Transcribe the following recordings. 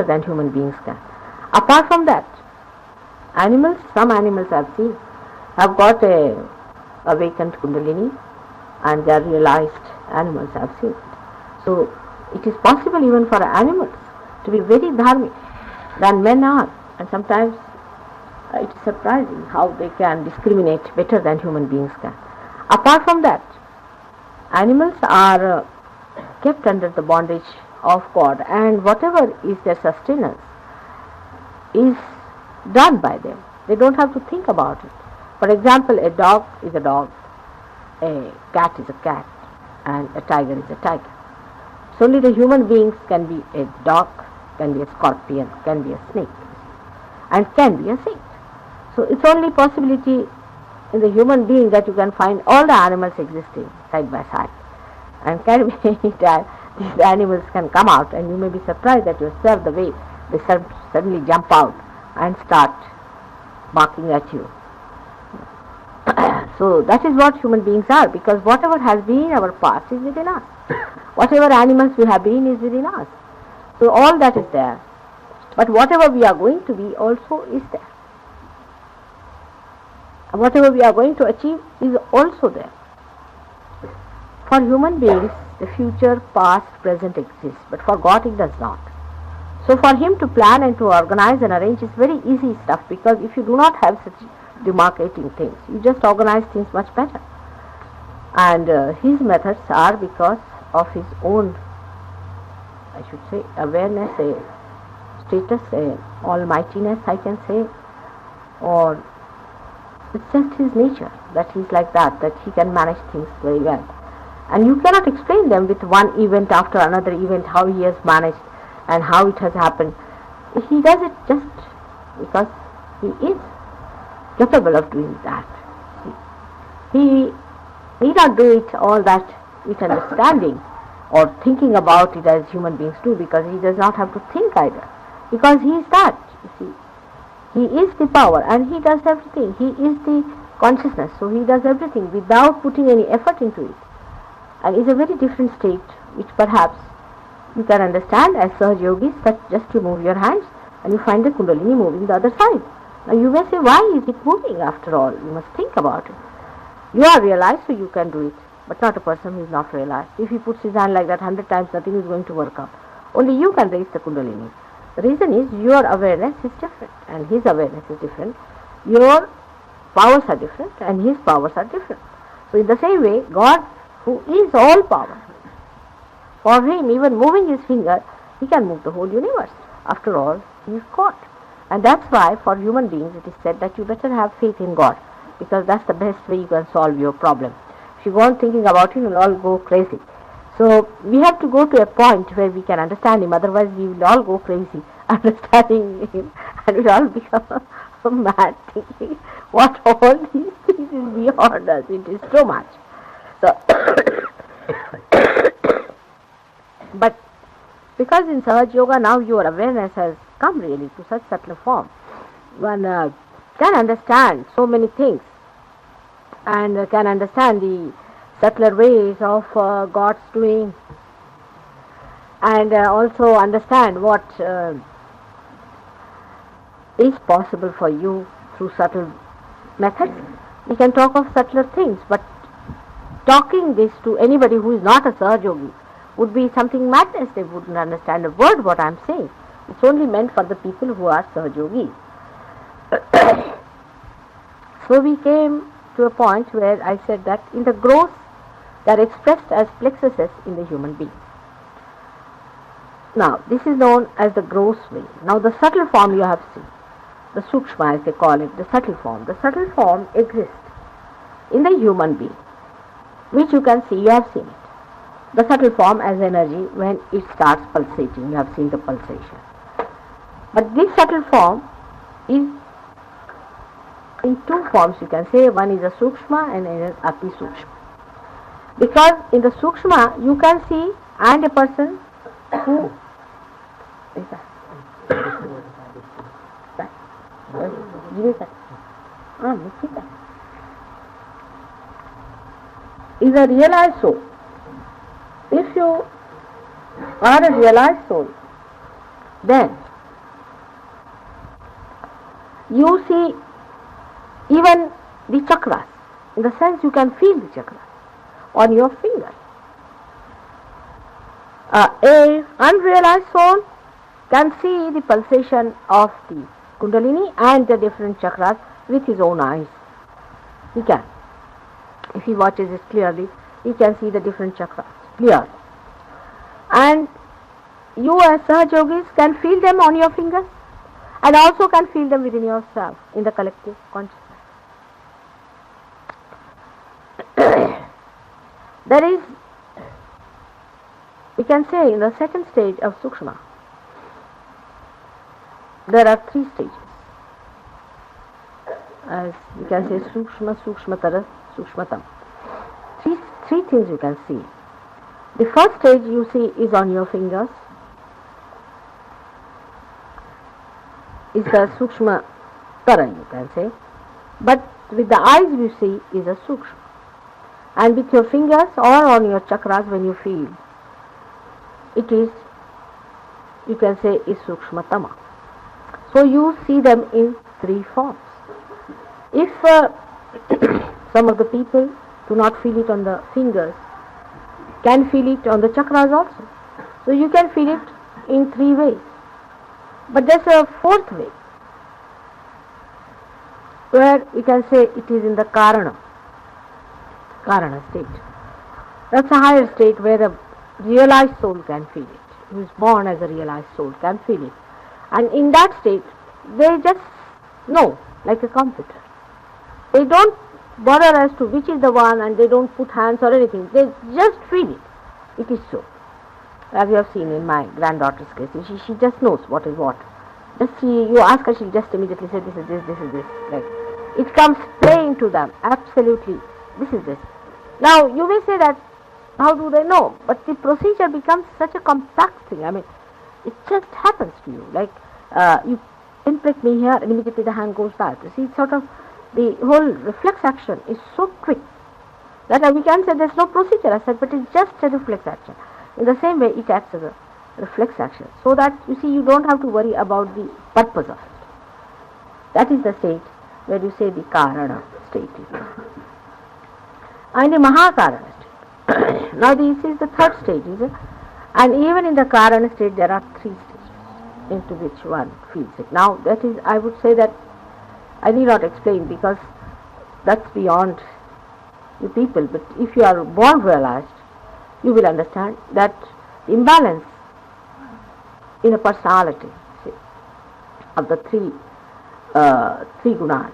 than human beings can. Apart from that, animals, some animals I've seen, have got a awakened Kundalini, and they are realized animals I've seen. So it is possible even for animals to be very dharmic than men are, and sometimes it is surprising how they can discriminate better than human beings can. Apart from that, animals are kept under the bondage of God, and whatever is their sustenance is done by them. They don't have to think about it. For example, a dog is a dog, a cat is a cat, and a tiger is a tiger. So only the human beings can be a dog, can be a scorpion, can be a snake, and can be a saint. So it's only possibility in the human being that you can find all the animals existing side by side. And can be any time these animals can come out, and you may be surprised at yourself the way they suddenly jump out and start barking at you. So that is what human beings are, because whatever has been our past is within us. Whatever animals we have been is within us. So all that is there. But whatever we are going to be also is there. And whatever we are going to achieve is also there. For human beings, the future, past, present exists, but for God it does not. So for Him to plan and to organize and arrange is very easy stuff, because if you do not have such demarcating things, you just organize things much better. And His methods are because of His own, I should say, awareness, a status, a almightiness, I can say, or it's just His nature that He's like that He can manage things very well. And you cannot explain them with one event after another event, how He has managed and how it has happened. He does it just because He is capable of doing that. He need not do it all that with understanding or thinking about it as human beings do, because He does not have to think either, because He is that, you see. He is the power and He does everything. He is the consciousness, so He does everything without putting any effort into it. And it's a very different state, which perhaps you can understand as Sahaj Yogis, that just you move your hands and you find the Kundalini moving the other side. Now you may say, why is it moving after all? You must think about it. You are realized, so you can do it, but not a person who is not realized. If he puts his hand like that 100 times, nothing is going to work out. Only you can raise the Kundalini. The reason is your awareness is different and his awareness is different. Your powers are different and his powers are different. So in the same way, God, who is all power, for Him, even moving His finger, He can move the whole universe. After all, He is God. And that's why for human beings it is said that you better have faith in God, because that's the best way you can solve your problem. If you go on thinking about it, you will all go crazy. So we have to go to a point where we can understand Him, otherwise we will all go crazy understanding Him, and we will all become mad thinking what all these things is beyond us. It is too much. So but because in Sahaj Yoga now your awareness has come really to such subtle form, one can understand so many things and can understand the subtler ways of God's doing, and also understand what is possible for you through subtle methods. We can talk of subtler things, but talking this to anybody who is not a Sahaj Yogi would be something madness. They wouldn't understand a word what I am saying. It's only meant for the people who are Sahaj Yogis. So we came to a point where I said that in the gross they are expressed as plexuses in the human being. Now this is known as the gross way. Now the subtle form you have seen, the sukshma as they call it, the subtle form. The subtle form exists in the human being, which you can see, you have seen it. The subtle form as energy when it starts pulsating, you have seen the pulsation. But this subtle form is in two forms, you can say. One is a sukshma and another is ati sukshma. Because in the sukshma you can see, and a person who is a realized soul. If you are a realized soul, then you see even the chakras. In the sense you can feel the chakras on your fingers. A unrealized soul can see the pulsation of the Kundalini and the different chakras with his own eyes. He can. If he watches it clearly, he can see the different chakras clearly. And you as Sahaj Yogis can feel them on your fingers and also can feel them within yourself in the collective consciousness. There is, we can say, in the second stage of Sukshma, there are three stages. As we can say, Sukshma, Sukshmatara, Sukshmatam. Three things you can see. The first stage you see is on your fingers, is the Sukshma Tara, you can say. But with the eyes you see is a Sukshma. And with your fingers or on your chakras when you feel, it is, you can say, is Sukshmatama. So you see them in three forms. If some of the people do not feel it on the fingers, can feel it on the chakras also. So you can feel it in three ways. But there's a fourth way, where we can say it is in the Karana state. That's a higher state where a realized soul can feel it, who is born as a realized soul can feel it. And in that state, they just know, like a computer. They don't bother as to which is the one, and they don't put hands or anything. They just feel it. It is so. As you have seen in my granddaughter's case, she just knows what is what. Just you ask her, she'll just immediately say, this is this, this is this. Like, it comes plain to them, absolutely, this is this. Now, you may say that, how do they know? But the procedure becomes such a compact thing. I mean, it just happens to you. Like, you pinprick me here, and immediately the hand goes back. You see, it's sort of, the whole reflex action is so quick that we can say there's no procedure as such, but it's just a reflex action. In the same way, it acts as a reflex action, so that, you see, you don't have to worry about the purpose of it. That is the state where you say the Karana state. And the Mahakarana state. Now this is the third stage, is it? And even in the Karana state there are three stages into which one feels it. Now that is, I would say that I need not explain because that's beyond you people, but if you are born realized, you will understand that the imbalance in a personality, see, of the three gunas,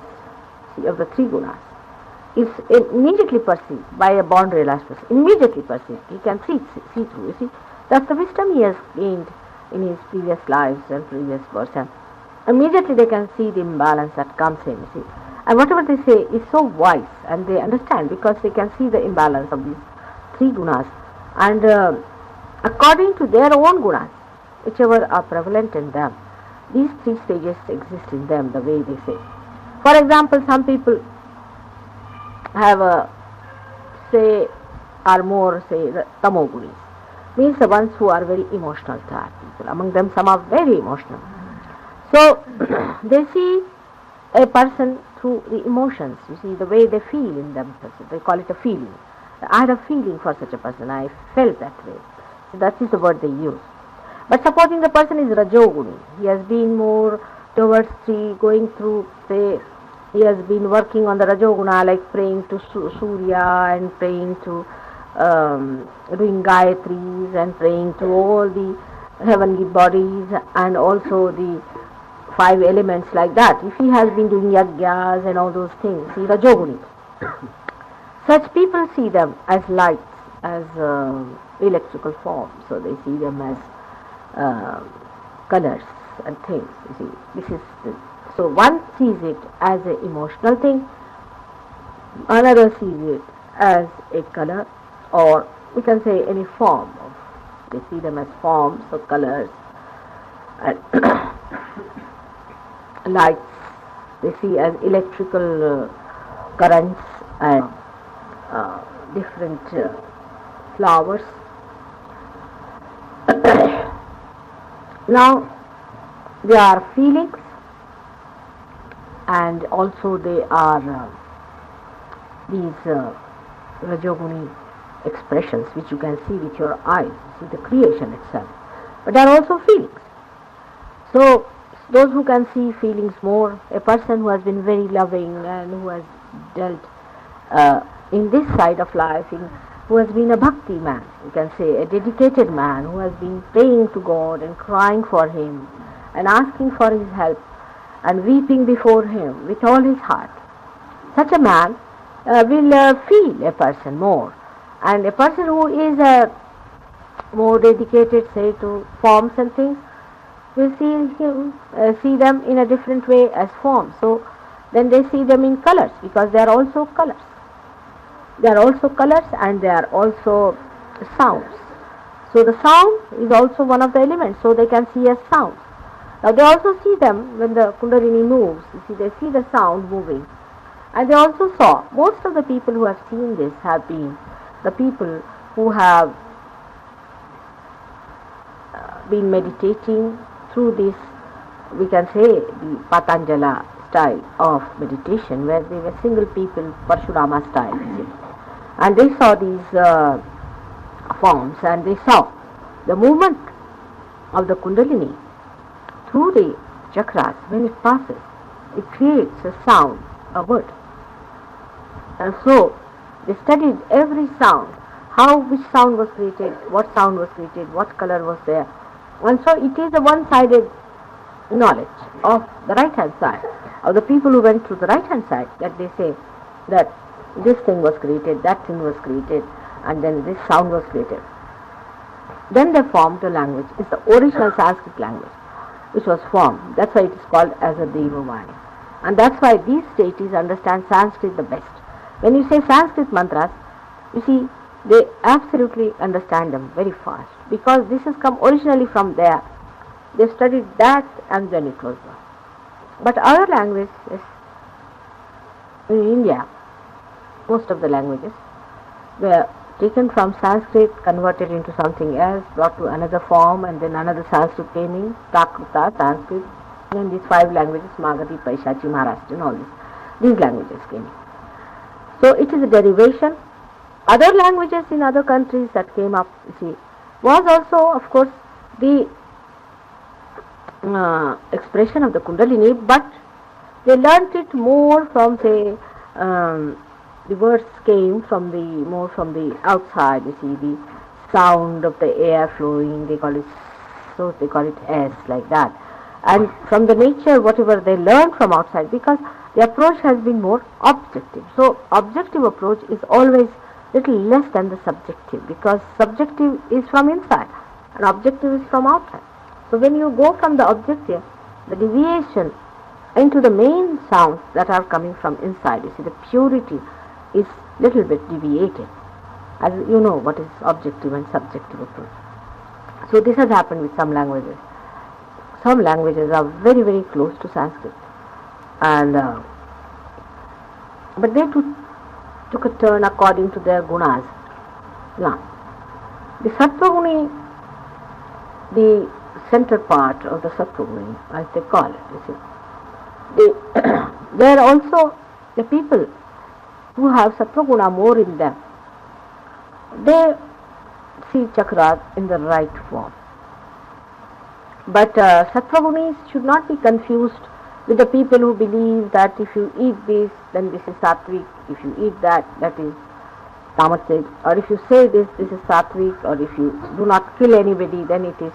is immediately perceived by a born realized person. Immediately perceived. He can see through. You see, that's the wisdom he has gained in his previous lives and previous births. And immediately they can see the imbalance that comes in. You see, and whatever they say is so wise, and they understand because they can see the imbalance of these three gunas, and according to their own gunas, whichever are prevalent in them, these three stages exist in them the way they say. For example, some people have are more, say, the tamogunis, means the ones who are very emotional type people. Among them, some are very emotional. So they see a person through the emotions. You see, the way they feel in themselves. They call it a feeling. I had a feeling for such a person. I felt that way. So that is the word they use. But supposing the person is Rajoguni, he has been more towards going through, say, he has been working on the Rajoguna, like praying to Surya and praying to doing Gayatris and praying to all the heavenly bodies and also the 5 elements like that. If he has been doing Yagyas and all those things, see, Rajoguni. Such people see them as lights, as electrical forms, so they see them as colors and things. You see, this is so one sees it as an emotional thing, another sees it as a color, or we can say any form of. They see them as forms or colors and lights. They see as electrical currents and different flowers. Now, there are feelings and also they are these Rajoguni expressions which you can see with your eyes, see the creation itself. But there are also feelings. So those who can see feelings more, a person who has been very loving and who has dealt in this side of life, who has been a bhakti man, you can say a dedicated man who has been praying to God and crying for him and asking for his help and weeping before him with all his heart. Such a man will feel a person more, and a person who is more dedicated, say, to forms and things, will see them in a different way as forms. So then they see them in colors, because they are also colors. They are also colors and they are also sounds. So the sound is also one of the elements, so they can see as sounds. Now they also see them when the Kundalini moves. You see, they see the sound moving. And they also saw, most of the people who have seen this have been the people who have been meditating through this, we can say, the Patanjala style of meditation, where they were single people, Parshurama style. And they saw these forms, and they saw the movement of the Kundalini through the chakras. When it passes, it creates a sound, a word. And so they studied every sound, which sound was created, what sound was created, what color was there. And so it is a one-sided knowledge of the right-hand side, of the people who went through the right-hand side, that they say that this thing was created, that thing was created, and then this sound was created. Then they formed a language. It's the original Sanskrit language which was formed. That's why it is called as a Devavani. And that's why these deities understand Sanskrit the best. When you say Sanskrit mantras, you see, they absolutely understand them very fast, because this has come originally from there. They studied that and then it was done. But other languages in India, most of the languages were taken from Sanskrit, converted into something else, brought to another form, and then another Sanskrit came in, Prakruta, Sanskrit, and these 5 languages, Magadhi, Paishachi, Maharashtra, and all these languages came in. So it is a derivation. Other languages in other countries that came up, you see, was also, of course, the expression of the Kundalini, but they learnt it more from, say, the words came from more from the outside. You see, the sound of the air flowing, they call it S, like that. And from the nature, whatever they learn from outside, because the approach has been more objective. So objective approach is always little less than the subjective, because subjective is from inside and objective is from outside. So when you go from the objective, the deviation into the main sounds that are coming from inside, you see, the purity is little bit deviated, as you know what is objective and subjective approach. So this has happened with some languages. Some languages are very, very close to Sanskrit, and but they took a turn according to their gunas. Now, the Sattva-guni, the center part of the Sattva-guni, as they call it, you see, they are also the people who have Sattva-guna more in them. They see chakras in the right form. But Sattva-gunis should not be confused with the people who believe that if you eat this, then this is Sattvic, if you eat that, that is Tamasic, or if you say this, this is Sattvic, or if you do not kill anybody, then it is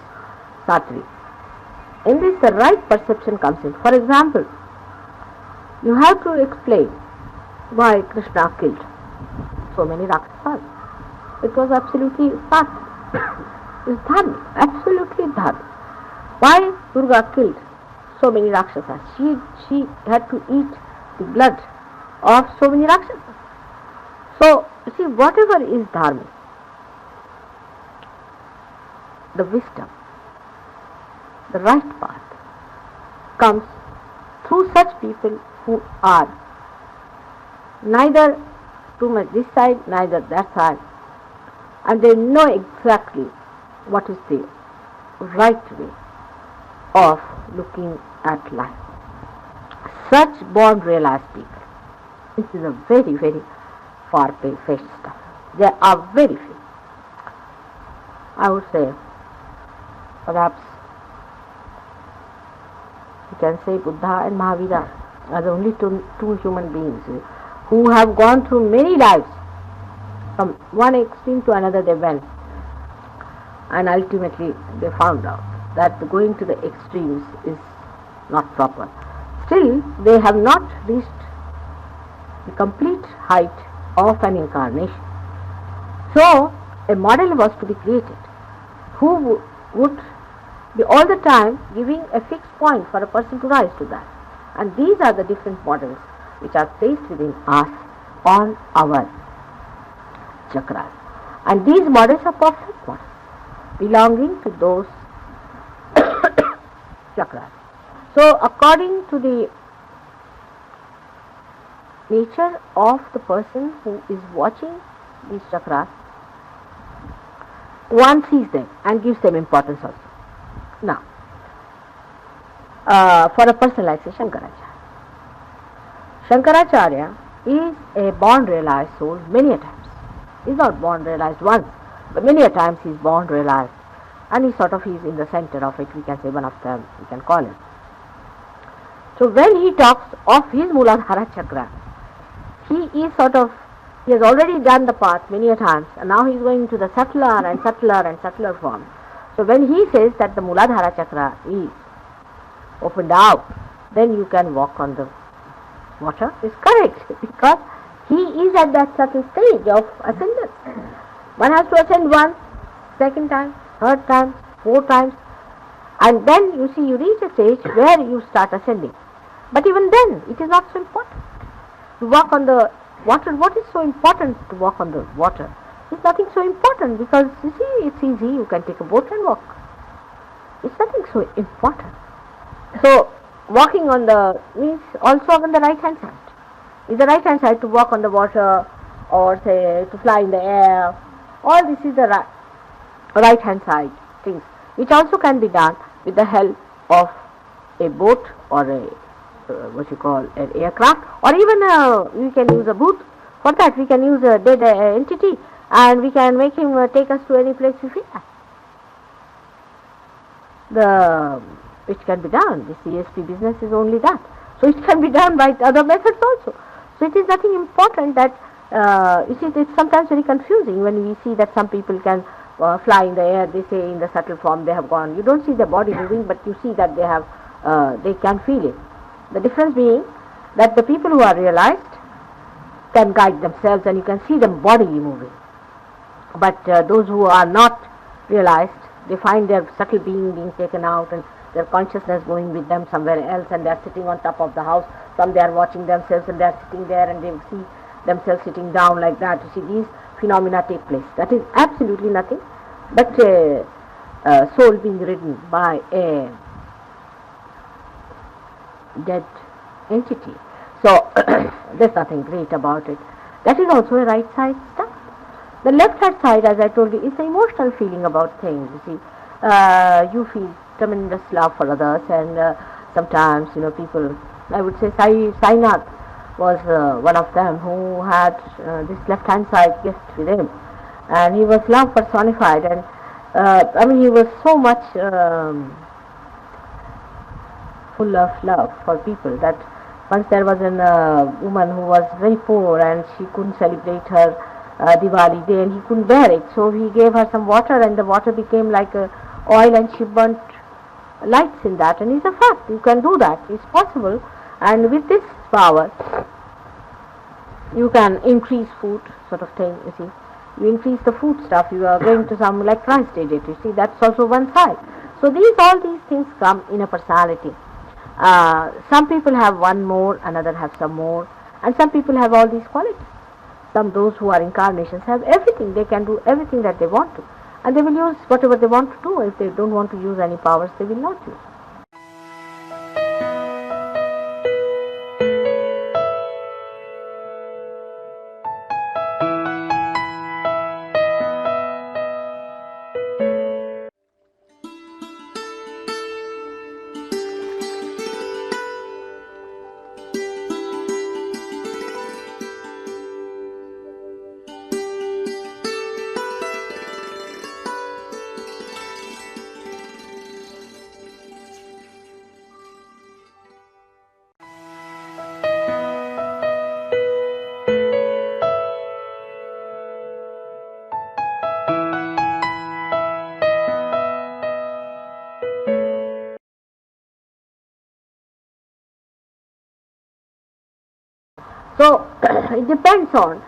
Sattvic. In this, the right perception comes in. For example, you have to explain why Krishna killed so many Rakshasas. It was absolutely Sattvic. It's dharmic, absolutely dharmic. Why Durga killed so many Rakshasas? She had to eat the blood of so many Rakshasas. So, you see, whatever is dharmic, the wisdom, the right path, comes through such people who are neither too much this side, neither that side, and they know exactly what is the right way of looking at life. such born realized people. This is a very, very far-fetched stuff. There are very few. I would say, perhaps, you can say Buddha and Mahavira are the only two human beings who have gone through many lives. From one extreme to another they went, and ultimately they found out that going to the extremes is not proper. Still, they have not reached the complete height of an incarnation. So, a model was to be created who would be all the time giving a fixed point for a person to rise to that. And these are the different models which are placed within us on our chakras. And these models are perfect models belonging to those chakras. So, according to the nature of the person who is watching these chakras, one sees them and gives them importance also. Now, for a person like say Shankaracharya. Shankaracharya is a born realized soul many a times. He is not born realized once, but many a times he is born realized, and he is in the center of it. We can say one of them, we can call him. So when he talks of his Muladhara chakra, he has already done the path many a times, and now he is going to the subtler and subtler and subtler form. So when he says that the Muladhara chakra is opened out, then you can walk on the water, is correct, because he is at that subtle stage of ascendance. One has to ascend once, second time, third time, fourth times, and then you reach a stage where you start ascending. But even then, it is not so important to walk on the water. What is so important to walk on the water? It's nothing so important, because you see, it's easy, you can take a boat and walk. It's nothing so important. So, walking on the means also on the right hand side. Is the right hand side to walk on the water, or say to fly in the air? All this is the right hand side things, which also can be done with the help of a boat or a an aircraft, or even we can use a boot. For that we can use a dead entity, and we can make him take us to any place we feel like. Which can be done. The CSP business is only that. So it can be done by other methods also. So it is nothing important that, it's sometimes very confusing when we see that some people can fly in the air. They say in the subtle form they have gone. You don't see their body moving, but you see that they can feel it. The difference being that the people who are realized can guide themselves, and you can see them bodily moving. But those who are not realized, they find their subtle being taken out, and their consciousness going with them somewhere else, and they are sitting on top of the house. Some they are watching themselves, and they are sitting there, and they see themselves sitting down like that. You see, these phenomena take place. That is absolutely nothing but a soul being ridden by a dead entity. So there's nothing great about it. That is also a right side stuff. The left hand side, as I told you, is the emotional feeling about things. You see, you feel tremendous love for others, and sometimes, people, I would say Sainath was one of them who had this left hand side gift with him, and he was love personified, and he was so much full of love for people that once there was a woman who was very poor, and she couldn't celebrate her Diwali day, and he couldn't bear it, so he gave her some water, and the water became like oil, and she burnt lights in that. And it's a fact, you can do that, it's possible. And with this power you can increase food, sort of thing. You see, you increase the food stuff, you are going to some, like Christ did it, you see, that's also one side. So all these things come in a personality. Some people have one more, another have some more, and some people have all these qualities. Those who are incarnations have everything, they can do everything that they want to, and they will use whatever they want to do. If they don't want to use any powers, they will not use. So it depends on.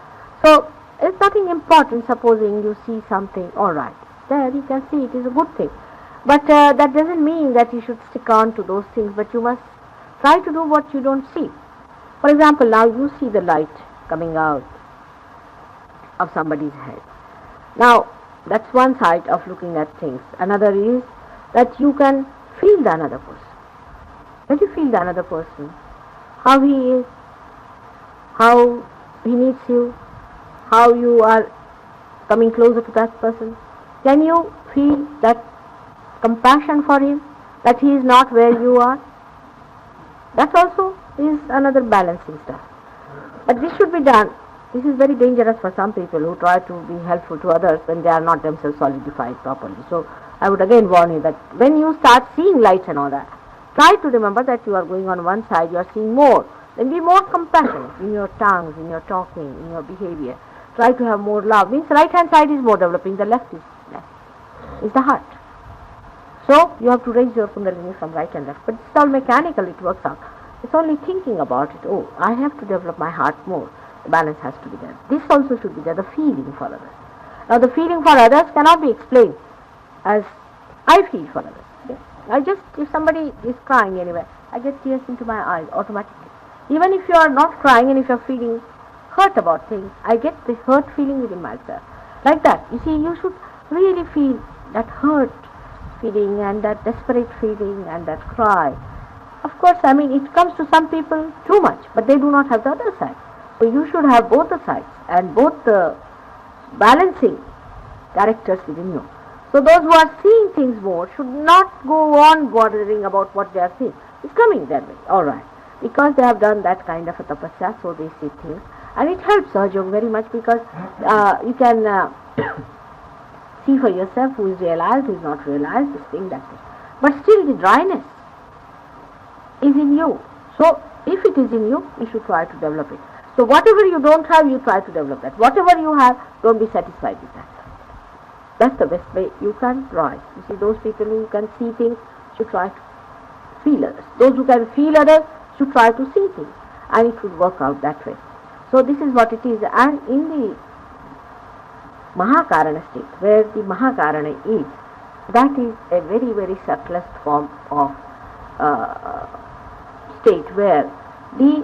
So it's nothing important. Supposing you see something, all right, there you can see it is a good thing. But that doesn't mean that you should stick on to those things. But you must try to do what you don't see. For example, now you see the light coming out of somebody's head. Now that's one side of looking at things. Another is that you can feel the another person. When you feel the another person, how he is, how he needs you, how you are coming closer to that person, can you feel that compassion for him, that he is not where you are? That also is another balancing stuff. But this should be done. This is very dangerous for some people who try to be helpful to others when they are not themselves solidified properly. So I would again warn you that when you start seeing lights and all that, try to remember that you are going on one side, you are seeing more. Then be more compassionate in your tongues, in your talking, in your behavior. Try to have more love. Means right hand side is more developing, the left is less. Is the heart. So you have to raise your kundalini from right and left. But it's all mechanical, it works out. It's only thinking about it. Oh, I have to develop my heart more. The balance has to be there. This also should be there, the feeling for others. Now the feeling for others cannot be explained as I feel for others. Okay? I just, if somebody is crying anywhere, I get tears into my eyes automatically. Even if you are not crying and if you are feeling hurt about things, I get the hurt feeling within myself. Like that. You see, you should really feel that hurt feeling and that desperate feeling and that cry. Of course, I mean, it comes to some people too much, but they do not have the other side. So you should have both the sides and both the balancing characters within you. So those who are seeing things more should not go on bothering about what they are seeing. It's coming their way, all right. Because they have done that kind of a tapasya, so they see things. And it helps Sahajog very much because you can see for yourself who is realized, who is not realized, this thing, that thing. But still the dryness is in you. So if it is in you, you should try to develop it. So whatever you don't have, you try to develop that. Whatever you have, don't be satisfied with that. That's the best way you can rise. You see, those people who can see things should try to feel others. Those who can feel others should try to see things. And it would work out that way. So this is what it is. And in the Mahakarana state, where the Mahakarana is, that is a very, very subtlest form of state where the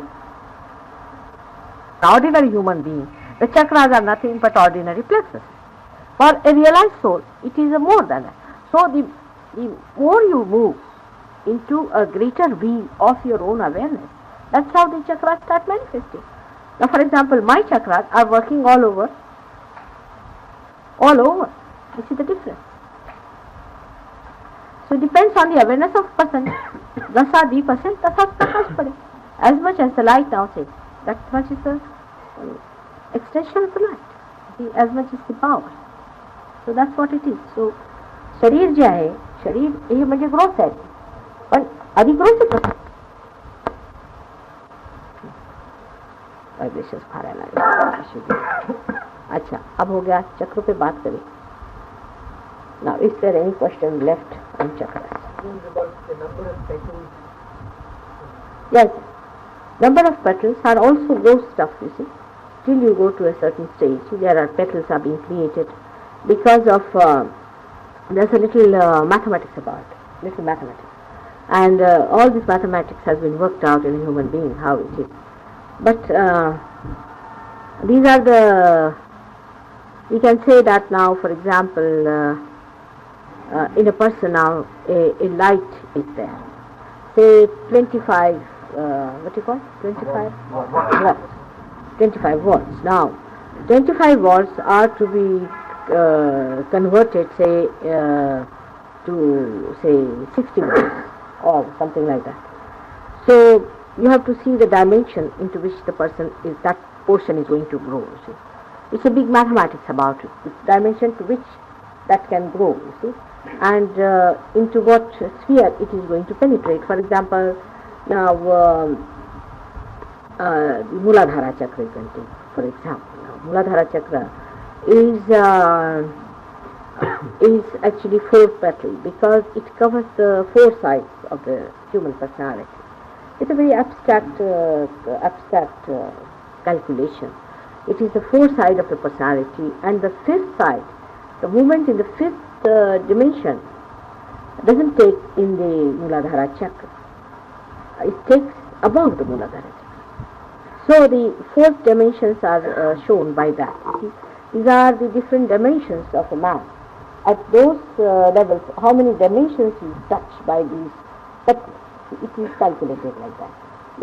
ordinary human being, the chakras are nothing but ordinary plexuses. For a realized soul, it is a more than that. So the more you move into a greater wheel of your own awareness, that's how the chakras start manifesting. Now, for example, my chakras are working all over. You see the difference. So it depends on the awareness of person. Dasa Deepasya, Tasas Prakash. As much as the light now says, that much is the extension of the light. As much is the power. So that's what it is. So, शरीर जे आहे, शरीर हे म्हणजे growth आहे. पण आधी growth आहे. Vibrations फार आया लगा. अच्छा, अब हो गया चक्र पे बात करें. Now, is there any question left on chakras? About the number of petals. Yes, number of petals are also ghost stuff, you see. Till you go to a certain stage, there are petals are being created because of, there's a little mathematics about it, little mathematics. And all this mathematics has been worked out in a human being, how it is. But these are the, we can say that now, for example, in a person now, a light is there. Say 25, what do you call it? 25 volts. 25 volts. Now, 25 volts are to be converted, say, to, say, 60 volts or something like that. So, you have to see the dimension into which the person is, that portion is going to grow, you see. It's a big mathematics about it. It's dimension to which that can grow, you see. And into what sphere it is going to penetrate. For example, now the Muladhara Chakra you can take, for example. Now, Muladhara Chakra is actually 4 petal because it covers the 4 sides of the human personality. It's a very abstract calculation. It is the fourth side of the personality, and the fifth side, the movement in the fifth dimension, doesn't take in the Muladhara chakra. It takes above the Muladhara chakra. So the fourth dimensions are shown by that. See? These are the different dimensions of a man. At those levels, how many dimensions is touched by these, but it is calculated like that.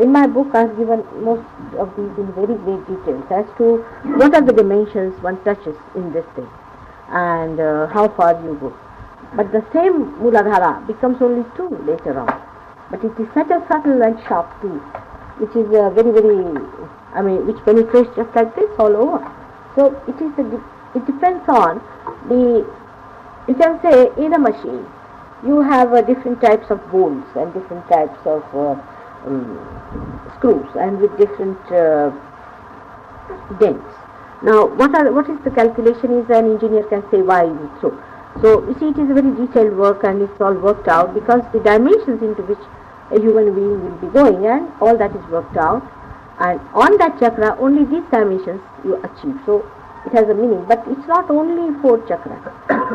In my book, I have given most of these in very great details as to what are the dimensions one touches in this thing and how far you go. But the same Muladhara becomes only two later on. But it is such a subtle and sharp tool, which is which penetrates just like this all over. So it depends on the, you can say in a machine, you have different types of bolts and different types of screws and with different dents. Now, what is the calculation is an engineer can say why is it so. So, you see, it is a very detailed work and it's all worked out because the dimensions into which a human being will be going and all that is worked out. And on that chakra, only these dimensions you achieve. So, it has a meaning. But it's not only 4 chakras.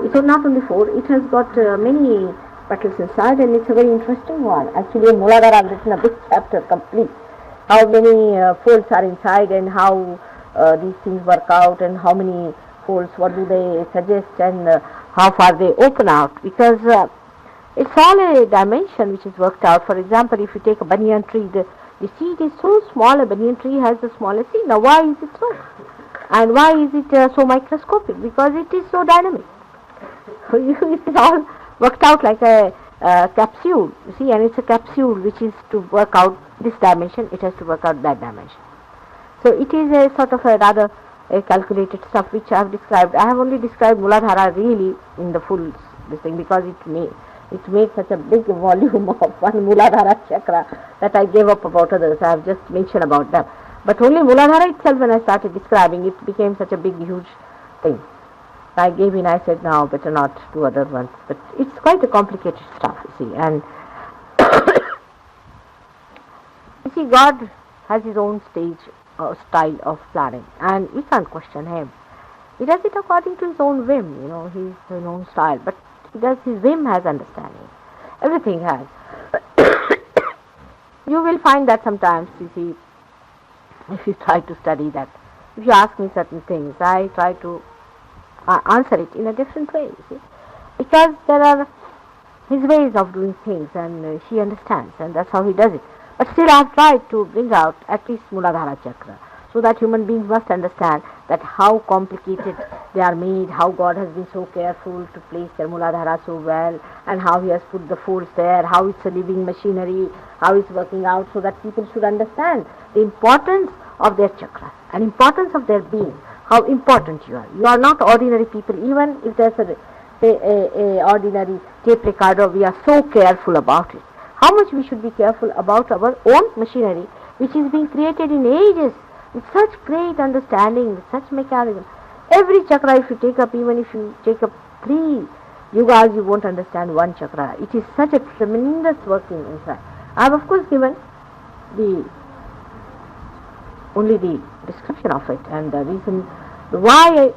It's not only 4. It has got many petals inside and it's a very interesting one. Actually, in Muladhara, I've written a big chapter complete. How many folds are inside and how these things work out and how many folds, what do they suggest and how far they open out. Because it's all a dimension which is worked out. For example, if you take a banyan tree, the seed is so small, a banyan tree has the smallest seed. Now, why is it so? And why is it so microscopic? Because it is so dynamic. It is all worked out like a capsule, you see, and it's a capsule which is to work out this dimension, it has to work out that dimension. So it is a sort of a rather calculated stuff which I have described. I have only described Muladhara really in the full this thing because it makes such a big volume of one Muladhara chakra that I gave up about others. I have just mentioned about them. But only Muladhara itself, when I started describing, it became such a big, huge thing. I gave in, I said, now better not do other ones. But it's quite a complicated stuff, you see. And you see, God has his own style of planning, and we can't question him. He does it according to his own whim, his own style. But his whim has understanding. Everything has. You will find that sometimes, you see, if you try to study that, if you ask me certain things, I try to answer it in a different way, you see, because there are his ways of doing things and he understands and that's how he does it. But still I have tried to bring out at least Muladhara chakra so that human beings must understand that how complicated they are made, how God has been so careful to place their Muladhara so well and how he has put the folds there, how it's a living machinery, how it's working out, so that people should understand the importance of their chakra and importance of their being. How important you are. You are not ordinary people. Even if there's a ordinary tape recorder, we are so careful about it. How much we should be careful about our own machinery, which is being created in ages with such great understanding, with such mechanism. Every chakra, if you take up, even if you take up 3 yugas, you won't understand one chakra. It is such a tremendous working inside. I have, of course, given only the description of it, and the reason why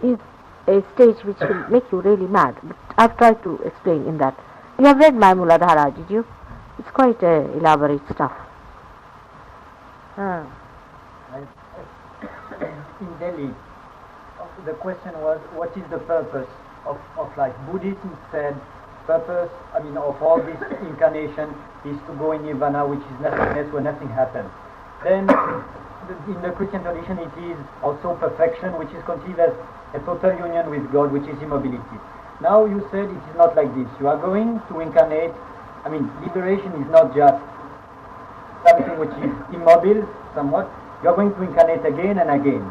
is a stage which will make you really mad. But I've tried to explain in that. You have read my Muladhara, did you? It's quite elaborate stuff. In Delhi, the question was, what is the purpose of life? Buddhism said, purpose, of all this incarnation is to go in nirvana, which is nothingness where nothing happens. Then, in the Christian tradition, it is also perfection, which is conceived as a total union with God, which is immobility. Now you said it is not like this. You are going to incarnate. Liberation is not just something which is immobile, somewhat. You are going to incarnate again and again.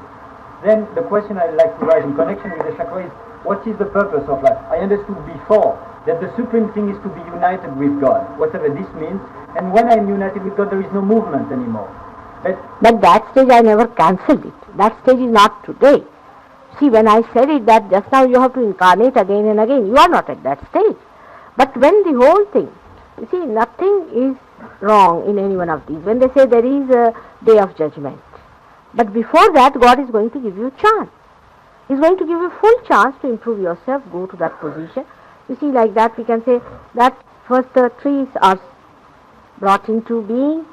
Then the question I'd like to raise in connection with the chakra is, what is the purpose of life? I understood before that the supreme thing is to be united with God, whatever this means. And when I'm united with God, there is no movement anymore. But that stage I never cancelled it. That stage is not today. See, when I said it that just now you have to incarnate again and again, you are not at that stage. But when the whole thing, you see, nothing is wrong in any one of these. When they say there is a day of judgment, But before that, God is going to give you a chance. He's going to give you full chance to improve yourself, go to that position. You see, like that we can say that first the trees are brought into being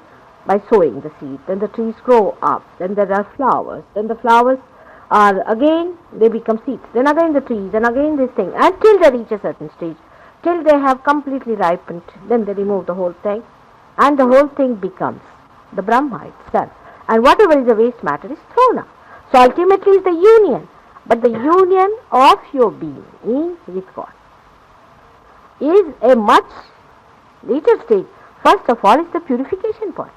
by sowing the seed. Then the trees grow up. Then there are flowers. Then the flowers are again, they become seeds. Then again the trees, and again this thing, until they reach a certain stage, till they have completely ripened. Then they remove the whole thing, and the whole thing becomes the Brahma itself. And whatever is the waste matter is thrown out. So ultimately it's the union. But the union of your being with God is a much later stage. First of all is the purification point.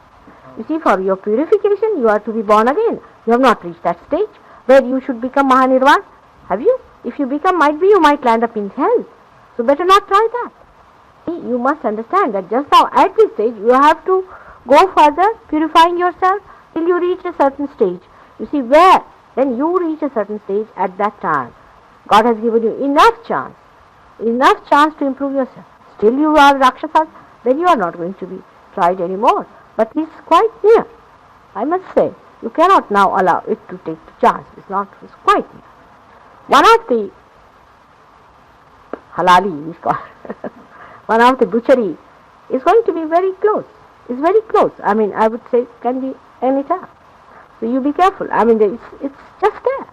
You see, for your purification you are to be born again. You have not reached that stage where you should become Mahanirvan. Have you? If you become, might be you might land up in hell. So better not try that. See, you must understand that just now at this stage you have to go further, purifying yourself till you reach a certain stage. You see, where when you reach a certain stage, at that time God has given you enough chance to improve yourself. Still you are Rakshasas, then you are not going to be tried anymore. But it's quite near. I must say, you cannot now allow it to take the chance. It's quite near. One of the halali is called, one of the butchery is going to be very close. It's very close. I mean, I would say it can be any time. So you be careful. I mean, it's just there.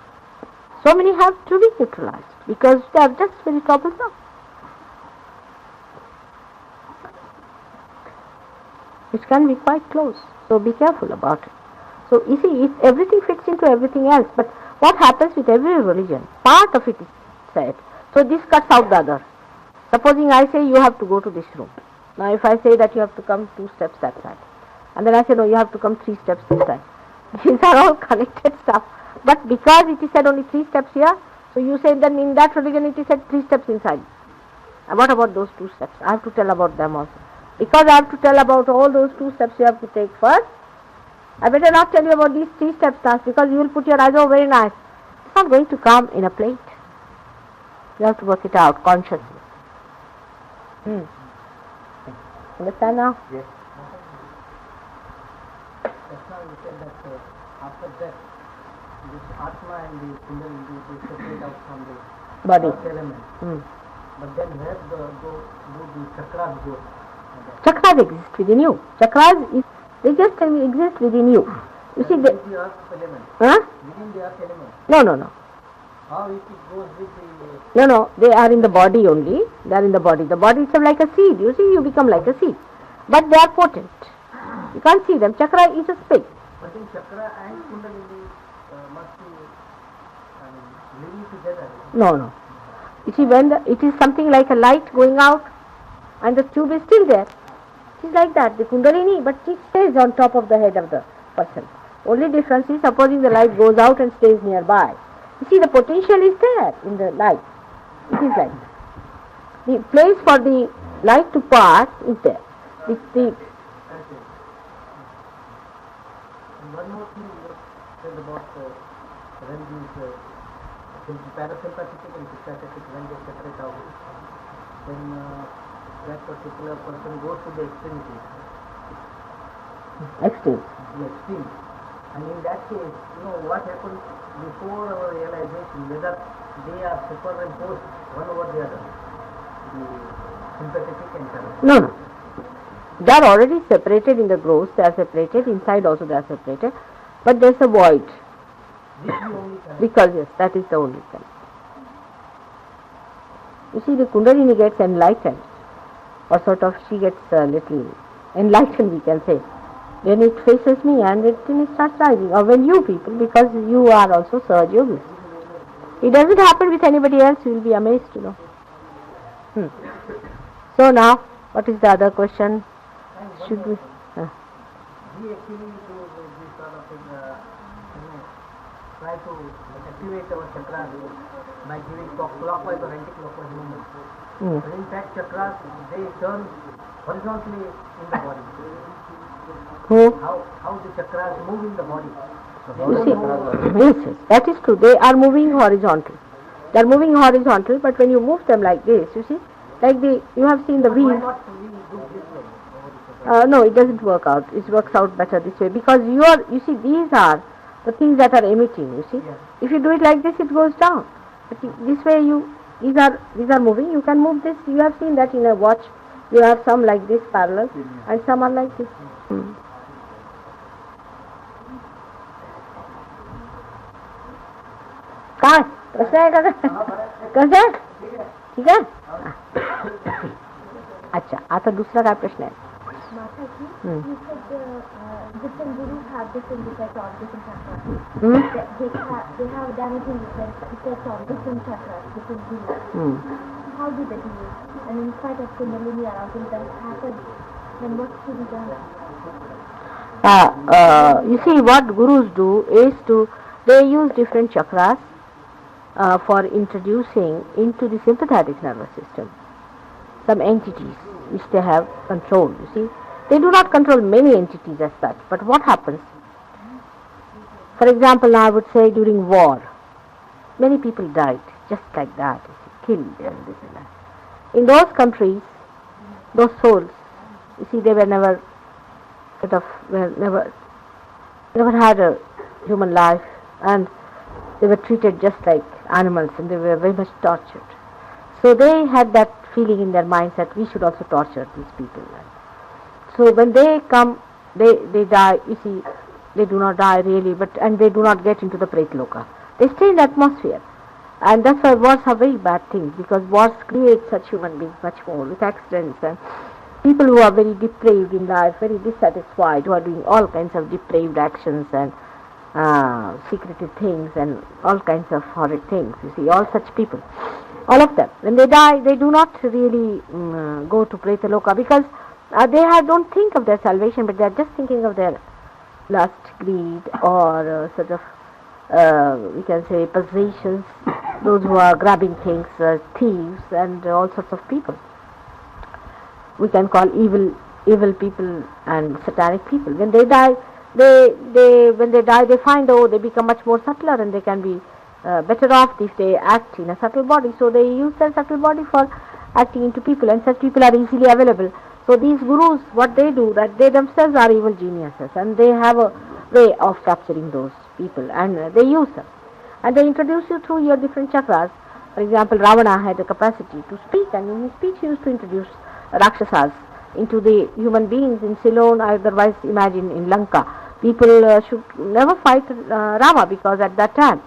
So many have to be neutralized because they are just very troublesome. It can be quite close. So be careful about it. So you see, everything fits into everything else. But what happens with every religion? Part of it is said. So this cuts out the other. Supposing I say you have to go to this room. Now if I say that you have to come 2 steps that side. And then I say no, you have to come 3 steps this side. These are all connected stuff. But because it is said only 3 steps here, so you say then in that religion it is said 3 steps inside. And what about those 2 steps? I have to tell about them also. Because I have to tell about all those 2 steps you have to take first, I better not tell you about these 3 steps now because you will put your eyes, oh very nice. It's not going to come in a plate. You have to work it out consciously. Understand now? Yes. Just now you said that after death, this Atma and the Kundalini they separate out from the Body. element. But then where do the chakras go? Chakras exist within you. They just exist within you. You see, within the earth element. Huh? Within the earth element. No. How it goes with the... No, they are in the body only. They are in the body. The body is like a seed. You see, you become like a seed. But they are potent. You can't see them. Chakra is a space. But then chakra and Kundalini must be living together. No. You see, when it is something like a light going out and the tube is still there. It is like that, the Kundalini, but it stays on top of the head of the person. Only difference is supposing the light goes out and stays nearby. You see, the potential is there in the light. It is like that. The place for the light to pass is there. One more thing you said about when these parasympathetic and sympathetic, when they separate out, then that particular person goes to the extremity. Extreme. The extreme. And in that case, what happens before our realization, whether they are superimposed one over the other, the sympathetic and parasympathetic. No. They are already separated in the growth, they are separated, inside also they are separated, but there is a void. This is the only kind. Because yes, that is the only thing. You see, the Kundalini gets enlightened, or sort of she gets a little enlightened, we can say, when it faces me and it starts rising, or when you people, because you are also Sahaja Yogis. It doesn't happen with anybody else, you will be amazed to know. So now, what is the other question? Should we? We actually do this sort of thing, try to activate our chakras by giving clockwise or anti-clockwise movement. But in fact, chakras, they turn horizontally in the body. How the chakras move in the body. Yes, that is true. They are moving horizontal. They are moving horizontal, but when you move them like this, you see, like you have seen the wheel. Why not we do this way? No, it doesn't work out. It works out better this way because you see, these are the things that are emitting, you see. Yes. If you do it like this, it goes down. But this way these are moving, you can move this. You have seen that in a watch, you have some like this parallel and some are like this. कहाँ प्रश्न है कैसे ठीक है अच्छा आता दूसरा क्या प्रश्न है You said different gurus have different effects on different chakras. They have damaging effects on different chakras, different gurus. How do they do it? And in spite of Kundalini arousal that happens, then what should be done? You see, what gurus do is they use different chakras for introducing into the sympathetic nervous system some entities which they have control, you see. They do not control many entities as such, but what happens? For example, now I would say during war, many people died just like that, you see, killed and this and that. In those countries, those souls, you see, they were never never had a human life, and they were treated just like animals, and they were very much tortured. So they had that feeling in their minds that we should also torture these people. So when they come, they die, you see, they do not die really, and they do not get into the Pretloka. They stay in the atmosphere. And that's why wars are very bad things, because wars create such human beings much more with accidents and people who are very depraved in life, very dissatisfied, who are doing all kinds of depraved actions and secretive things and all kinds of horrid things. You see, all such people, all of them, when they die, they do not really go to Pretaloka, because they don't think of their salvation, but they are just thinking of their lust, greed, or sort of, we can say, possessions, those who are grabbing things, thieves, and all sorts of people. We can call evil people and satanic people. When they die, they find, they become much more subtler, and they can be better off if they act in a subtle body. So they use their subtle body for acting into people, and such people are easily available. So these gurus, what they do, that they themselves are evil geniuses, and they have a way of capturing those people, and they use them. And they introduce you through your different chakras. For example, Ravana had the capacity to speak, and in his speech he used to introduce Rakshasas into the human beings in Ceylon, otherwise imagine in Lanka. People should never fight Rama, because at that time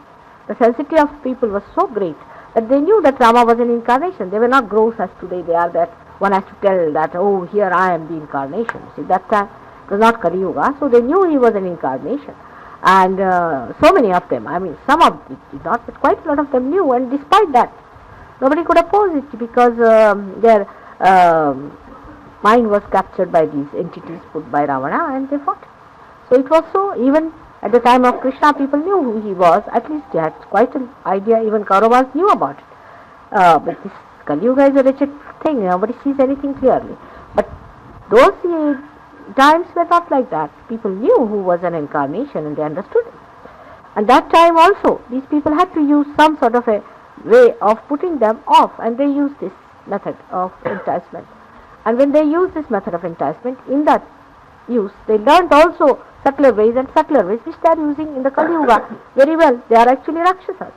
the sensitivity of people was so great that they knew that Rama was an incarnation. They were not gross as today they are, that one has to tell that, oh, here I am the incarnation. See, that time it was not Kali Yuga, so they knew he was an incarnation. And so many of them, I mean, some of them did not, but quite a lot of them knew, and despite that, nobody could oppose it, because their mind was captured by these entities put by Ravana, and they fought. So it was so, even at the time of Krishna, people knew who he was. At least they had quite an idea. Even Kauravas knew about it. But this Kali Yuga is a wretched thing. Nobody sees anything clearly. But those times were not like that. People knew who was an incarnation, and they understood it. And that time also, these people had to use some sort of a way of putting them off, and they used this method of enticement. And when they used this method of enticement, in that use, they learned also subtler ways, which they are using in the Kali Yuga very well. They are actually Rakshasas.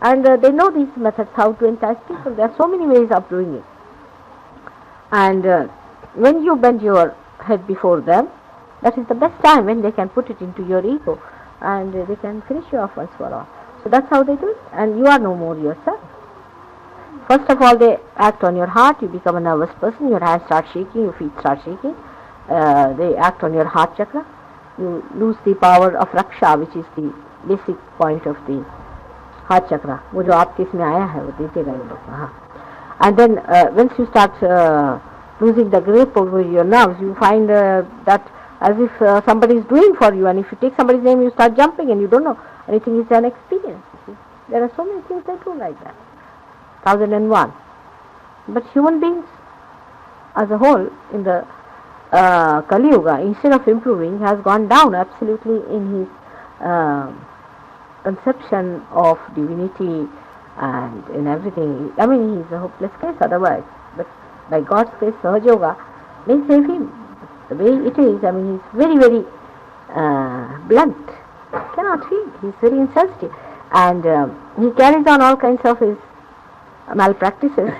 And they know these methods, how to entice people. There are so many ways of doing it. And when you bend your head before them, that is the best time when they can put it into your ego, and they can finish you off once for all. So that's how they do it. And you are no more yourself. First of all, they act on your heart. You become a nervous person. Your hands start shaking. Your feet start shaking. They act on your heart chakra. You lose the power of Raksha, which is the basic point of the heart chakra. वो जो आपके इसमें आया है वो दीजिएगा इन लोग को. हाँ. And then once you start losing the grip over your nerves, you find that as if somebody is doing for you, and if you take somebody's name, you start jumping, and you don't know anything. Is an experience. You see. There are so many things that do like that. 1001. But human beings as a whole in the Kali Yuga, instead of improving, has gone down absolutely in his conception of divinity and in everything. I mean, he is a hopeless case otherwise. But by God's grace, Sahaja Yoga may save him. The way it is, I mean, he is very, very blunt. Cannot feel. He's very insensitive. And he carries on all kinds of his malpractices,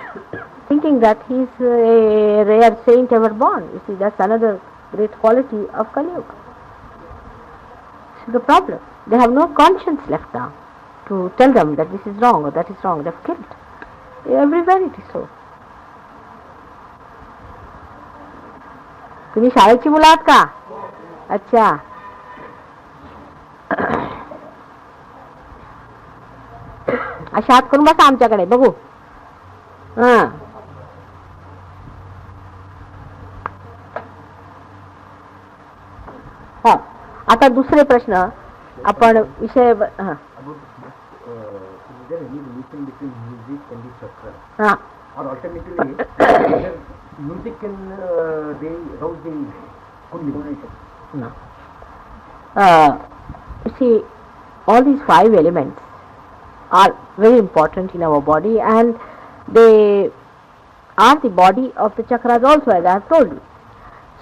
thinking that he's a rare saint ever born. You see, that's another great quality of Kali Yuga. So the problem, they have no conscience left now to tell them that this is wrong or that is wrong. They've killed. Everywhere it is so. तुम्ही शाळेची मुलं आहात का? अच्छा. अशा हात करून बसा आमच्याकडे बघू. हा, आता दुसरे प्रश्न आपण विषय हा. Or alternatively, whether music can rouse the Kundalini. No. You see, all these 5 elements are very important in our body, and they are the body of the chakras also, as I have told you.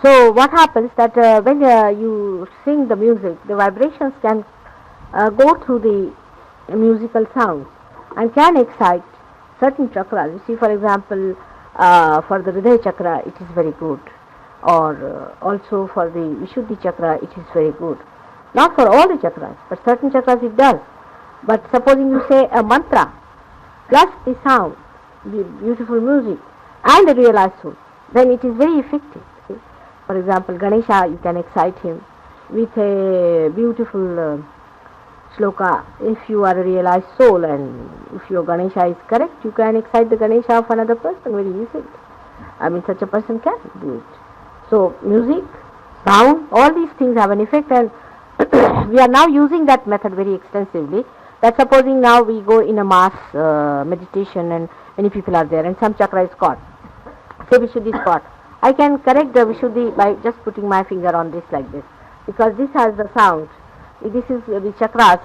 So what happens that when you sing the music, the vibrations can go through the musical sounds and can excite certain chakras. You see, for example, for the Hridaya chakra it is very good, or also for the Vishuddhi chakra it is very good. Not for all the chakras, but certain chakras it does. But supposing you say a mantra plus the sound, the beautiful music and the realized soul, then it is very effective. See? For example, Ganesha, you can excite him with a beautiful shloka. If you are a realized soul and if your Ganesha is correct, you can excite the Ganesha of another person very easily. I mean, such a person can do it. So music, sound, all these things have an effect, and we are now using that method very extensively. That supposing now we go in a mass meditation and many people are there and some chakra is caught, say Vishuddhi is caught, I can correct the Vishuddhi by just putting my finger on this like this, because this has the sound. This is the chakras.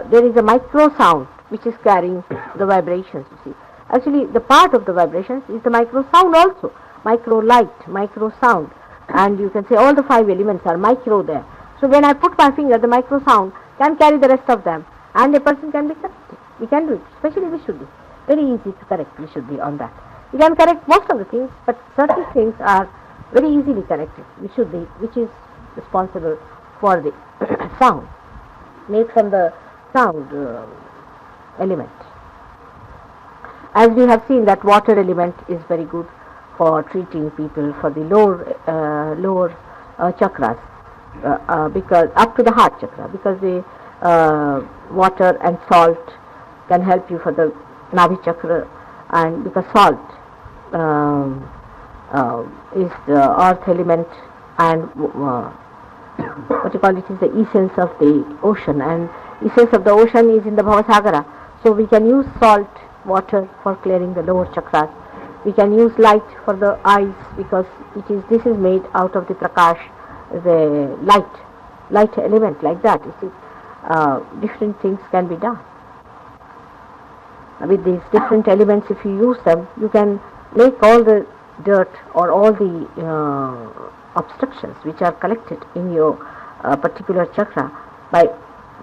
There is a micro sound which is carrying the vibrations, you see. Actually, the part of the vibrations is the micro sound also. Micro light, micro sound. And you can say all the 5 elements are micro there. So when I put my finger, the micro sound can carry the rest of them. And a person can be corrected. We can do it, especially Vishuddhi. Very easy to correct Vishuddhi on that. You can correct most of the things, but certain things are very easily corrected. Vishuddhi, which is responsible for the sound, made from the sound element. As we have seen that water element is very good for treating people for the lower chakras, because up to the heart chakra, because the water and salt can help you for the Nabhi chakra, and because salt is the earth element, and what you call it is the essence of the ocean, and essence of the ocean is in the Bhavasagara. So we can use salt water for clearing the lower chakras. We can use light for the eyes, because this is made out of the prakash, the light element, like that. You see, different things can be done with these different elements. If you use them, you can make all the dirt or all the obstructions which are collected in your particular chakra by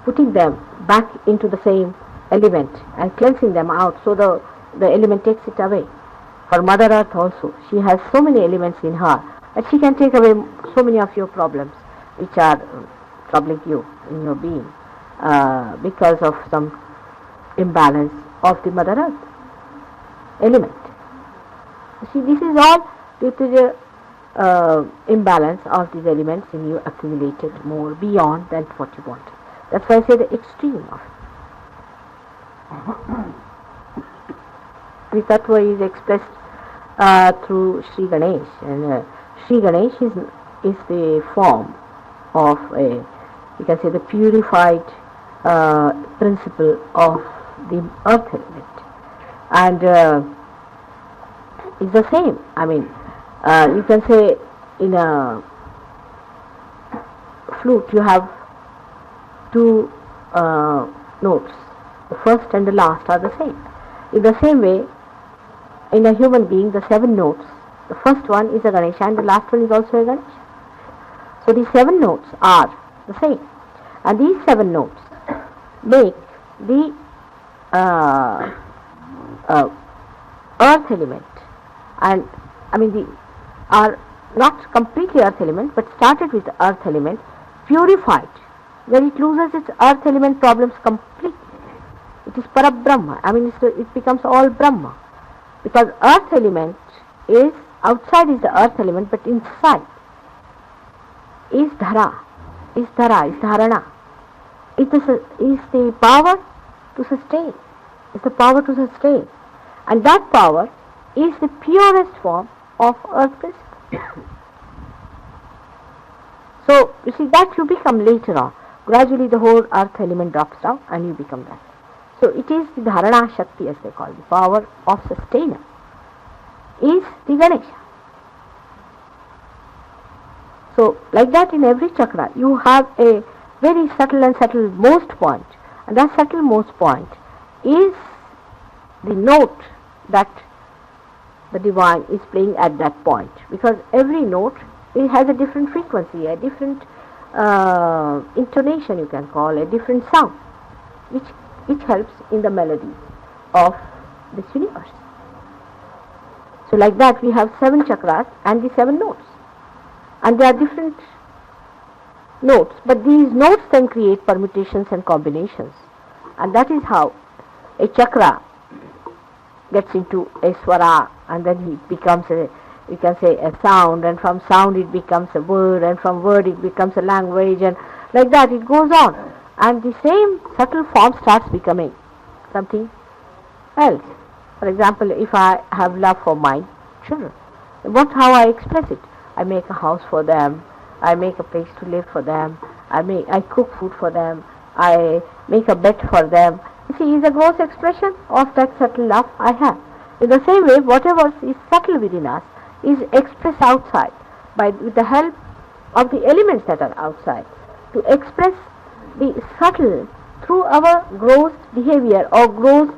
putting them back into the same element and cleansing them out, so the element takes it away. For Mother Earth also, she has so many elements in her that she can take away so many of your problems which are troubling you in your being because of some imbalance of the Mother Earth element. You see, this is all due to the imbalance of these elements in you accumulated more beyond than what you want. That's why I say the extreme of it. The tattva is expressed through Sri Ganesh, and Sri Ganesh is the form of you can say the purified principle of the earth element, and it's the same. I mean, you can say in a flute you have 2 notes. The first and the last are the same. In the same way, in a human being, the 7 notes, the first one is a Ganesha and the last one is also a Ganesha. So these 7 notes are the same. And these 7 notes make the earth element, and are not completely earth element, but started with earth element, purified, where it loses its earth element problems completely. It is Parabrahma. It becomes all Brahma, because earth element is outside is the earth element, but inside is Dhara, is Dharana. It is the power to sustain. It's the power to sustain, and that power is the purest form of earth principle. So you see that you become later on. Gradually the whole earth element drops down and you become that. So it is the Dharana Shakti, as they call it, the power of sustainer, is the Ganesha. So like that in every chakra you have a very subtle and subtle-most point, and that subtle-most point is the note that the divine is playing at that point, because every note, it has a different frequency, a different intonation, you can call, a different sound, which helps in the melody of this universe. So like that we have 7 chakras and the 7 notes, and they are different notes, but these notes then create permutations and combinations, and that is how a chakra gets into a swara, and then it becomes you can say a sound, and from sound it becomes a word, and from word it becomes a language, and like that it goes on, and the same subtle form starts becoming something else. For example, if I have love for my children, how I express it? I make a house for them, I make a place to live for them, I cook food for them, I make a bed for them. You see, is a gross expression of that subtle love I have. In the same way, whatever is subtle within us is expressed outside with the help of the elements that are outside, to express the subtle through our gross behavior or gross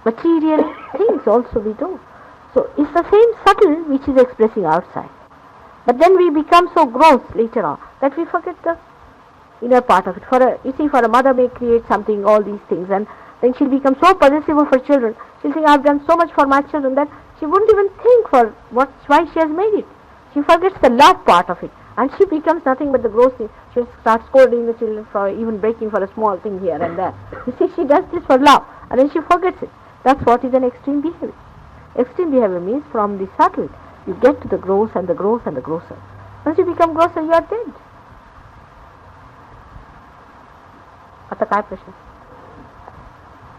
material things also we do. So it's the same subtle which is expressing outside. But then we become so gross later on that we forget the inner part of it. For a mother may create something, all these things, and then she'll become so possessive of her children. She'll think, I've done so much for my children, that she wouldn't even think for why she has made it. She forgets the love part of it, and she becomes nothing but the gross thing. She'll start scolding the children for even breaking for a small thing here and there. You see, she does this for love, and then she forgets it. That's what is an extreme behavior. Extreme behavior means from the subtle, you get to the gross and the gross and the grosser. Once you become grosser, you are dead. आता काय प्रश्न?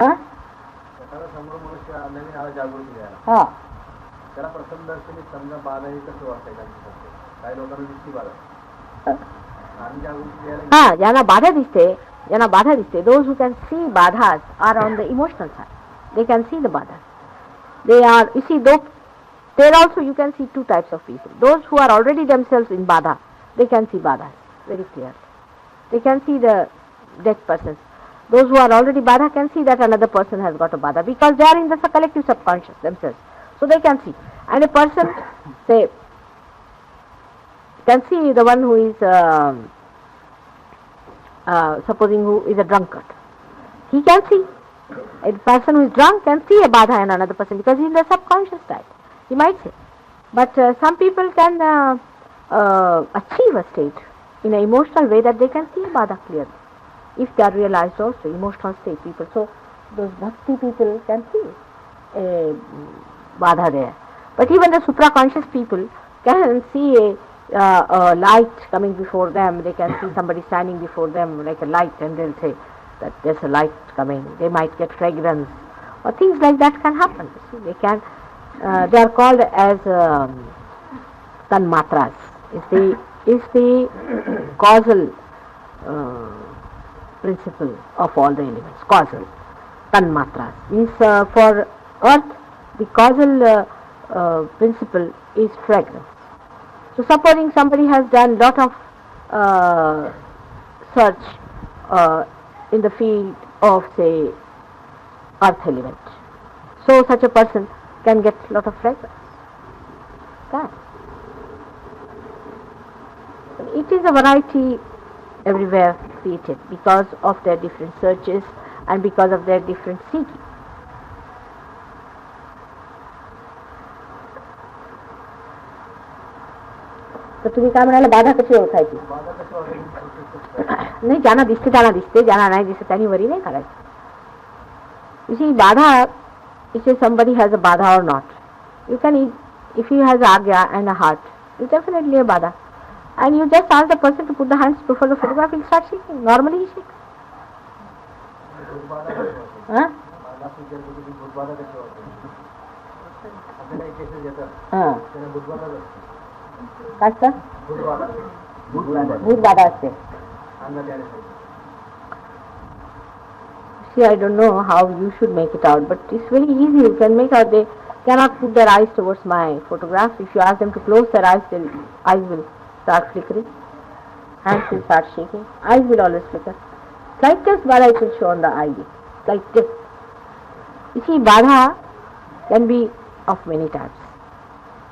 समोर मनुष्य नवीन आला जागृती द्यायला, हा, त्याला प्रथम दर्शनी समजा बाधा हे कसं वाटतंय काही लोकांना दिसती बाधा, आम्ही जागृती द्यायला हा, ज्यांना बाधा दिसते, those who can see badhas are on the emotional side. They can see the badhas. They are, you see, though there also you can see 2 types of people. Those who are already themselves in badha, they can see badhas very clearly. They can see the dead persons. Those who are already badha can see that another person has got a badha, because they are in the collective subconscious themselves. So they can see. And a person, say, can see the one who is, supposing who is a drunkard. He can see. A person who is drunk can see a badha in another person, because he is in the subconscious state, he might say. But some people can achieve a state in an emotional way that they can see a badha clearly, if they are realized also, emotional state people. So those bhakti people can see a badha there. But even the supraconscious people can see a light coming before them. They can see somebody standing before them like a light, and they'll say that there's a light coming. They might get fragrance, or things like that can happen. See, they can. They are called as tanmatras. Is the causal principle of all the elements. Causal tanmatras means for earth the causal principle is fragrance. So supposing somebody has done lot of search in the field of, say, earth element, so such a person can get lot of fragrance. Can. It is a variety everywhere created because of their different searches and because of their different seeking. तर तुम्ही काय म्हणाला, बाधा कशी ओळखायची? बाधा कशी वाटेल? नाही, ज्यांना दिसते त्यांना दिसते, ज्यांना नाही दिसते त्यांनी वरी नाही करायची. You see, Badha, if somebody has a Badha or not, you can, if he has Agya and a heart, it's definitely a Badha. And you just ask the person to put the hands before the photograph, he'll start shaking. Normally he shakes. भूतबाधा कशी वाटेल? Huh? मला विचारतो की भूतबाधा कशी वाटेल? आपल्याला एक cases येतात हां. त्याला भूतबाधा असते. काय असतं? भूतबाधा भूतबाधा असते. अंगात यायला See, I don't know how you should make it out, but it's very easy. You can make out. They cannot put their eyes towards my photograph. If you ask them to close their eyes, their eyes will start flickering. Hands will start shaking. Eyes will always flicker. Slightest Badha it will show on the eyelid. Slightest. You see, Badha can be of many types.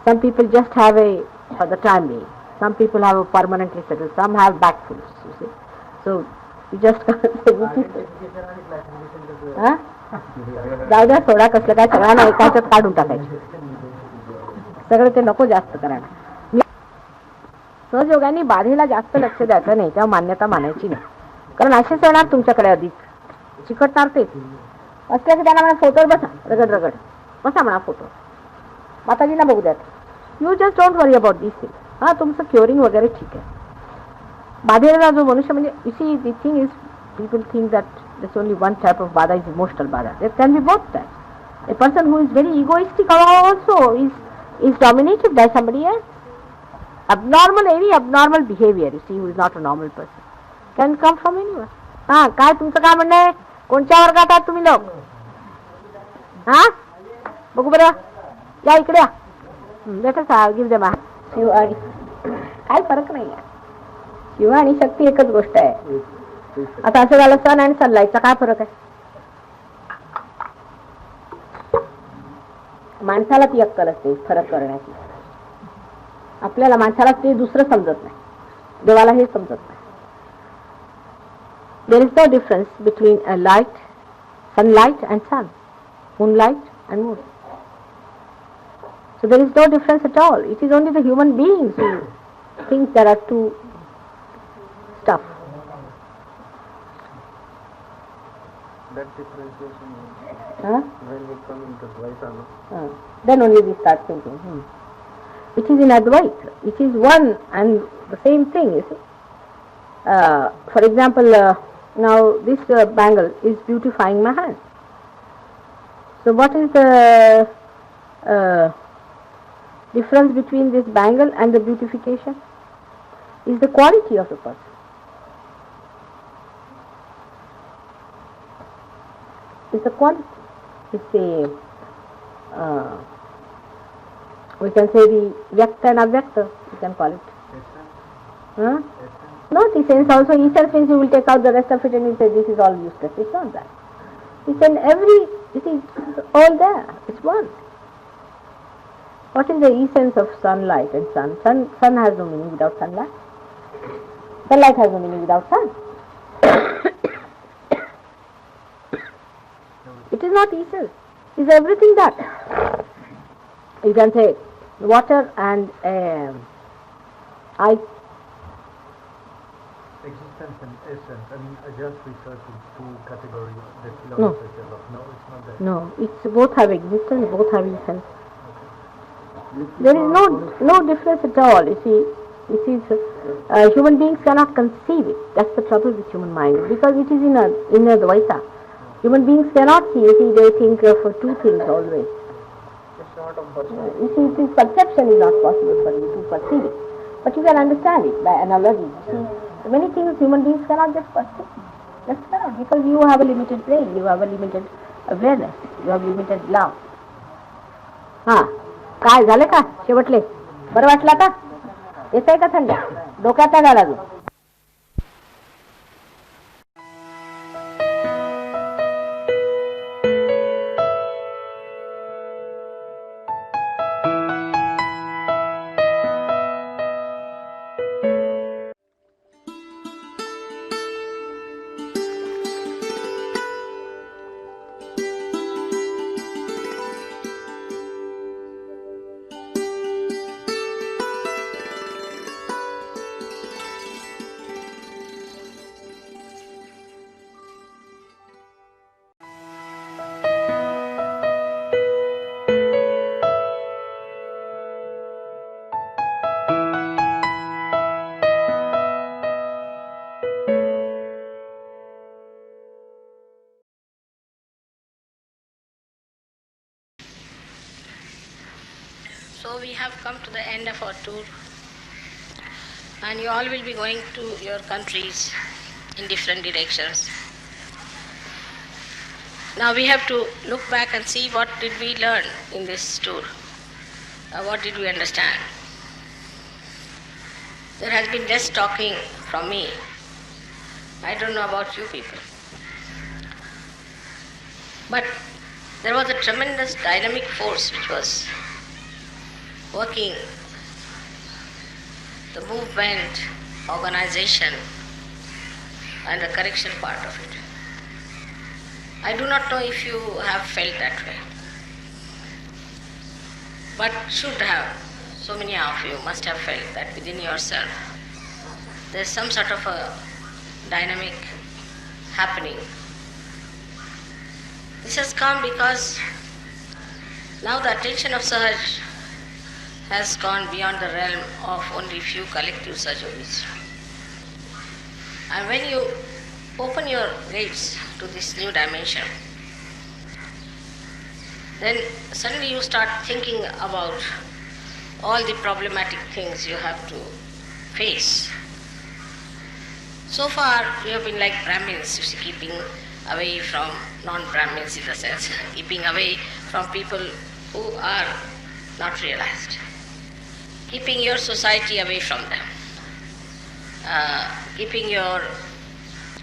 Some people just have a, for the time being. Some people have a permanently settled. Some have backfulls, you see. So, you just can't say which is. Identification आणि classification कसं हा? जाऊ द्या, soda कसलं काय, सगळ्यांना एकाच्यात काढून टाकायचे. सगळं ते नको जास्त करायला. सहजयोगाने बाधेला जास्त लक्ष द्यायचं नाही, तेव्हा मान्यता मानायची नाही. कारण असेच येणार तुमच्याकडे अधिक चिकटणार ते असल्या की त्यांना म्हणा फोटोवर बसा, रगड रगड बसा म्हणा फोटो, माताजींना बघू द्यात. You just don't worry about this thing. हां, तुमचं क्युअरिंग वगैरे ठीक आहे. बाधेला जो मनुष्य म्हणजे, you see, the thing is, people think that there's only one type of Badha is emotional Badha. There can be both types. A person who is very egoistic also is dominated by somebody else. Abnormal, any abnormal behavior, you see, who is not a normal person, can come from anyone. हां, काय तुमचं काय म्हणणं आहे? कोणत्या वर्गात आहात तुम्ही लोक? हां, बघू बरं, या इकडे या. Letter give them. शिव आणि काय फरक नाही आहे. शिव आणि शक्ती एकच गोष्ट आहे. आता असं झालं, सन आणि सनलाईटचा काय फरक आहे? माणसाला ती अक्कल असते फरक करण्याची. आपल्याला माणसाला ते दुसरं समजत नाही, देवाला हे समजत नाही. There is no difference between a light, sunlight and sun, moonlight and moon. So there is no difference at all. It is only the human beings who think there are two stuff. that differentiation Huh? when we come into Dvaita, Then only we start thinking. It is in Advaita. It is one and the same thing, you see. For example, now this bangle is beautifying my hand. So what is the difference between this bangle and the beautification? Is the quality of the person. It's the quality. It's the we can say the Vyakta and Avyakta, we can call it. Huh? No, the sense also, essence means you will take out the rest of it and you say this is all useless. It's not that. It's in every, you see, it's all there. It's one. What is the essence of sunlight and sun? Sun has no meaning without sunlight. Sunlight has no meaning without sun. It is not essence. It is everything that. You can say water and ice. existence and essence. I mean, I just refer to two categories that No. philosophers develop. No, it's not that. No, it's both have existence, both have essence. There is no difference at all. You see, human beings cannot conceive it. That's the trouble with human mind, because it is in a Dvaita. Human beings cannot see. You see, they think of two things always. It's not a person. You see, this perception is not possible for you to perceive it, but you can understand it by analogy. You see, many things human beings cannot just perceive. Just cannot, because you have a limited brain, you have a limited awareness, you have limited love. हा, काय झालं का शेवटले? बरं वाटलं का? येतंय का थंड? डोक्यात नाही झाला अजून? have come to the end of our tour, and you all will be going to your countries in different directions. Now we have to look back and see what did we learn in this tour. What did we understand? There has been less talking from me. I don't know about you people. But there was a tremendous dynamic force which was working the movement, organization, and the correction part of it. I do not know if you have felt that way, but should have. So many of you must have felt that within yourself there is some sort of a dynamic happening. This has come because now the attention of Sahaj has gone beyond the realm of only few collective Sahajogis. And when you open your gates to this new dimension, then suddenly you start thinking about all the problematic things you have to face. So far we have been like Brahmins, you see, keeping away from non-Brahmins in the sense, keeping away from people who are not realized, keeping your society away from them, keeping your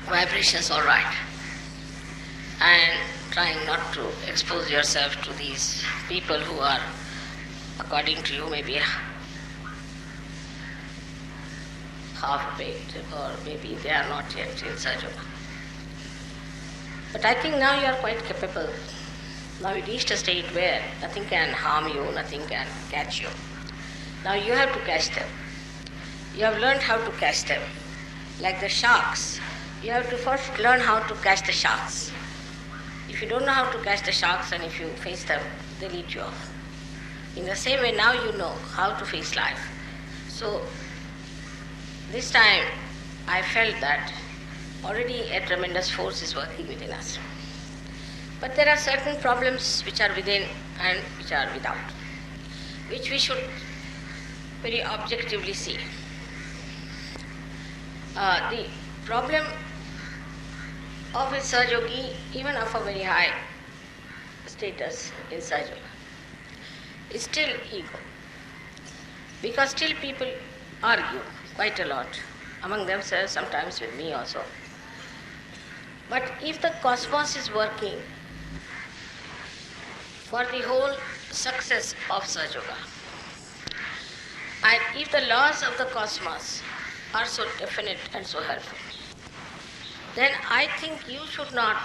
vibrations all right, and trying not to expose yourself to these people who are, according to you, maybe half-baked, or maybe they are not yet in Sahaja. But I think now you are quite capable. Now you reached a state where nothing can harm you, nothing can catch you. Now you have to catch them. You have learned how to catch them. Like the sharks, you have to first learn how to catch the sharks. If you don't know how to catch the sharks, and if you face them, they'll eat you off. In the same way, now you know how to face life. So this time I felt that already a tremendous force is working within us. But there are certain problems which are within and which are without, which we should very objectively see. The problem of a Sahajogi, even of a very high status in Sahaja, is still ego. Because still people argue quite a lot among themselves, sometimes with me also. But if the cosmos is working for the whole success of Sahajoga, and if the laws of the cosmos are so definite and so helpful, then I think you should not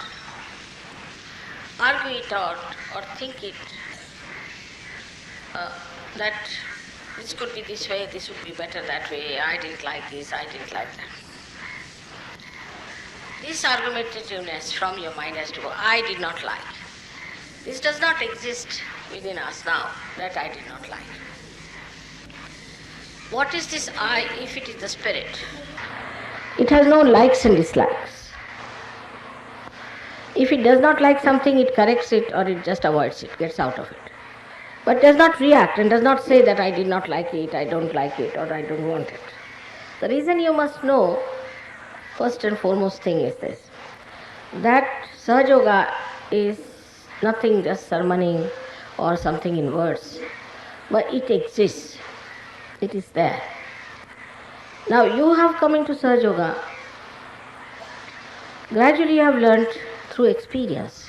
argue it out or think it that this could be this way, this would be better that way, I didn't like this, I didn't like that. This argumentativeness from your mind has to go, I did not like. This does not exist within us now, that I did not like. What is this I if it is the spirit? It has no likes and dislikes. If it does not like something, it corrects it or it just avoids it, gets out of it. But does not react and does not say that I did not like it, I don't like it, or I don't want it. The reason you must know, first and foremost thing is this, that Sahajoga is nothing just sermoning or something in words, but it exists. It is there. Now you have come into Sahajoga. Gradually you have learnt through experience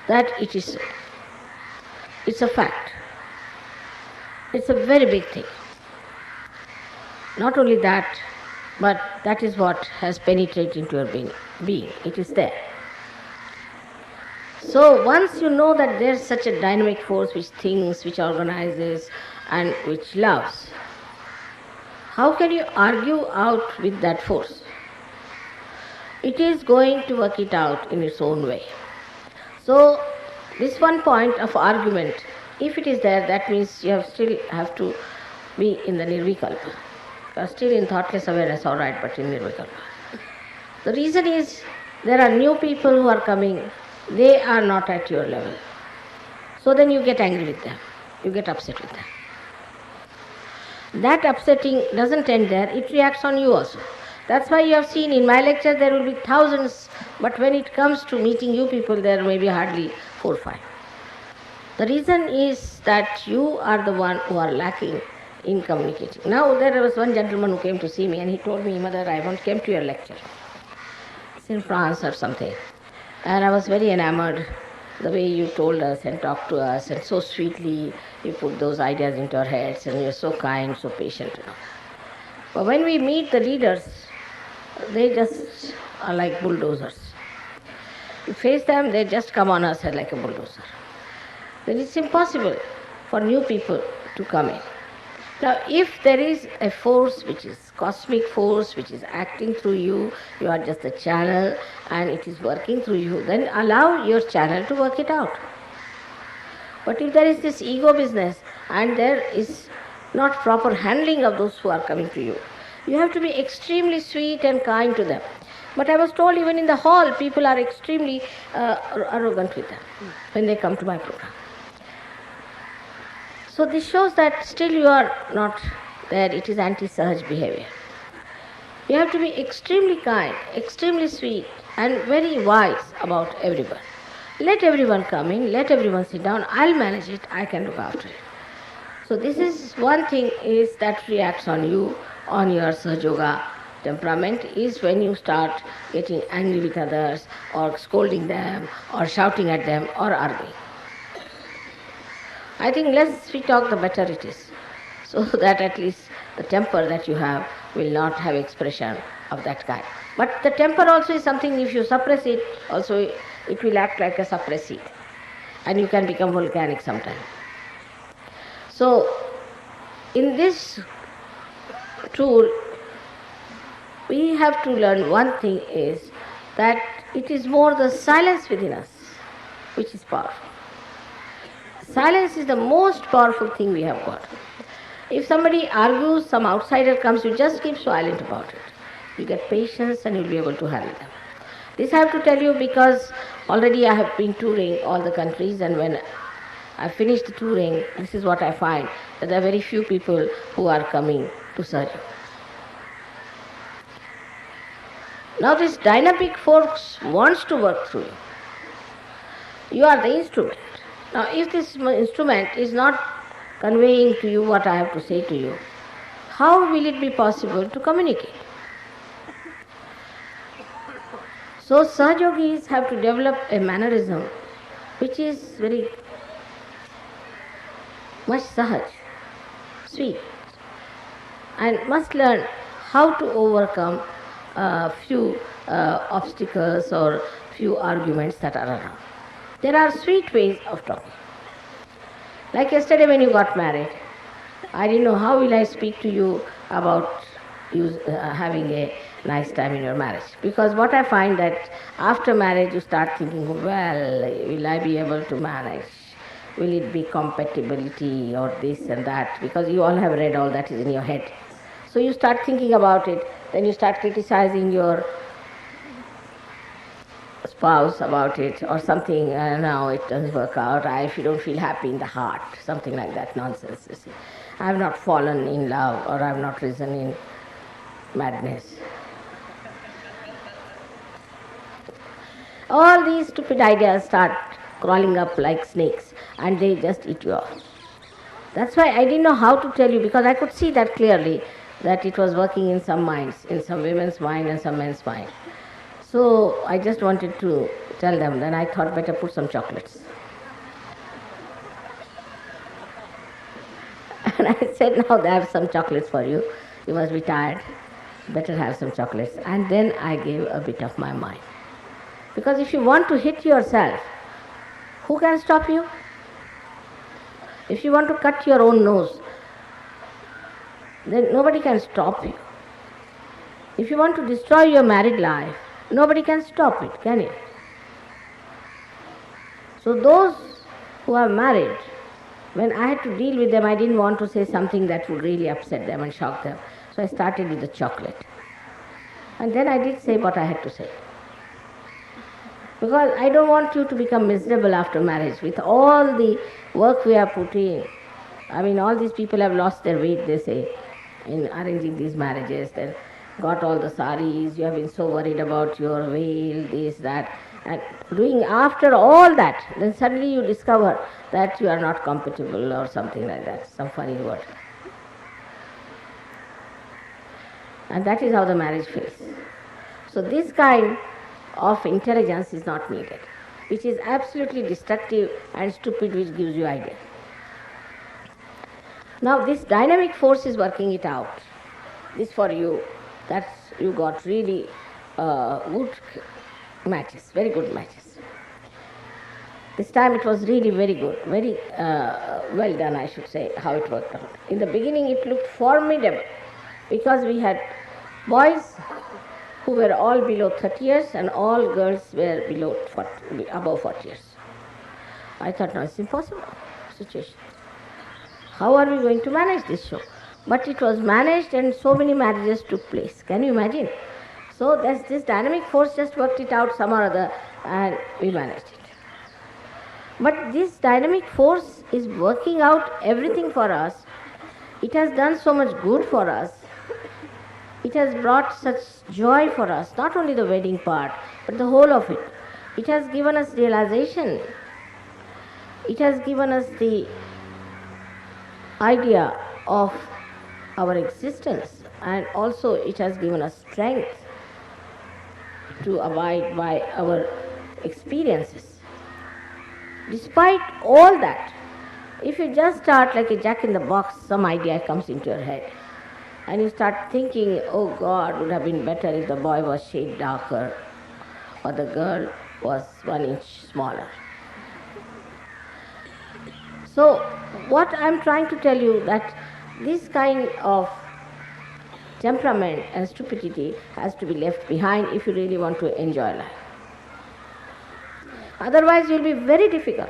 that it is so. It's a fact. It's a very big thing. Not only that, but that is what has penetrated into your being. It is there. So once you know that there is such a dynamic force which thinks, which organizes, and which loves, how can you argue out with that force? It is going to work it out in its own way. So this one point of argument, if it is there, that means you still have to be in the Nirvikalpa. You are still in thoughtless awareness, all right, but in Nirvikalpa. The reason is there are new people who are coming, they are not at your level. So then you get angry with them, you get upset with them. That upsetting doesn't end there, it reacts on you also. That's why you have seen in my lecture there will be thousands, but when it comes to meeting you people, there may be hardly 4 or 5. The reason is that you are the one who are lacking in communicating. Now there was one gentleman who came to see me and he told me, Mother, I once came to your lecture. It's in France or something. And I was very enamored the way you told us and talked to us, and so sweetly you put those ideas into our heads, and you're so kind, so patient. But when we meet the leaders, they just are like bulldozers. You face them, they just come on us like a bulldozer. Then it's impossible for new people to come in. Now, if there is a force which is cosmic force which is acting through you, you are just a channel and it is working through you, then allow your channel to work it out. But if there is this ego business and there is not proper handling of those who are coming to you, you have to be extremely sweet and kind to them. But I was told even in the hall, people are extremely arrogant with them when they come to my program. So this shows that still you are not there, it is anti-Sahaj behavior. You have to be extremely kind, extremely sweet and very wise about everyone. Let everyone come in, let everyone sit down, I'll manage it, I can look after it. So this is one thing is that reacts on you, on your Sahaja Yoga temperament, is when you start getting angry with others or scolding them or shouting at them or arguing. I think less we talk, the better it is, so that at least the temper that you have will not have expression of that kind. But the temper also is something, if you suppress it, also it will act like a suppressed, and you can become volcanic sometime. So, in this tour, we have to learn one thing is that it is more the silence within us which is powerful. Silence is the most powerful thing we have got. If somebody argues, some outsider comes, you just keep silent about it. You get patience and you'll be able to handle them. This I have to tell you because already I have been touring all the countries, and when I finish the touring, this is what I find, that there are very few people who are coming to Sahaja. Now this dynamic force wants to work through you. You are the instrument. Now if this instrument is not conveying to you what I have to say to you, how will it be possible to communicate? So Sahajogis have to develop a mannerism which is very much Sahaj, sweet, and must learn how to overcome few obstacles or few arguments that are around. There are sweet ways of talking. Like yesterday when you got married, I didn't know how will I speak to you about you having a nice time in your marriage. Because what I find that after marriage you start thinking, well, will I be able to manage? Will it be compatibility or this and that? Because you all have read all that is in your head. So you start thinking about it, then you start criticizing your spouse about it or something, now it doesn't work out, if you don't feel happy in the heart, something like that nonsense, you see. I have not fallen in love or I have not risen in madness. All these stupid ideas start crawling up like snakes and they just eat you off. That's why I didn't know how to tell you, because I could see that clearly, that it was working in some minds, in some women's mind and some men's mind. So I just wanted to tell them, then I thought better put some chocolates. And I said, now I have some chocolates for you. You must be tired. Better have some chocolates. And then I gave a bit of my mind. Because if you want to hit yourself, who can stop you? If you want to cut your own nose, then nobody can stop you. If you want to destroy your married life, nobody can stop it, can it? So those who are married, when I had to deal with them, I didn't want to say something that would really upset them and shock them. So I started with the chocolate. And then I did say what I had to say. Because I don't want you to become miserable after marriage. With all the work we have put in, I mean, all these people have lost their weight, they say, in arranging these marriages. Then got all the saris, you have been so worried about your veil, this, that. And doing after all that, then suddenly you discover that you are not compatible or something like that, some funny word. And that is how the marriage fails. So this kind of intelligence is not needed, which is absolutely destructive and stupid, which gives you idea. Now this dynamic force is working it out. This for you, that's you got really good matches, very good matches. This time it was really very good, very well done, I should say, how it worked out. In the beginning it looked formidable because we had boys who were all below 30 years and all girls were above 40 years. I thought, no, it's impossible situation. How are we going to manage this show? But it was managed and so many marriages took place. Can you imagine? So this dynamic force just worked it out some or other and we managed it. But this dynamic force is working out everything for us. It has done so much good for us. It has brought such joy for us, not only the wedding part, but the whole of it. It has given us realization. It has given us the idea of our existence, and also it has given us strength to abide by our experiences. Despite all that, if you just start like a jack in the box, some idea comes into your head, and you start thinking, oh God, would have been better if the boy was shade darker or the girl was 1 inch smaller. So what I'm trying to tell you that this kind of temperament and stupidity has to be left behind if you really want to enjoy life. Otherwise it will be very difficult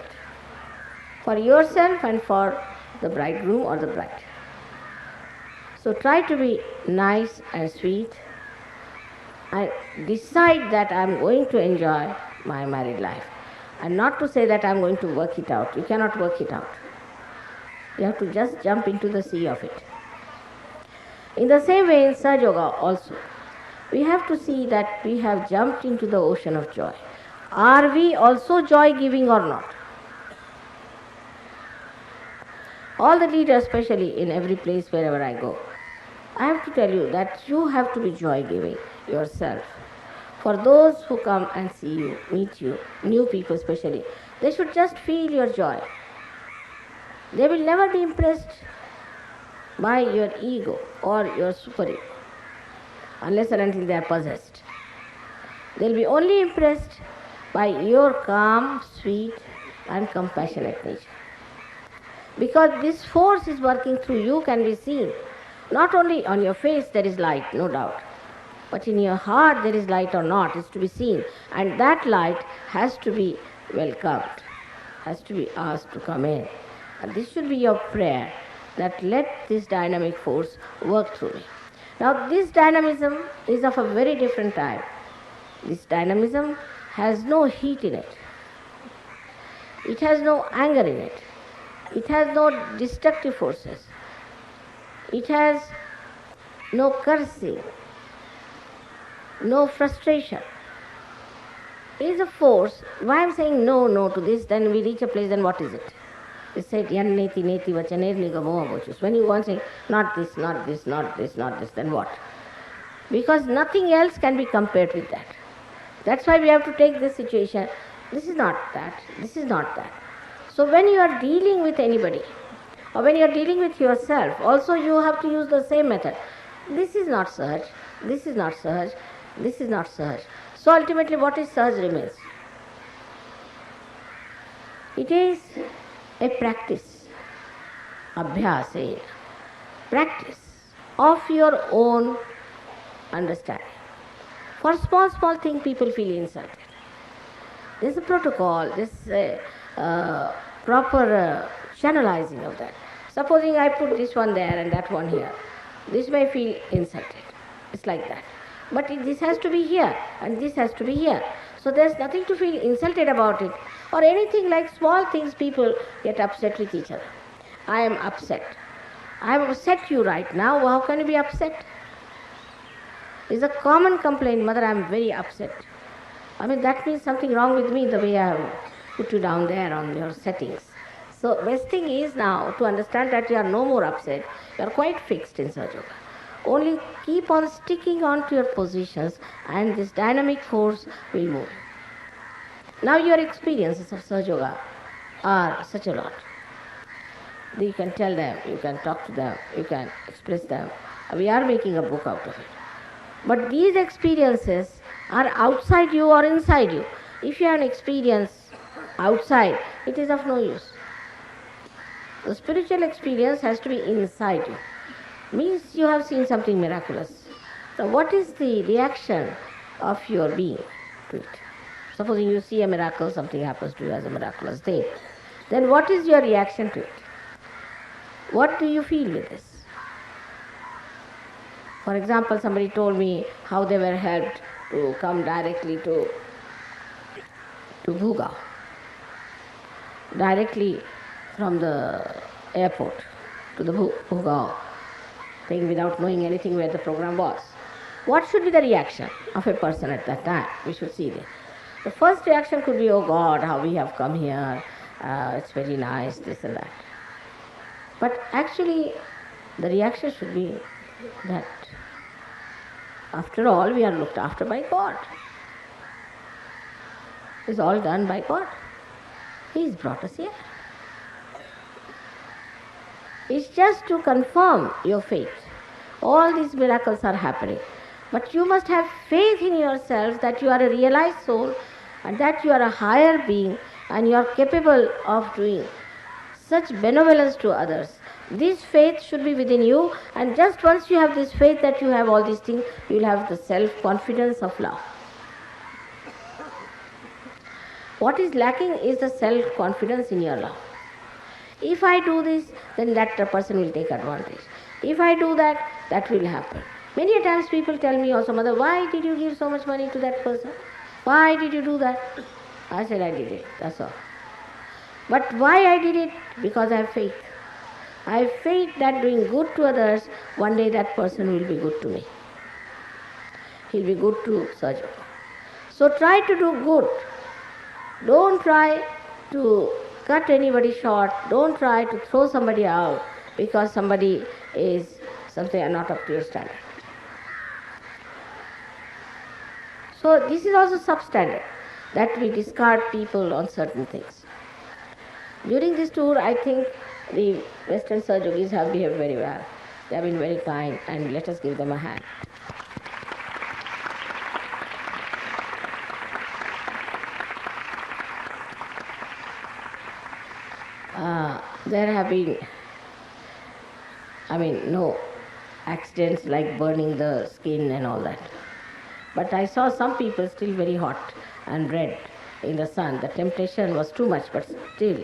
for yourself and for the bridegroom or the bride. So try to be nice and sweet and decide that I'm going to enjoy my married life. And not to say that I'm going to work it out. You cannot work it out. You have to just jump into the sea of it. In the same way in Sahaja Yoga also, we have to see that we have jumped into the ocean of joy. Are we also joy-giving or not? All the leaders, especially in every place wherever I go, I have to tell you that you have to be joy-giving yourself. For those who come and see you, meet you, new people especially, they should just feel your joy. They will never be impressed by your ego or your superego, unless and until they are possessed. They will be only impressed by your calm, sweet and compassionate nature. Because this force is working through you can be seen. Not only on your face there is light, no doubt, but in your heart there is light or not, is to be seen. And that light has to be welcomed, has to be asked to come in. And this should be your prayer, that let this dynamic force work through me. Now this dynamism is of a very different type. This dynamism has no heat in it. It has no anger in it. It has no destructive forces. It has no cursing, no frustration. It is a force. Why I am saying no to this, then we reach a place, then what is it? They said, yan neti neti vachaner nigamo abochus. When you want to say, not this, not this, not this, not this, then what? Because nothing else can be compared with that. That's why we have to take this situation. This is not that, this is not that. So when you are dealing with anybody, or when you are dealing with yourself, also you have to use the same method. This is not Sahaj, this is not Sahaj, this is not Sahaj. So ultimately what is Sahaj remains. It is a practice, abhyasa, practice of your own understanding. For small thing people feel insulted. There is a protocol, there is a proper channelizing of that. Supposing I put this one there and that one here, this may feel insulted. It's like that. But this has to be here and this has to be here. So there's nothing to feel insulted about it or anything like small things people get upset with each other. I am upset. I have upset you right now. How can you be upset? It's a common complaint, Mother, I am very upset. I mean, that means something wrong with me, the way I have put you down there on your settings. So, best thing is now to understand that you are no more upset. You are quite fixed in Sahaja Yoga. Only keep on sticking on to your positions and this dynamic force will move. Now your experiences of Sahaja Yoga are such a lot. You can tell them, you can talk to them, you can express them. We are making a book out of it. But these experiences are outside you or inside you. If you have an experience outside, it is of no use. The spiritual experience has to be inside you. Means you have seen something miraculous. So what is the reaction of your being to it? Supposing you see a miracle, something happens to you as a miraculous thing. Then what is your reaction to it? What do you feel with this? For example, somebody told me how they were helped to come directly to Bhugaon. Directly from the airport to the Bhugaon, thing without knowing anything where the program was. What should be the reaction of a person at that time? We should see this. The first reaction could be, oh God, how we have come here, it's very nice, this and that. But actually, the reaction should be that, after all, we are looked after by God. It's all done by God. He's brought us here. It's just to confirm your faith. All these miracles are happening. But you must have faith in yourself that you are a realized soul and that you are a higher being and you are capable of doing such benevolence to others. This faith should be within you, and just once you have this faith that you have all these things, you will have the self-confidence of love. What is lacking is the self-confidence in your love. If I do this, then that person will take advantage. If I do that, that will happen. Many times people tell me also, Mother, why did you give so much money to that person? Why did you do that? I said, I did it, that's all. But why I did it? Because I have faith. I have faith that doing good to others, one day that person will be good to me. He'll be good to Sahaja Yoga. So try to do good. Don't try to cut anybody short. Don't try to throw somebody out because somebody is something not up to your standard. So this is also substandard, that we discard people on certain things. During this tour, I think the Western Sahaja Yogis have behaved very well. They have been very kind, and let us give them a hand. There have been, no accidents like burning the skin and all that. But I saw some people still very hot and red in the sun. The temptation was too much, but still,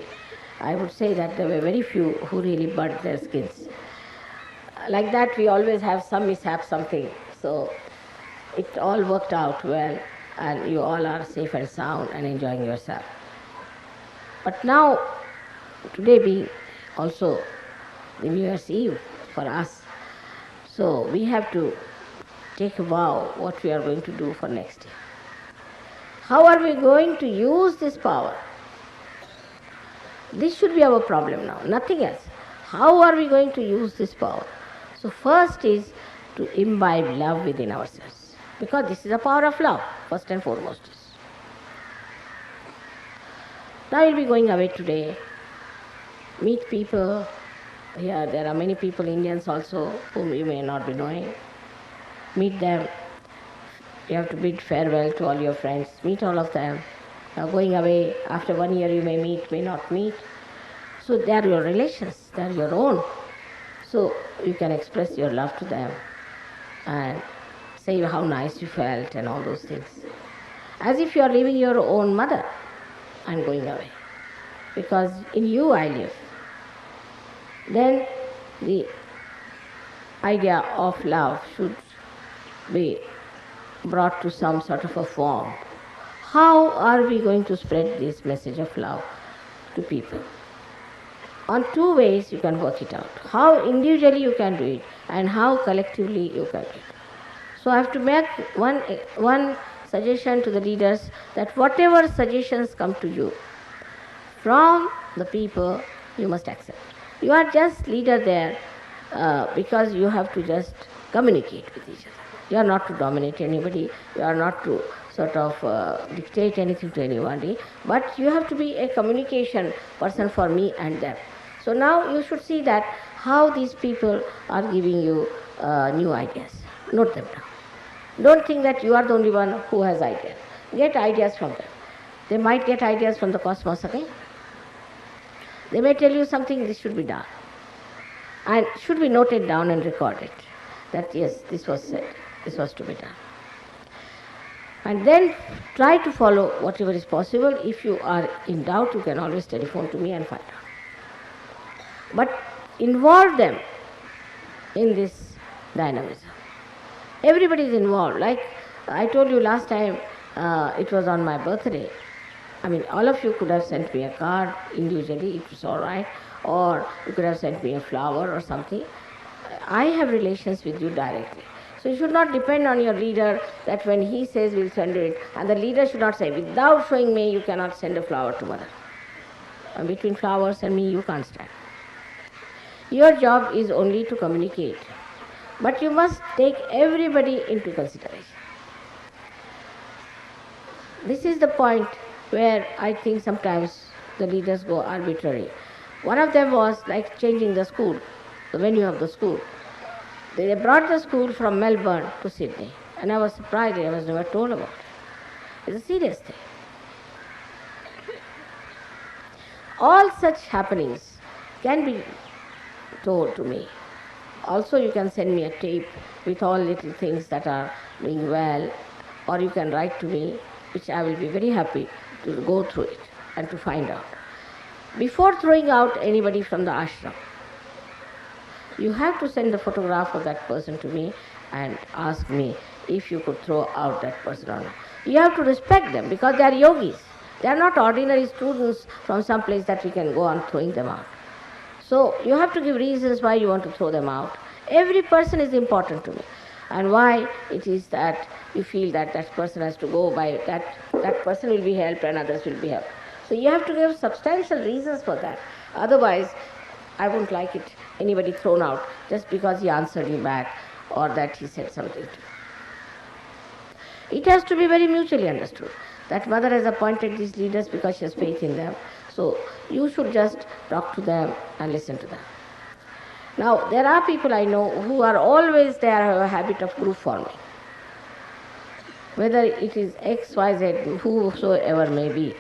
I would say that there were very few who really burnt their skins. Like that, we always have some mishap, something. So it all worked out well, and you all are safe and sound and enjoying yourself. But now, today being also the New Year's Eve for us, so we have to take a vow what we are going to do for next year. How are we going to use this power? This should be our problem now, nothing else. How are we going to use this power? So first is to imbibe love within ourselves, because this is the power of love, first and foremost. Now we'll be going away today, meet people. Here there are many people, Indians also, whom you may not be knowing. Meet them. You have to bid farewell to all your friends. Meet all of them. Now going away, after 1 year you may meet, may not meet. So they are your relations, they are your own. So you can express your love to them and say how nice you felt and all those things. As if you are leaving your own mother and going away. Because in you I live. Then the idea of love should be brought to some sort of a form. How are we going to spread this message of love to people? on two ways you can work it out. How individually you can do it and how collectively you can do it. So I have to make one suggestion to the leaders that whatever suggestions come to you from the people, you must accept. You are just leader there because you have to just communicate with each other. You are not to dominate anybody. You are not to sort of dictate anything to anybody. But you have to be a communication person for me and them. So now you should see that how these people are giving you new ideas. Note them down. Don't think that you are the only one who has ideas. Get ideas from them. They might get ideas from the cosmos again. They may tell you something, this should be done. And should be noted down and recorded. That yes, this was said, this was to be done. And then try to follow whatever is possible. If you are in doubt, you can always telephone to me and find out. But involve them in this dynamism. Everybody is involved. Like I told you last time, it was on my birthday. I mean, all of you could have sent me a card individually, it was all right, or you could have sent me a flower or something. I have relations with you directly. So you should not depend on your leader that when he says we'll send it, and the leader should not say, without showing me, you cannot send a flower to mother. And between flowers and me, you can't stand. Your job is only to communicate. But you must take everybody into consideration. This is the point where I think sometimes the leaders go arbitrary. One of them was like changing the school, the venue of the school. They brought the school from Melbourne to Sydney, and I was surprised, I was never told about it. It's a serious thing. All such happenings can be told to me. Also, you can send me a tape with all little things that are doing well, or you can write to me, which I will be very happy to go through it and to find out. Before throwing out anybody from the ashram, you have to send the photograph of that person to me and ask me if you could throw out that person or not. You have to respect them because they are yogis. They are not ordinary students from some place that we can go on throwing them out. So you have to give reasons why you want to throw them out. Every person is important to me. And why it is that you feel that that person has to go by, that person will be helped and others will be helped. So you have to give substantial reasons for that. Otherwise, I won't like it, anybody thrown out just because he answered you back or that he said something to you. It has to be very mutually understood that mother has appointed these leaders because she has faith in them. So you should just talk to them and listen to them. Now, there are people I know who are always there, have a habit of group forming. Whether it is X, Y, Z, whosoever may be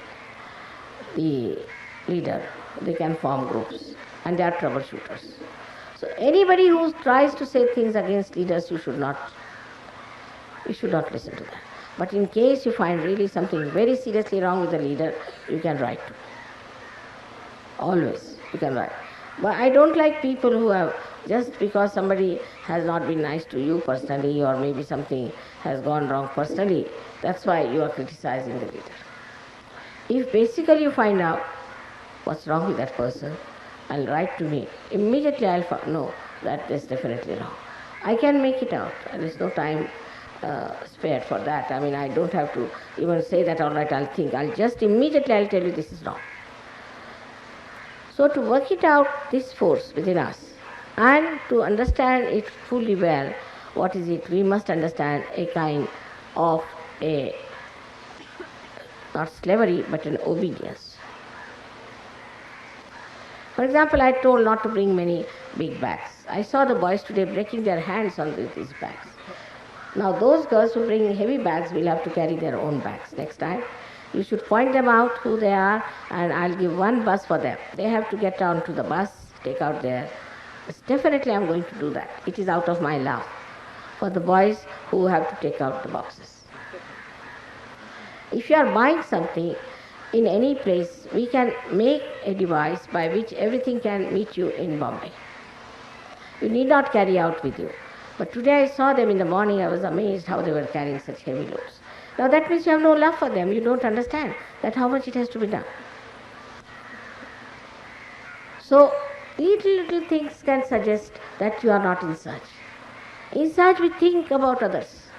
the leader, they can form groups and they are troubleshooters. So anybody who tries to say things against leaders, you should not listen to them. But in case you find really something very seriously wrong with the leader, you can write to me. Always, you can write. But I don't like people who have, just because somebody has not been nice to you personally or maybe something has gone wrong personally, that's why you are criticizing the leader. If basically you find out what's wrong with that person and write to me, immediately I'll know that is definitely wrong. I can make it out. There is no time spared for that. I mean, I don't have to even say that, all right, I'll just immediately tell you this is wrong. So to work it out, this force within us, and to understand it fully well, what is it? We must understand a kind of not slavery, but an obedience. For example, I told not to bring many big bags. I saw the boys today breaking their hands on these bags. Now those girls who bring heavy bags will have to carry their own bags next time. You should point them out who they are, and I'll give one bus for them. They have to get down to the bus, take out their... Definitely I'm going to do that. It is out of my love for the boys who have to take out the boxes. If you are buying something in any place, we can make a device by which everything can meet you in Bombay. You need not carry out with you. But today I saw them in the morning, I was amazed how they were carrying such heavy loads. Now that means you have no love for them. You don't understand that how much it has to be done. So, little things can suggest that you are not in search. In search, we think about others.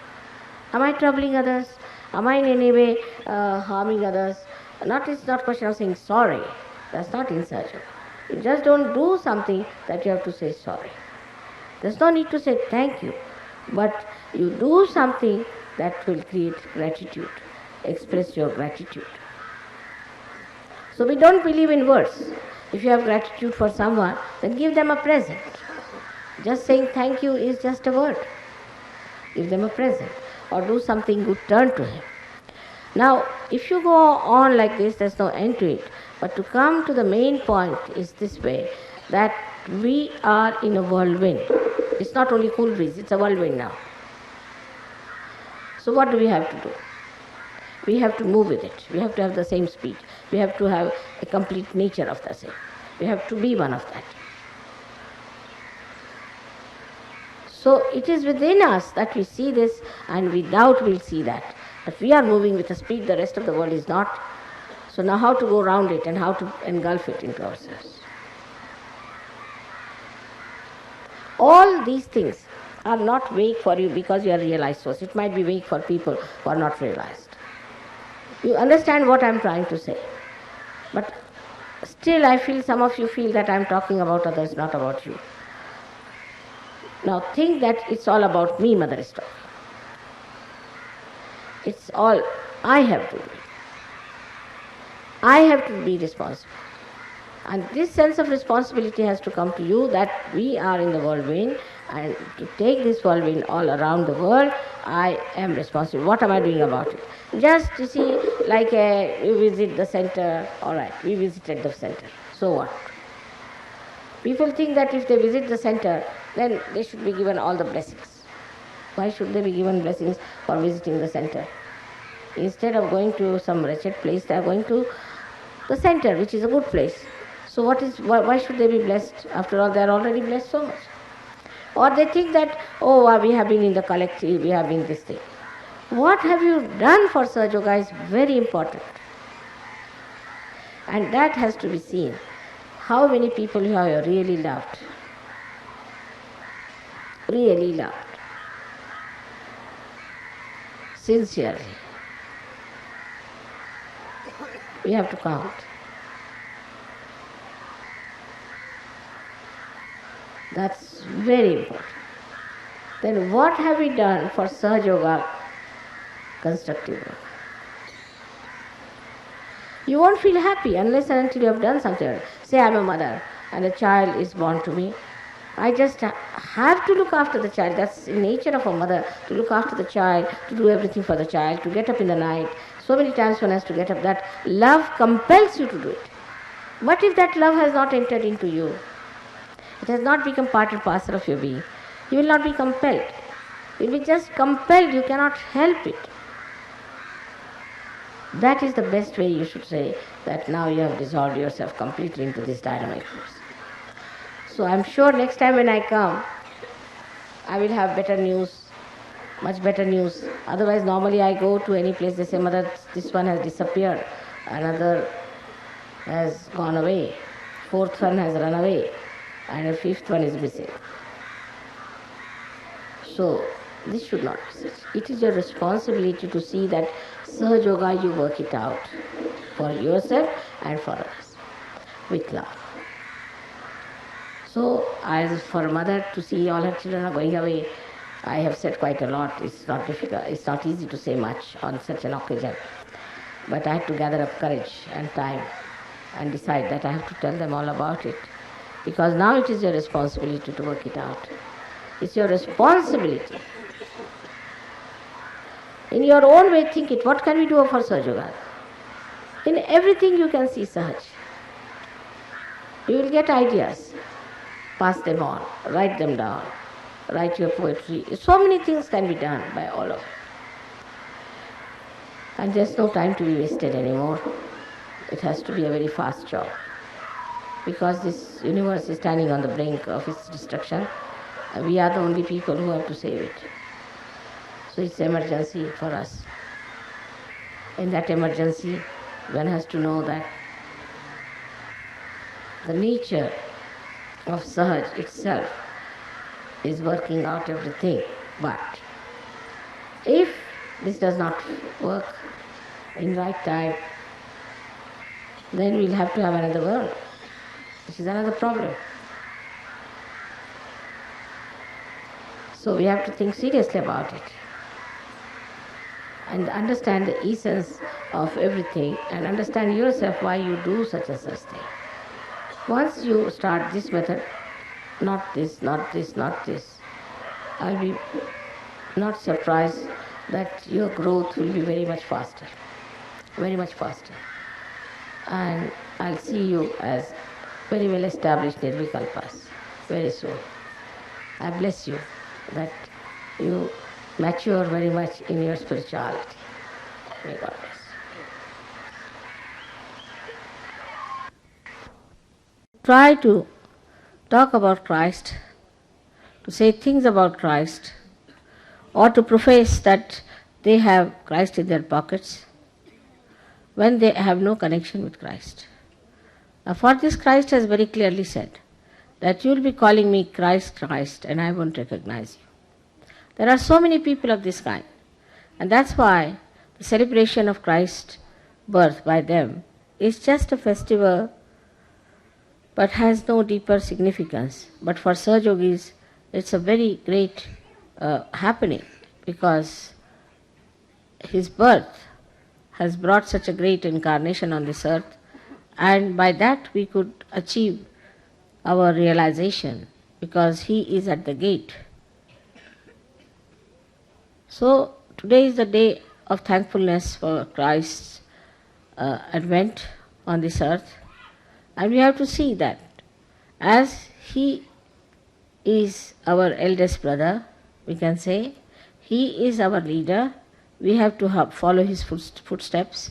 Am I troubling others? Am I in any way harming others? It's not question of saying sorry. That's not in search. You just don't do something that you have to say sorry. There's no need to say thank you, but you do something that will create gratitude, express your gratitude. So we don't believe in words. If you have gratitude for someone, then give them a present. Just saying thank you is just a word. Give them a present or do something good, turn to him. Now, if you go on like this, there's no end to it. But to come to the main point is this way, that we are in a whirlwind. It's not only cool breeze, it's a whirlwind now. So what do we have to do? We have to move with it. We have to have the same speed. We have to have a complete nature of the same. We have to be one of that. So it is within us that we see this, and without we'll see that. But we are moving with a speed the rest of the world is not. So now how to go around it and how to engulf it into ourselves. All these things are not vague for you because you are realized source. It might be vague for people who are not realized. You understand what I am trying to say. But still I feel some of you feel that I am talking about others, not about you. Now think that it's all about me, Mother is talking. It's all I have to do. I have to be responsible. And this sense of responsibility has to come to you that we are in the whirlwind, and to take this whirlwind all around the world, I am responsible. What am I doing about it? Just, you see, like you visit the center, all right, we visited the center. So what? People think that if they visit the center, then they should be given all the blessings. Why should they be given blessings for visiting the center? Instead of going to some wretched place, they are going to the center, which is a good place. So why should they be blessed? After all, they are already blessed so much. Or they think that, we have been in the collective, we have been this thing. What have you done for Sahaja Yoga is very important. And that has to be seen. How many people you have really loved. Really loved. Sincerely. We have to count. That's very important. Then what have we done for Sahaja Yoga constructive work? You won't feel happy unless and until you have done something. Say I'm a mother and a child is born to me. I just have to look after the child. That's the nature of a mother, to look after the child, to do everything for the child, to get up in the night. So many times one has to get up. That love compels you to do it. But if that love has not entered into you, it has not become part and parcel of your being, you will not be compelled. You will be just compelled, you cannot help it. That is the best way you should say that now you have dissolved yourself completely into this dynamic force. So I'm sure next time when I come, I will have better news, much better news. Otherwise, normally I go to any place, they say, Mother, this one has disappeared, another has gone away, fourth one has run away, and a fifth one is missing. So, this should not be such. It is your responsibility to see that Sahaja Yoga you work it out for yourself and for others with love. So, as for a mother to see all her children are going away, I have said quite a lot. It's not difficult, it's not easy to say much on such an occasion. But I had to gather up courage and time and decide that I have to tell them all about it. Because now it is your responsibility to work it out. It's your responsibility. In your own way, think it. What can we do for Sahaja Yoga? In everything you can see Sahaj. You will get ideas. Pass them on. Write them down. Write your poetry. So many things can be done by all of you. And there's no time to be wasted anymore. It has to be a very fast job. Because this universe is standing on the brink of its destruction. We are the only people who have to save it. So it's emergency for us. In that emergency, one has to know that the nature of Sahaj itself is working out everything. But if this does not work in right time, then we'll have to have another world, which is another problem. So we have to think seriously about it and understand the essence of everything and understand yourself why you do such a such thing. Once you start this method, not this, not this, not this, I'll be not surprised that your growth will be very much faster, very much faster. And I'll see you as very well established Nirvikalpas very soon. I bless you that you mature very much in your spirituality. May God bless. Try to talk about Christ, to say things about Christ, or to profess that they have Christ in their pockets when they have no connection with Christ. Now for this Christ has very clearly said that you will be calling me Christ, Christ, and I won't recognize you. There are so many people of this kind, and that's why the celebration of Christ's birth by them is just a festival but has no deeper significance. But for Sahaj Yogis, it's a very great happening because his birth has brought such a great incarnation on this earth, and by that we could achieve our realization because he is at the gate. So today is the day of thankfulness for Christ's advent on this earth, and we have to see that as he is our eldest brother, we can say, he is our leader, we have to follow his footsteps.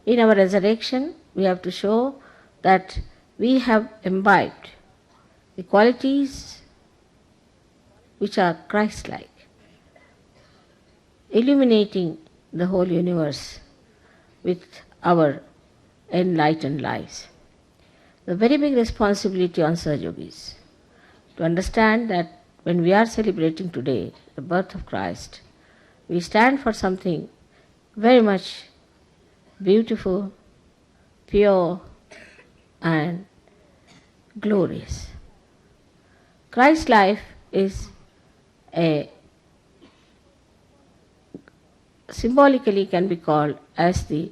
In our resurrection, we have to show that we have imbibed the qualities which are Christ-like, illuminating the whole universe with our enlightened lives. The very big responsibility on Sahaj Yogis to understand that when we are celebrating today the birth of Christ, we stand for something very much beautiful, pure, and glorious. Christ's life is symbolically can be called as the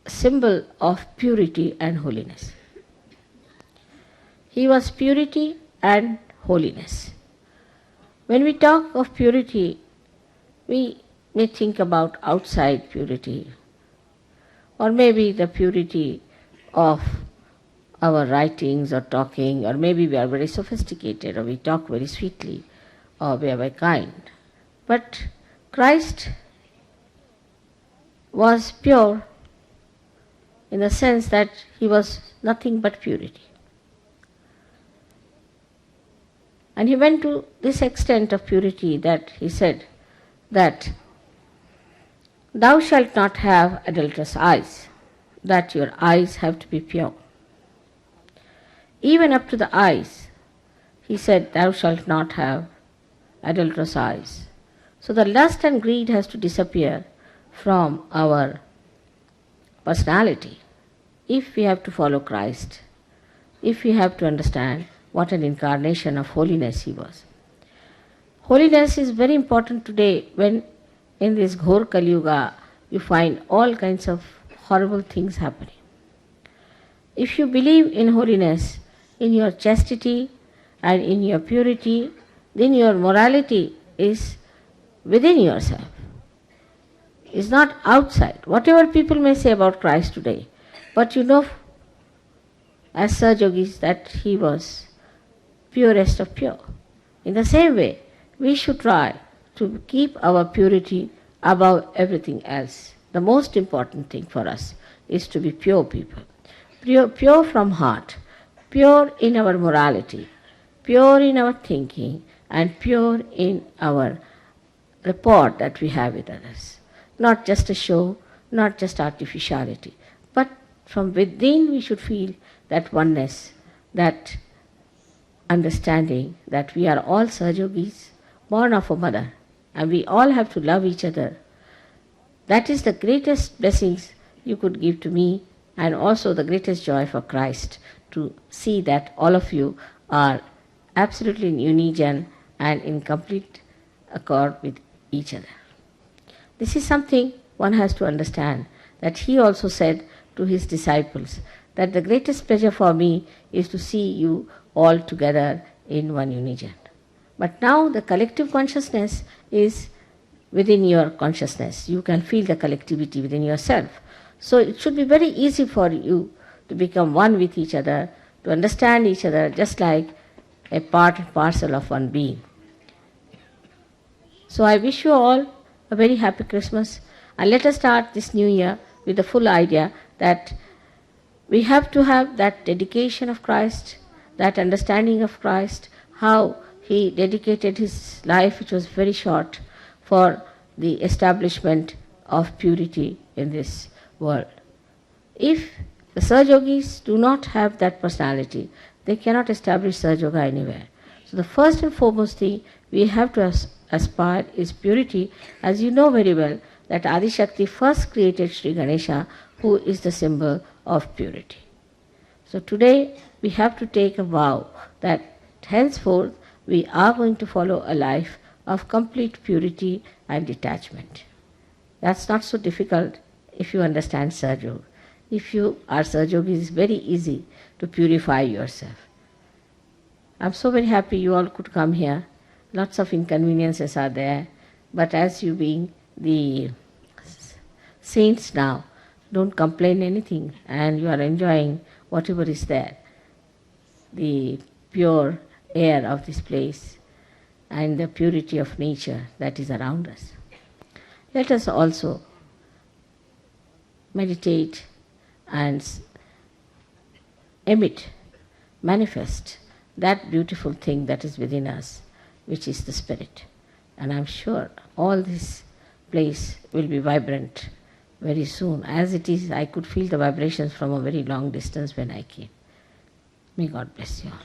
symbol of purity and holiness. He was purity and holiness. When we talk of purity, we may think about outside purity, or maybe the purity of our writings or talking, or maybe we are very sophisticated, or we talk very sweetly, or we are very kind. But Christ was pure in the sense that he was nothing but purity. And he went to this extent of purity that he said that thou shalt not have adulterous eyes, that your eyes have to be pure. Even up to the eyes, he said, thou shalt not have adulterous eyes. So the lust and greed has to disappear from our personality if we have to follow Christ, if we have to understand what an incarnation of holiness he was. Holiness is very important today when in this Ghor Kali Yuga you find all kinds of horrible things happening. If you believe in holiness, in your chastity and in your purity, then your morality is within yourself. It's not outside. Whatever people may say about Christ today, but you know as Sahaj Yogis that he was purest of pure. In the same way, we should try to keep our purity above everything else. The most important thing for us is to be pure people. Pure from heart, pure in our morality, pure in our thinking, and pure in our rapport that we have with others. Not just a show, not just artificiality, but from within we should feel that oneness, that understanding that we are all Sahajogis, born of a mother, and we all have to love each other. That is the greatest blessings you could give to me, and also the greatest joy for Christ, to see that all of you are absolutely in unison and in complete accord with each other. This is something one has to understand, that he also said to his disciples that the greatest pleasure for me is to see you all together in one unison. But now the collective consciousness is within your consciousness. You can feel the collectivity within yourself. So it should be very easy for you to become one with each other, to understand each other just like a part and parcel of one being. So I wish you all a very happy Christmas, and let us start this new year with the full idea that we have to have that dedication of Christ, that understanding of Christ, how he dedicated his life, which was very short, for the establishment of purity in this world. If the Sahajogis do not have that personality, they cannot establish Sahajoga anywhere. So the first and foremost thing we have to aspire is purity, as you know very well that Adi Shakti first created Sri Ganesha, who is the symbol of purity. So today we have to take a vow that henceforth we are going to follow a life of complete purity and detachment. That's not so difficult if you understand Sahajog. If you are Sahajog, it is very easy to purify yourself. I'm so very happy you all could come here. Lots of inconveniences are there, but as you being the saints now, don't complain anything, and you are enjoying whatever is there, the pure air of this place and the purity of nature that is around us. Let us also meditate and emit, manifest that beautiful thing that is within us, which is the spirit. And I'm sure all this place will be vibrant very soon. As it is, I could feel the vibrations from a very long distance when I came. May God bless you all.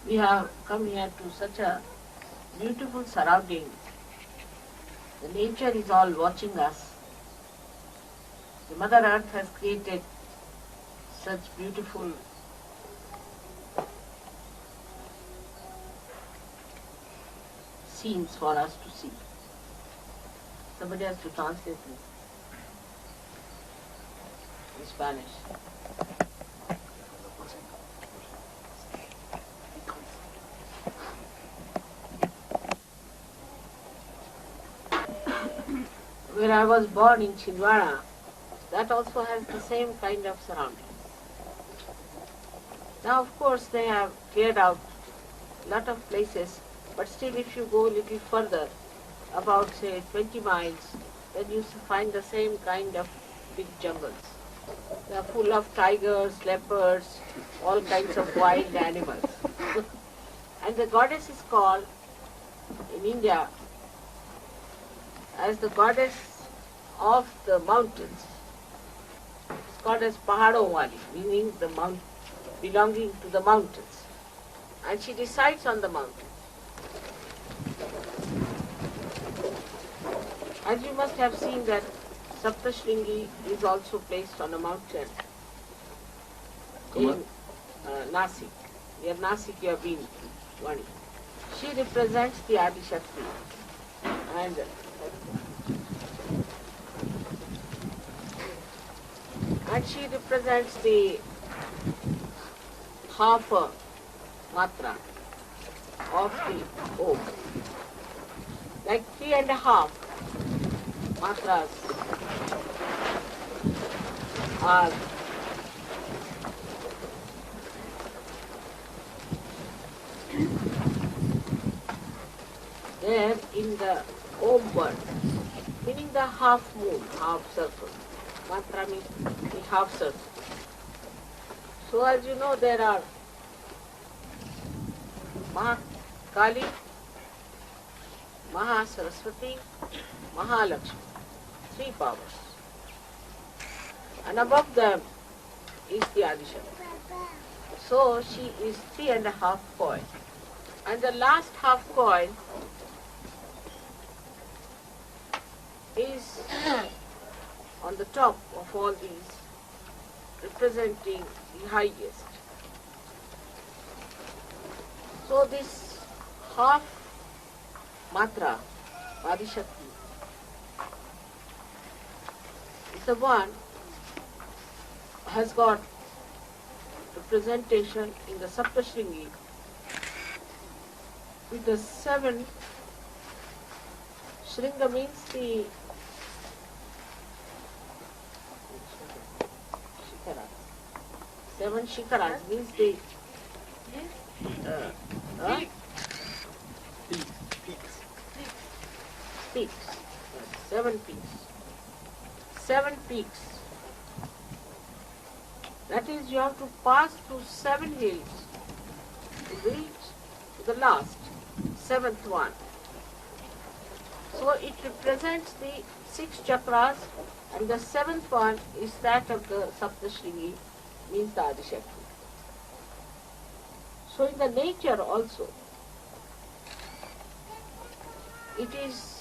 We have come here to such a beautiful surrounding. The nature is all watching us. The Mother Earth has created such beautiful scenes for us to see. Somebody has to translate this in Spanish. Where I was born in Chhindwara, that also has the same kind of surroundings. Now, of course, they have cleared out a lot of places, but still if you go a little further, about say 20 miles, then you find the same kind of big jungles. They are full of tigers, leopards, all kinds of wild animals. And the goddess is called, in India, as the goddess of the mountains. It's called as Pahado Wali, meaning the belonging to the mountains. And she resides on the mountain. As you must have seen that Saptashringi is also placed on a mountain in Nasik. Near Nasik you have been one. She represents the Adishakti and she represents the half matra of the Om. Like 3.5 matras are there in the Om word, meaning the half moon, half circle. Matra means the half circle. So as you know, there are Mahakali, Mahasaraswati, Mahalakshmi, 3 powers. And above them is the Adishakti. So she is 3.5 coin. And the last half coin is on the top of all these, representing the highest. So this half matra, Adishakti, is the one has got representation in the Saptashringi with the 7. Shringa means the Shikaras. 7 Shikaras means the peaks. 7 peaks. 7 peaks. That is, you have to pass through 7 hills to reach to the last, 7th one. So it represents the 6 chakras, and the 7th one is that of the Saptashringi, means the Adishakti. So in the nature also, it is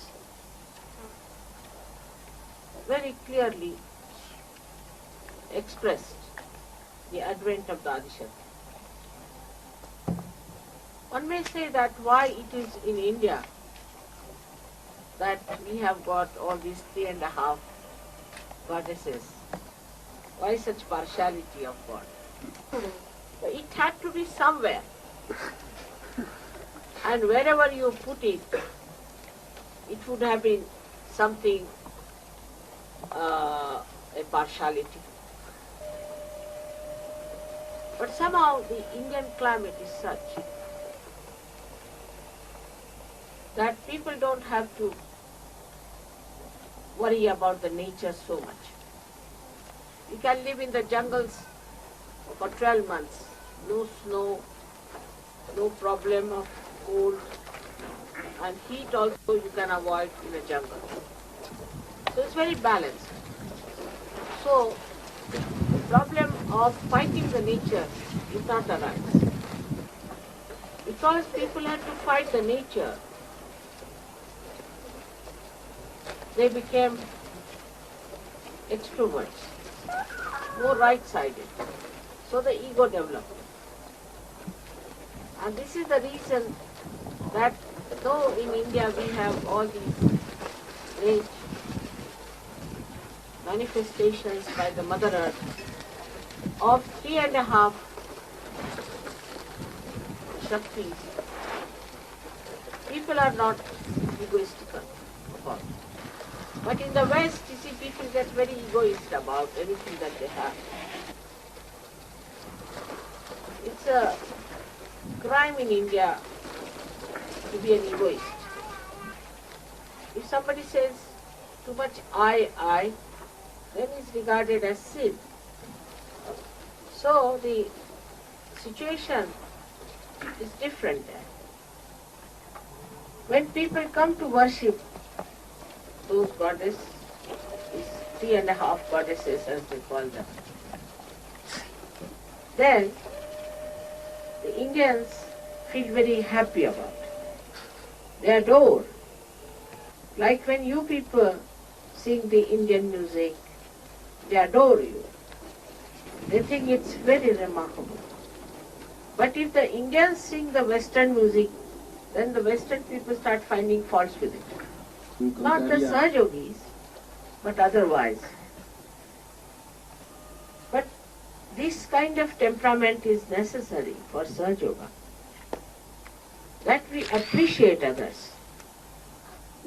very clearly expressed, the advent of the Adishakti. One may say that why it is in India that we have got all these 3.5 goddesses. Why such partiality of God? It had to be somewhere. And wherever you put it, it would have been something, a partiality. But somehow the Indian climate is such that people don't have to worry about the nature so much. You can live in the jungles for 12 months, no snow, no problem of cold, and heat also you can avoid in a jungle. So it's very balanced. So the problem of fighting the nature is not arise. Because people had to fight the nature, they became extroverts, more right-sided. So the ego developed. And this is the reason that though in India we have all these great manifestations by the Mother Earth of 3.5 Shaktis, people are not egoistical about it. But in the West, you see, people get very egoist about anything that they have. It's a crime in India to be an egoist. If somebody says too much I, then it's regarded as sin. So the situation is different there. When people come to worship those goddesses, these 3.5 goddesses as they call them, then the Indians feel very happy about it. They adore. Like when you people sing the Indian music, they adore you. They think it's very remarkable. But if the Indians sing the Western music, then the Western people start finding faults with it. Not the Sahajogis, but otherwise. But this kind of temperament is necessary for Sahajoga. That we appreciate others,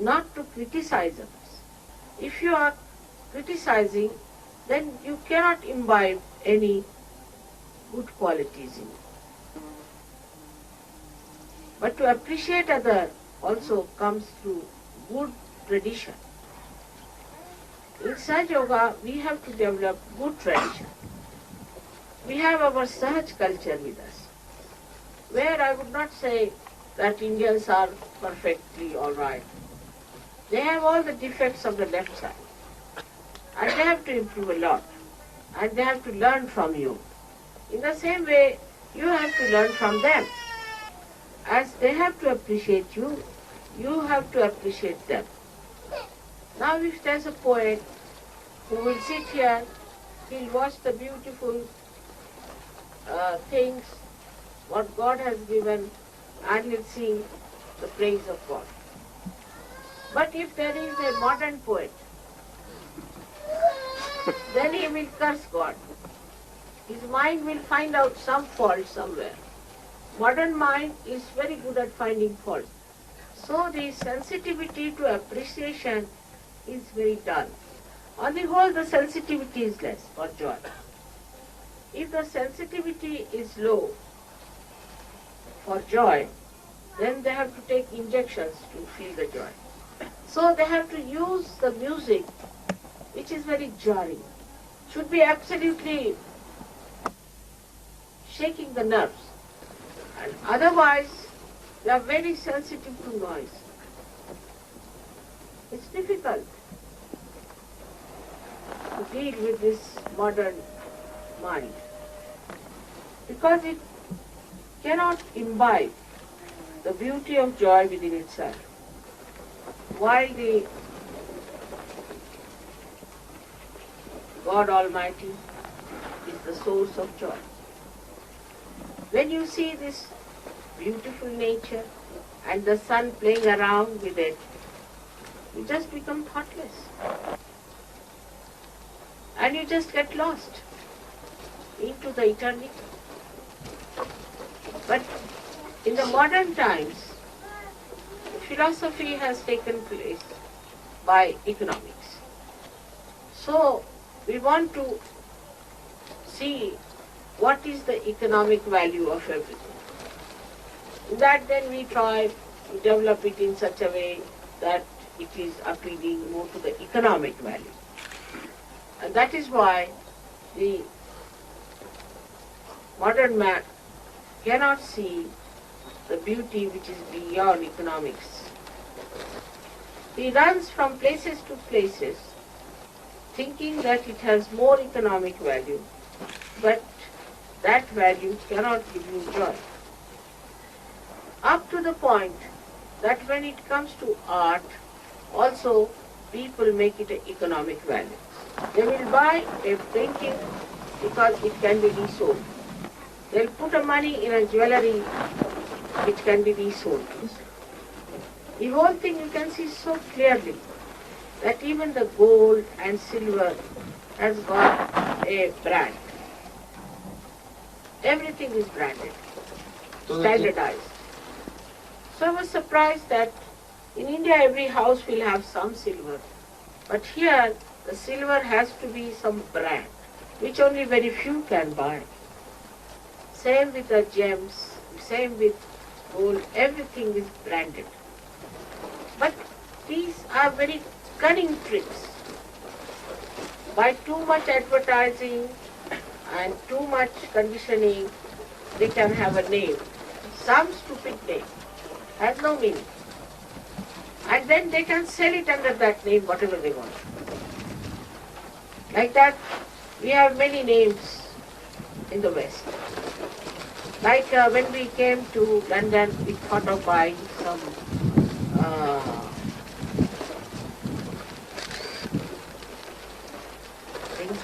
not to criticize others. If you are criticizing, then you cannot imbibe any good qualities in you. But to appreciate others also comes through good tradition. In Sahaja Yoga, we have to develop good tradition. We have our Sahaj culture with us, where I would not say that Indians are perfectly all right. They have all the defects of the left side. And they have to improve a lot. And they have to learn from you. In the same way, you have to learn from them. As they have to appreciate you, you have to appreciate them. Now if there's a poet who will sit here, he'll watch the beautiful things, what God has given, and he'll sing the praise of God. But if there is a modern poet, then he will curse God. His mind will find out some fault somewhere. Modern mind is very good at finding fault. So the sensitivity to appreciation is very dull. On the whole, the sensitivity is less for joy. If the sensitivity is low for joy, then they have to take injections to feel the joy. So they have to use the music, which is very jarring. Should be absolutely shaking the nerves. And otherwise, they are very sensitive to noise. It's difficult to deal with this modern mind because it cannot imbibe the beauty of joy within itself. While the God Almighty is the source of joy. When you see this beautiful nature and the sun playing around with it, you just become thoughtless. And you just get lost into the eternity. But in the modern times, philosophy has taken place by economics. So we want to see what is the economic value of everything. In that then we try to develop it in such a way that it is appealing more to the economic value. And that is why the modern man cannot see the beauty which is beyond economics. He runs from places to places thinking that it has more economic value, but that value cannot give you joy. Up to the point that when it comes to art, also people make it an economic value. They will buy a painting because it can be resold. They'll put a money in a jewelry which can be resold. The whole thing you can see so clearly that even the gold and silver has got a brand. Everything is branded, standardized. So I was surprised that in India every house will have some silver, but here the silver has to be some brand, which only very few can buy. Same with the gems, same with gold, everything is branded. But these are very cunning tricks. By too much advertising and too much conditioning, they can have a name, some stupid name, has no meaning. And then they can sell it under that name, whatever they want. Like that, we have many names in the West. Like when we came to London, we thought of buying some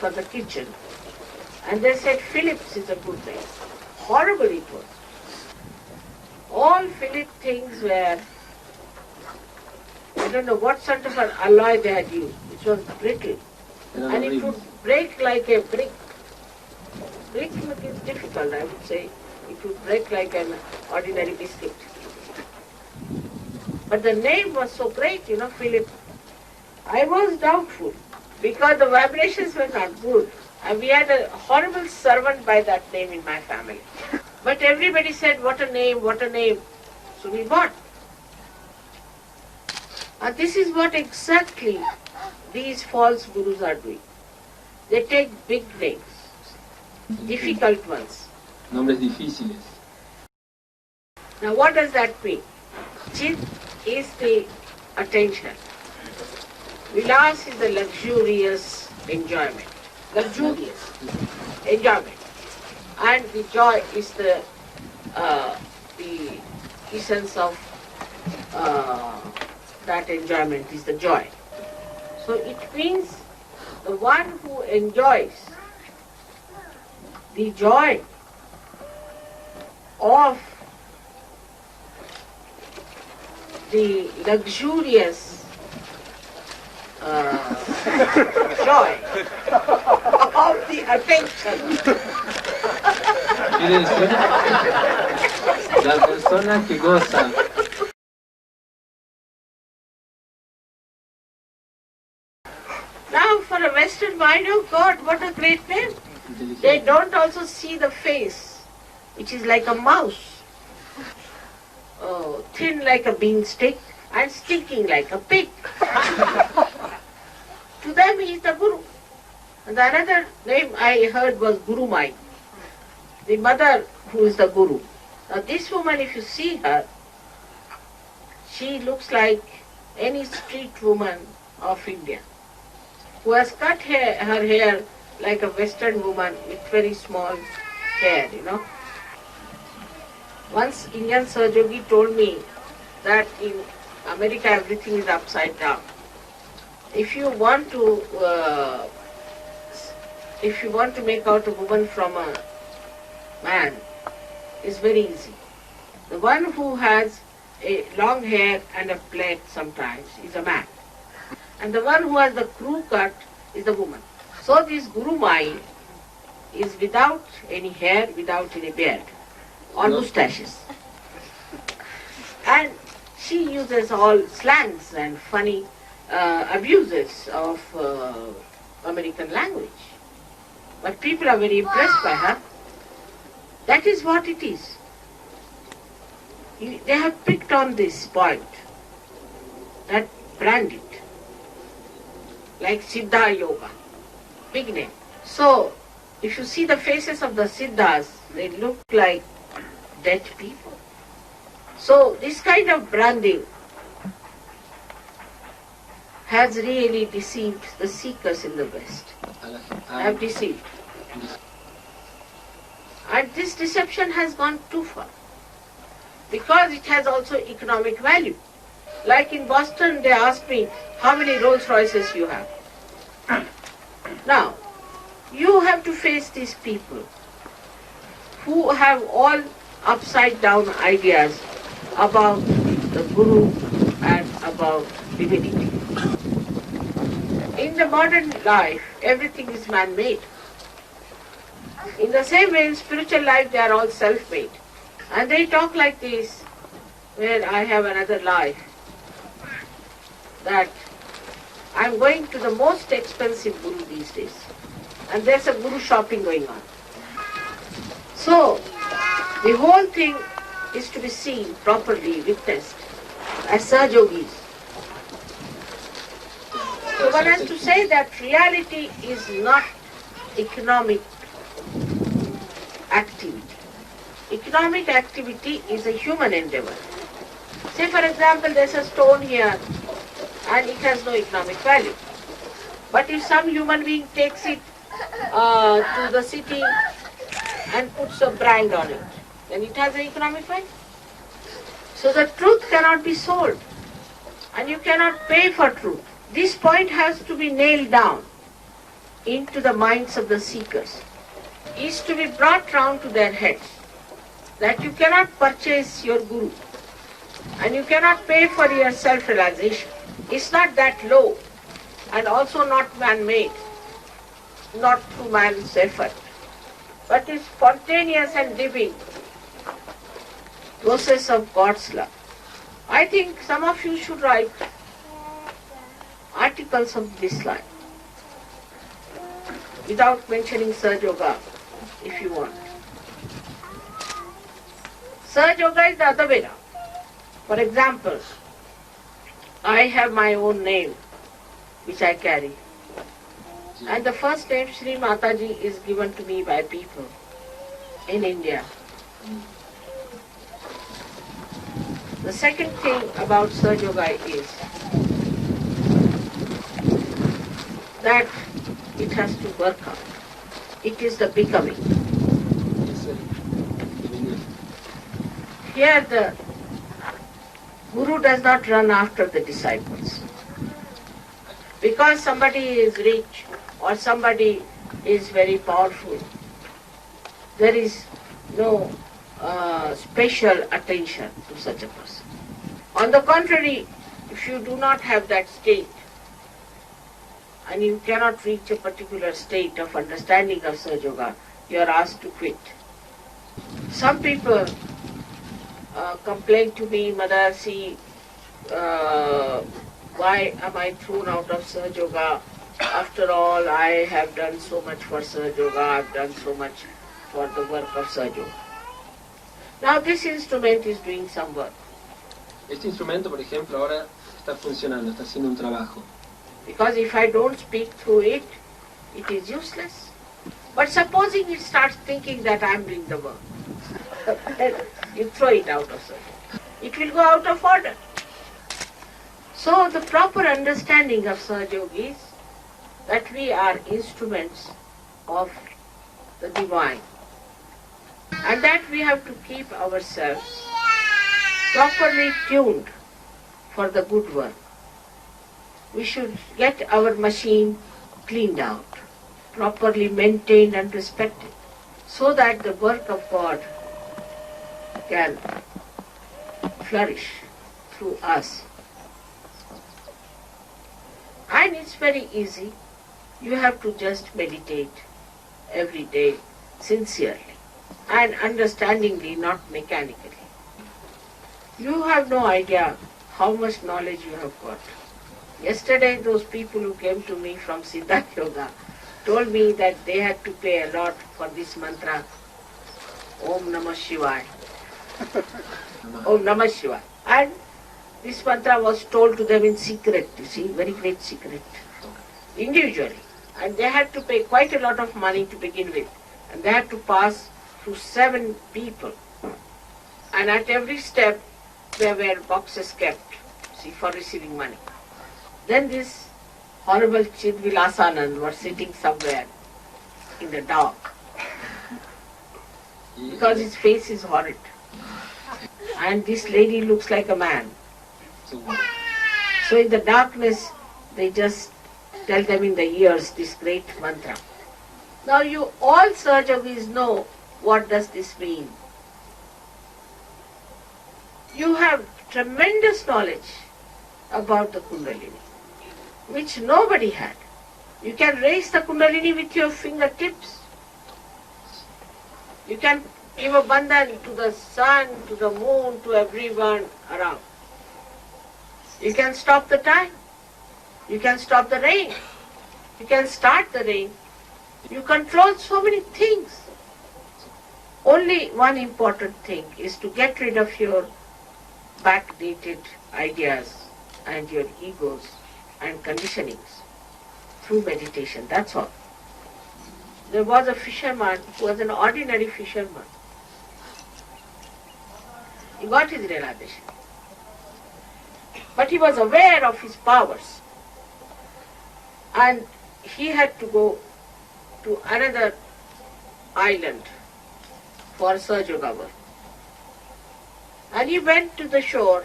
for the kitchen. And they said Philips is a good name. Horrible it was. All Philip things were, I don't know what sort of an alloy they had used. It was brittle. And it would break like a brick. Breaking is difficult, I would say. It would break like an ordinary biscuit. But the name was so great, Philip. I was doubtful because the vibrations were not good. And we had a horrible servant by that name in my family. But everybody said, what a name, what a name. So we bought. And this is what exactly these false gurus are doing. They take big names, difficult ones. Nombres difíciles. Now what does that mean? Chit is the attention. Vilas is the luxurious enjoyment. Luxurious enjoyment. And the joy is the essence of that enjoyment is the joy. So it means the one who enjoys the joy of the luxurious joy of the attention. Quiere decir, la persona que goza Now for a Western mind, oh God, what a great name. They don't also see the face, which is like a mouse, thin like a beanstalk and stinking like a pig. To them he is the Guru. And the another name I heard was Guru Mai, the mother who is the Guru. Now this woman, if you see her, she looks like any street woman of India, who has cut her hair like a Western woman with very small hair, Once Indian Sahajogi told me that in America everything is upside down. If you want to make out a woman from a man, it's very easy. The one who has a long hair and a plait sometimes is a man. And the one who has the crew cut is the woman. So this Guru Mai is without any hair, without any beard, or mustaches. And she uses all slangs and funny abuses of American language. But people are very impressed by her. That is what it is. They have picked on this point, that brand it, like Siddha Yoga, big name. So, if you see the faces of the Siddhas, they look like dead people. So, this kind of branding has really deceived the seekers in the West. Have deceived. And this deception has gone too far, because it has also economic value. Like in Boston, they asked me, how many Rolls Royces you have? Now, you have to face these people who have all upside down ideas about the Guru and about divinity. In the modern life, everything is man-made. In the same way, in spiritual life, they are all self-made. And they talk like this, where I have another life, that I'm going to the most expensive Guru these days. And there's a Guru shopping going on. So, the whole thing is to be seen properly, witnessed, as Sahajogis. So one has to say that reality is not economic activity. Economic activity is a human endeavor. Say for example, there's a stone here and it has no economic value. But if some human being takes it to the city and puts a brand on it, then it has an economic value. So the truth cannot be sold, and you cannot pay for truth. This point has to be nailed down. into the minds of the seekers is to be brought round to their heads that you cannot purchase your guru and you cannot pay for your self-realization. It's not that low and also not man-made, not through man's effort, but is spontaneous and living process of God's love. I think some of you should write articles of this line without mentioning Sahaja Yoga if you want. Sahaja Yoga is the other way round. For example, I have my own name which I carry. And the first name Sri Mataji is given to me by people in India. The second thing about Sahaja Yoga is that it has to work out. It is the becoming. Here the Guru does not run after the disciples. Because somebody is rich or somebody is very powerful, there is no special attention to such a person. On the contrary, if you do not have that state and you cannot reach a particular state of understanding of Sahaja Yoga, you are asked to quit. Some people complain to me, Mother, see, why am I thrown out of Sahaja Yoga? After all, I have done so much for Sahaja Yoga, I have done so much for the work of Sahaja Yoga. Now this instrument is doing some work. Este instrumento, por ejemplo, ahora está funcionando, está haciendo un trabajo. Because if I don't speak through it, it is useless. But supposing it starts thinking that I am doing the work, then you throw it out of circle. It will go out of order. So the proper understanding of Sahaja Yoga is that we are instruments of the divine. And that we have to keep ourselves properly tuned for the good work. We should get our machine cleaned out, properly maintained and respected, so that the work of God can flourish through us. And it's very easy. You have to just meditate every day sincerely and understandingly, not mechanically. You have no idea how much knowledge you have got. Yesterday, those people who came to me from Siddhartha Yoga told me that they had to pay a lot for this mantra, Om Namah Shivaya. Om Namah Shivaya. And this mantra was told to them in secret, you see, very great secret, individually. And they had to pay quite a lot of money to begin with. And they had to pass through 7 people. And at every step, there were boxes kept, see, for receiving money. Then this horrible Chidvilasanand was sitting somewhere in the dark because his face is horrid. And this lady looks like a man. So in the darkness, they just tell them in the ears this great mantra. Now you all Sahaja Yogis know what does this mean. You have tremendous knowledge about the Kundalini, which nobody had. You can raise the Kundalini with your fingertips. You can give a bandhan to the sun, to the moon, to everyone around. You can stop the time. You can stop the rain. You can start the rain. You control so many things. Only one important thing is to get rid of your backdated ideas and your egos and conditionings through meditation. That's all. There was a fisherman who was an ordinary fisherman. He got his realization. But he was aware of his powers. And he had to go to another island for Sahaja Yoga work. And he went to the shore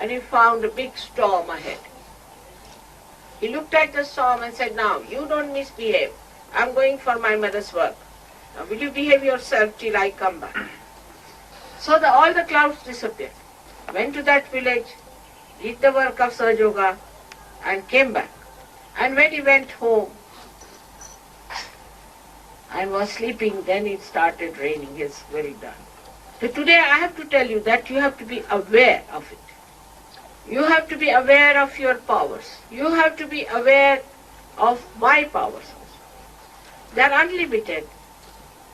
and he found a big storm ahead. He looked at the storm and said, now, you don't misbehave. I'm going for my mother's work. Now will you behave yourself till I come back? So all the clouds disappeared. Went to that village, did the work of Sahaja Yoga and came back. And when he went home and was sleeping, then it started raining. He's very done. So today I have to tell you that you have to be aware of it. You have to be aware of your powers. You have to be aware of my powers also. They are unlimited.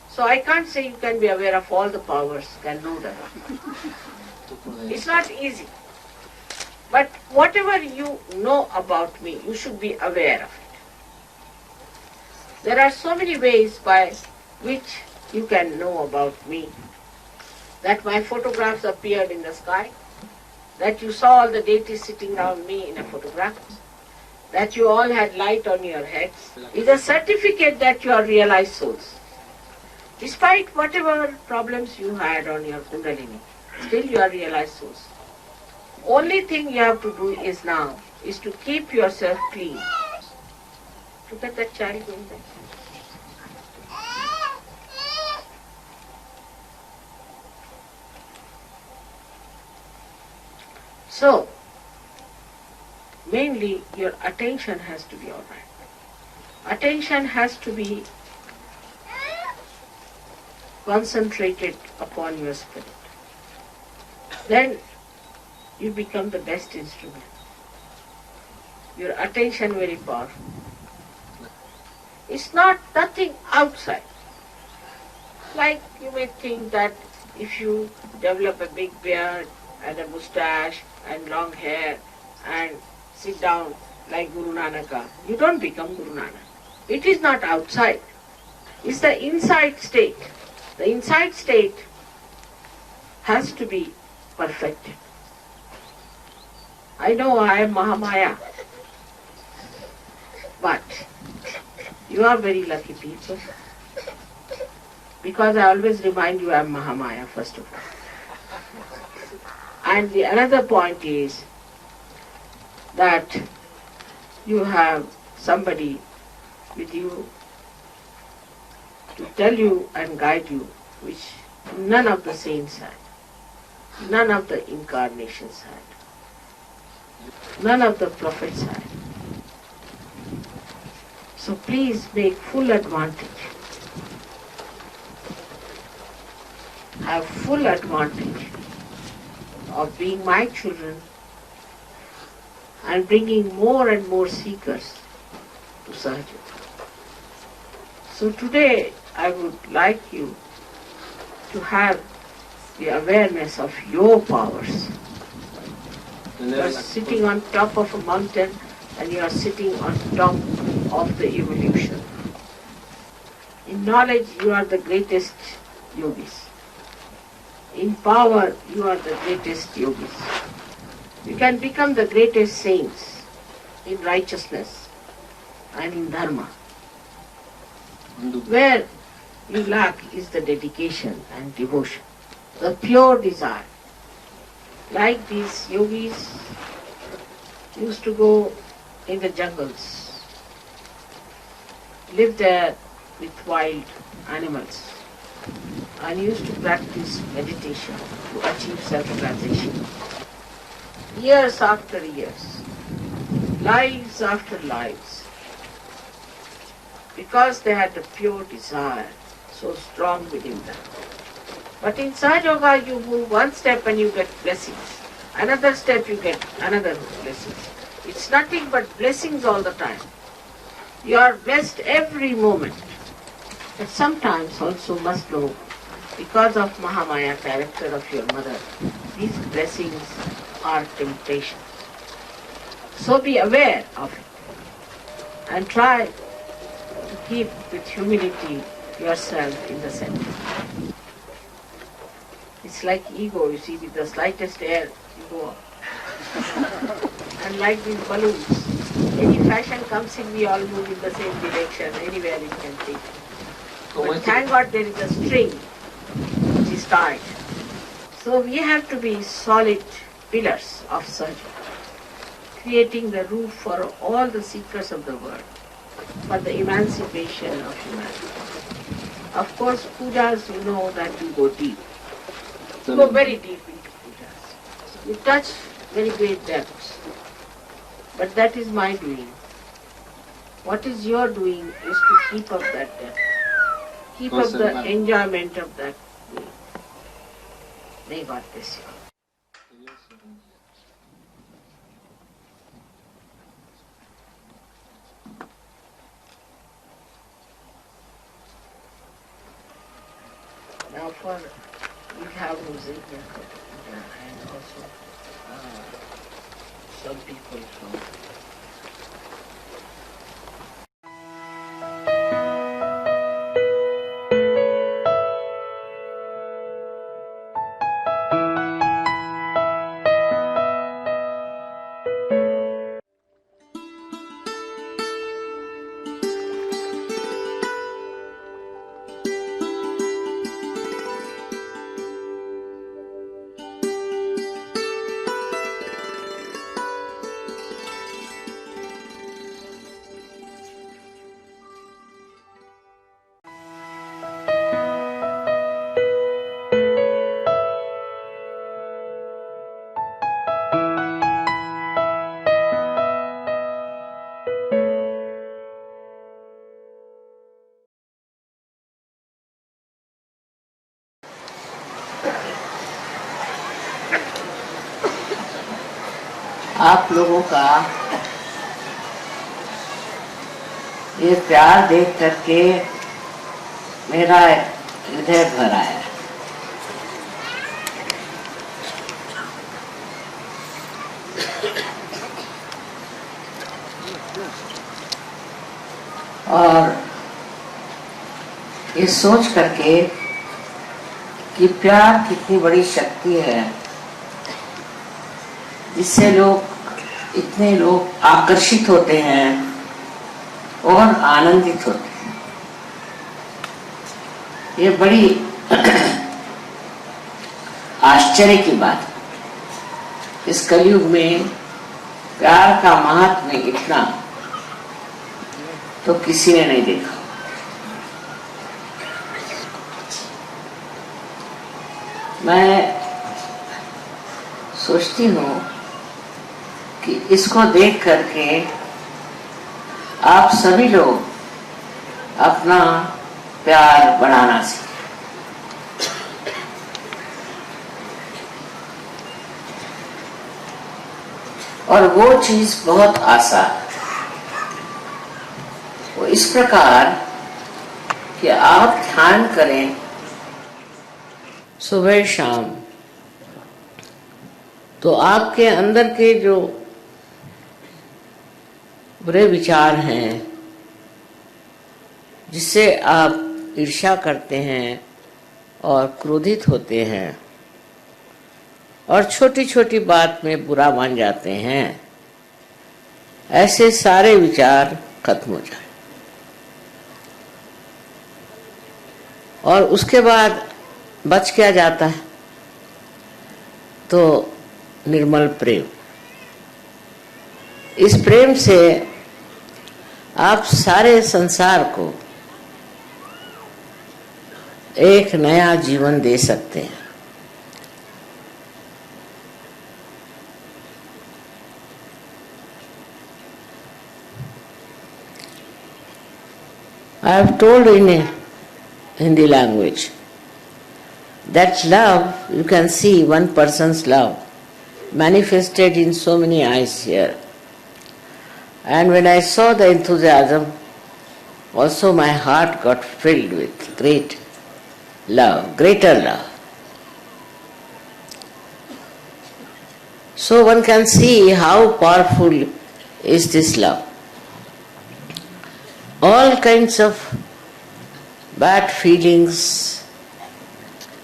So I can't say you can be aware of all the powers, can know that. It's not easy. But whatever you know about me, you should be aware of it. There are so many ways by which you can know about me. That my photographs appeared in the sky, that you saw all the deities sitting around me in a photograph, that you all had light on your heads, is a certificate that you are realized souls. Despite whatever problems you had on your Kundalini, still you are realized souls. Only thing you have to do is now, is to keep yourself clean. Look at that child going there. So, mainly your attention has to be alright. Attention has to be concentrated upon your spirit. Then you become the best instrument. Your attention very powerful. It's not nothing outside. Like you may think that if you develop a big beard and a moustache and long hair and sit down like Guru Nanaka, you don't become Guru Nanak. It is not outside. It's the inside state. The inside state has to be perfected. I know I am Mahamaya, but you are very lucky people, because I always remind you I am Mahamaya first of all. And the another point is that you have somebody with you to tell you and guide you, which none of the saints had, none of the incarnations had, none of the prophets had. So please make full advantage. Have full advantage of being my children and bringing more and more seekers to Sahaja. So today I would like you to have the awareness of your powers. You are sitting on top of a mountain and you are sitting on top of the evolution. In knowledge you are the greatest yogis. In power you are the greatest yogis. You can become the greatest saints in righteousness and in dharma. Where you lack is the dedication and devotion, the pure desire. Like these yogis used to go in the jungles, live there with wild animals, and used to practice meditation to achieve self-realization. Years after years, lives after lives, because they had the pure desire so strong within them. But in Sahaja Yoga you move one step and you get blessings. Another step you get another blessings. It's nothing but blessings all the time. You are blessed every moment. But sometimes also must know, because of Mahamaya character of your mother, these blessings are temptations. So be aware of it and try to keep with humility yourself in the center. It's like ego, you see, with the slightest air you go up. And like these balloons, any fashion comes in, we all move in the same direction, anywhere it can take. But thank God there is a string which is tied. So we have to be solid pillars of Sahaja, creating the roof for all the seekers of the world. for the emancipation of humanity. Of course, pujas, you know that you go deep. You go very deep into pujas. You touch very great depths. But that is my doing. What is your doing is to keep up that depth. Keep up the enjoyment of that doing. May God bless you. Now for, we have music and also some people from आप लोगों का ये प्यार देख करके मेरा हृदय भर आया। और ये सोच करके कि प्यार कितनी बड़ी शक्ति है, जिससे इतने लोग आकर्षित होते हैं और आनंदित होते हैं। ये बड़ी आश्चर्य की बात है। इस कलयुग में प्यार का महात्म्य इतना तो किसी ने नहीं देखा। मैं सोचती हूँ कि इसको देख करके आप सभी लोग अपना प्यार बढ़ाना सीखें। और वो चीज बहुत आसान है। वो इस प्रकार कि आप ध्यान करें सुबह शाम, तो आपके अंदर के जो बुरे विचार हैं, जिससे आप ईर्ष्या करते हैं और क्रोधित होते हैं और छोटी छोटी बात में बुरा मान जाते हैं, ऐसे सारे विचार खत्म हो जाए। और उसके बाद बच क्या जाता है? तो निर्मल प्रेम। इस प्रेम से आप सारे संसार को एक नया जीवन दे सकते हैं। I have told in a Hindi language that love, you can see one person's love manifested in so many eyes here. And when I saw the enthusiasm, also my heart got filled with great love, greater love. So one can see how powerful is this love. All kinds of bad feelings,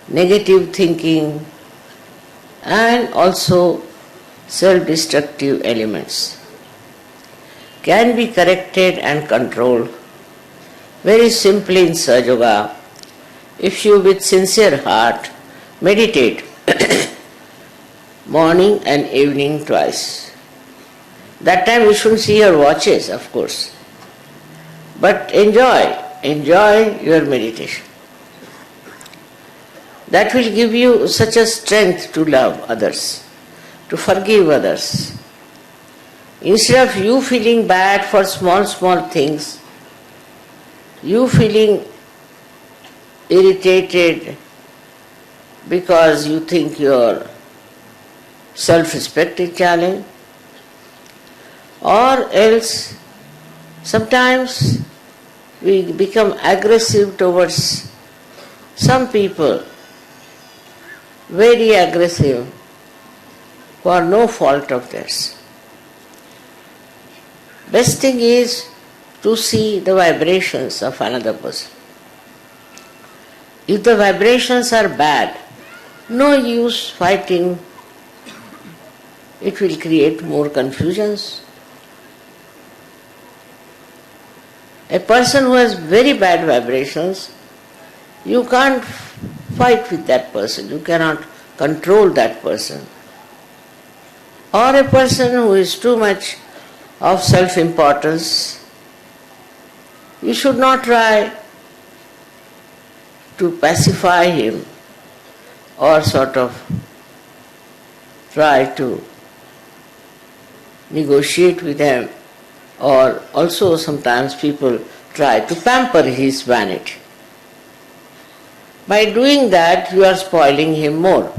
negative thinking, and also self-destructive elements can be corrected and controlled very simply in Sahaja Yoga if you with sincere heart meditate morning and evening twice. That time you shouldn't see your watches, of course. But enjoy your meditation. That will give you such a strength to love others, to forgive others. Instead of you feeling bad for small things, you feeling irritated because you think your self-respect is challenged, or else sometimes we become aggressive towards some people, very aggressive for no fault of theirs. Best thing is to see the vibrations of another person. If the vibrations are bad, no use fighting. It will create more confusions. A person who has very bad vibrations, you can't fight with that person. You cannot control that person. Or a person who is too much of self-importance, you should not try to pacify him or sort of try to negotiate with him, or also sometimes people try to pamper his vanity. By doing that, you are spoiling him more.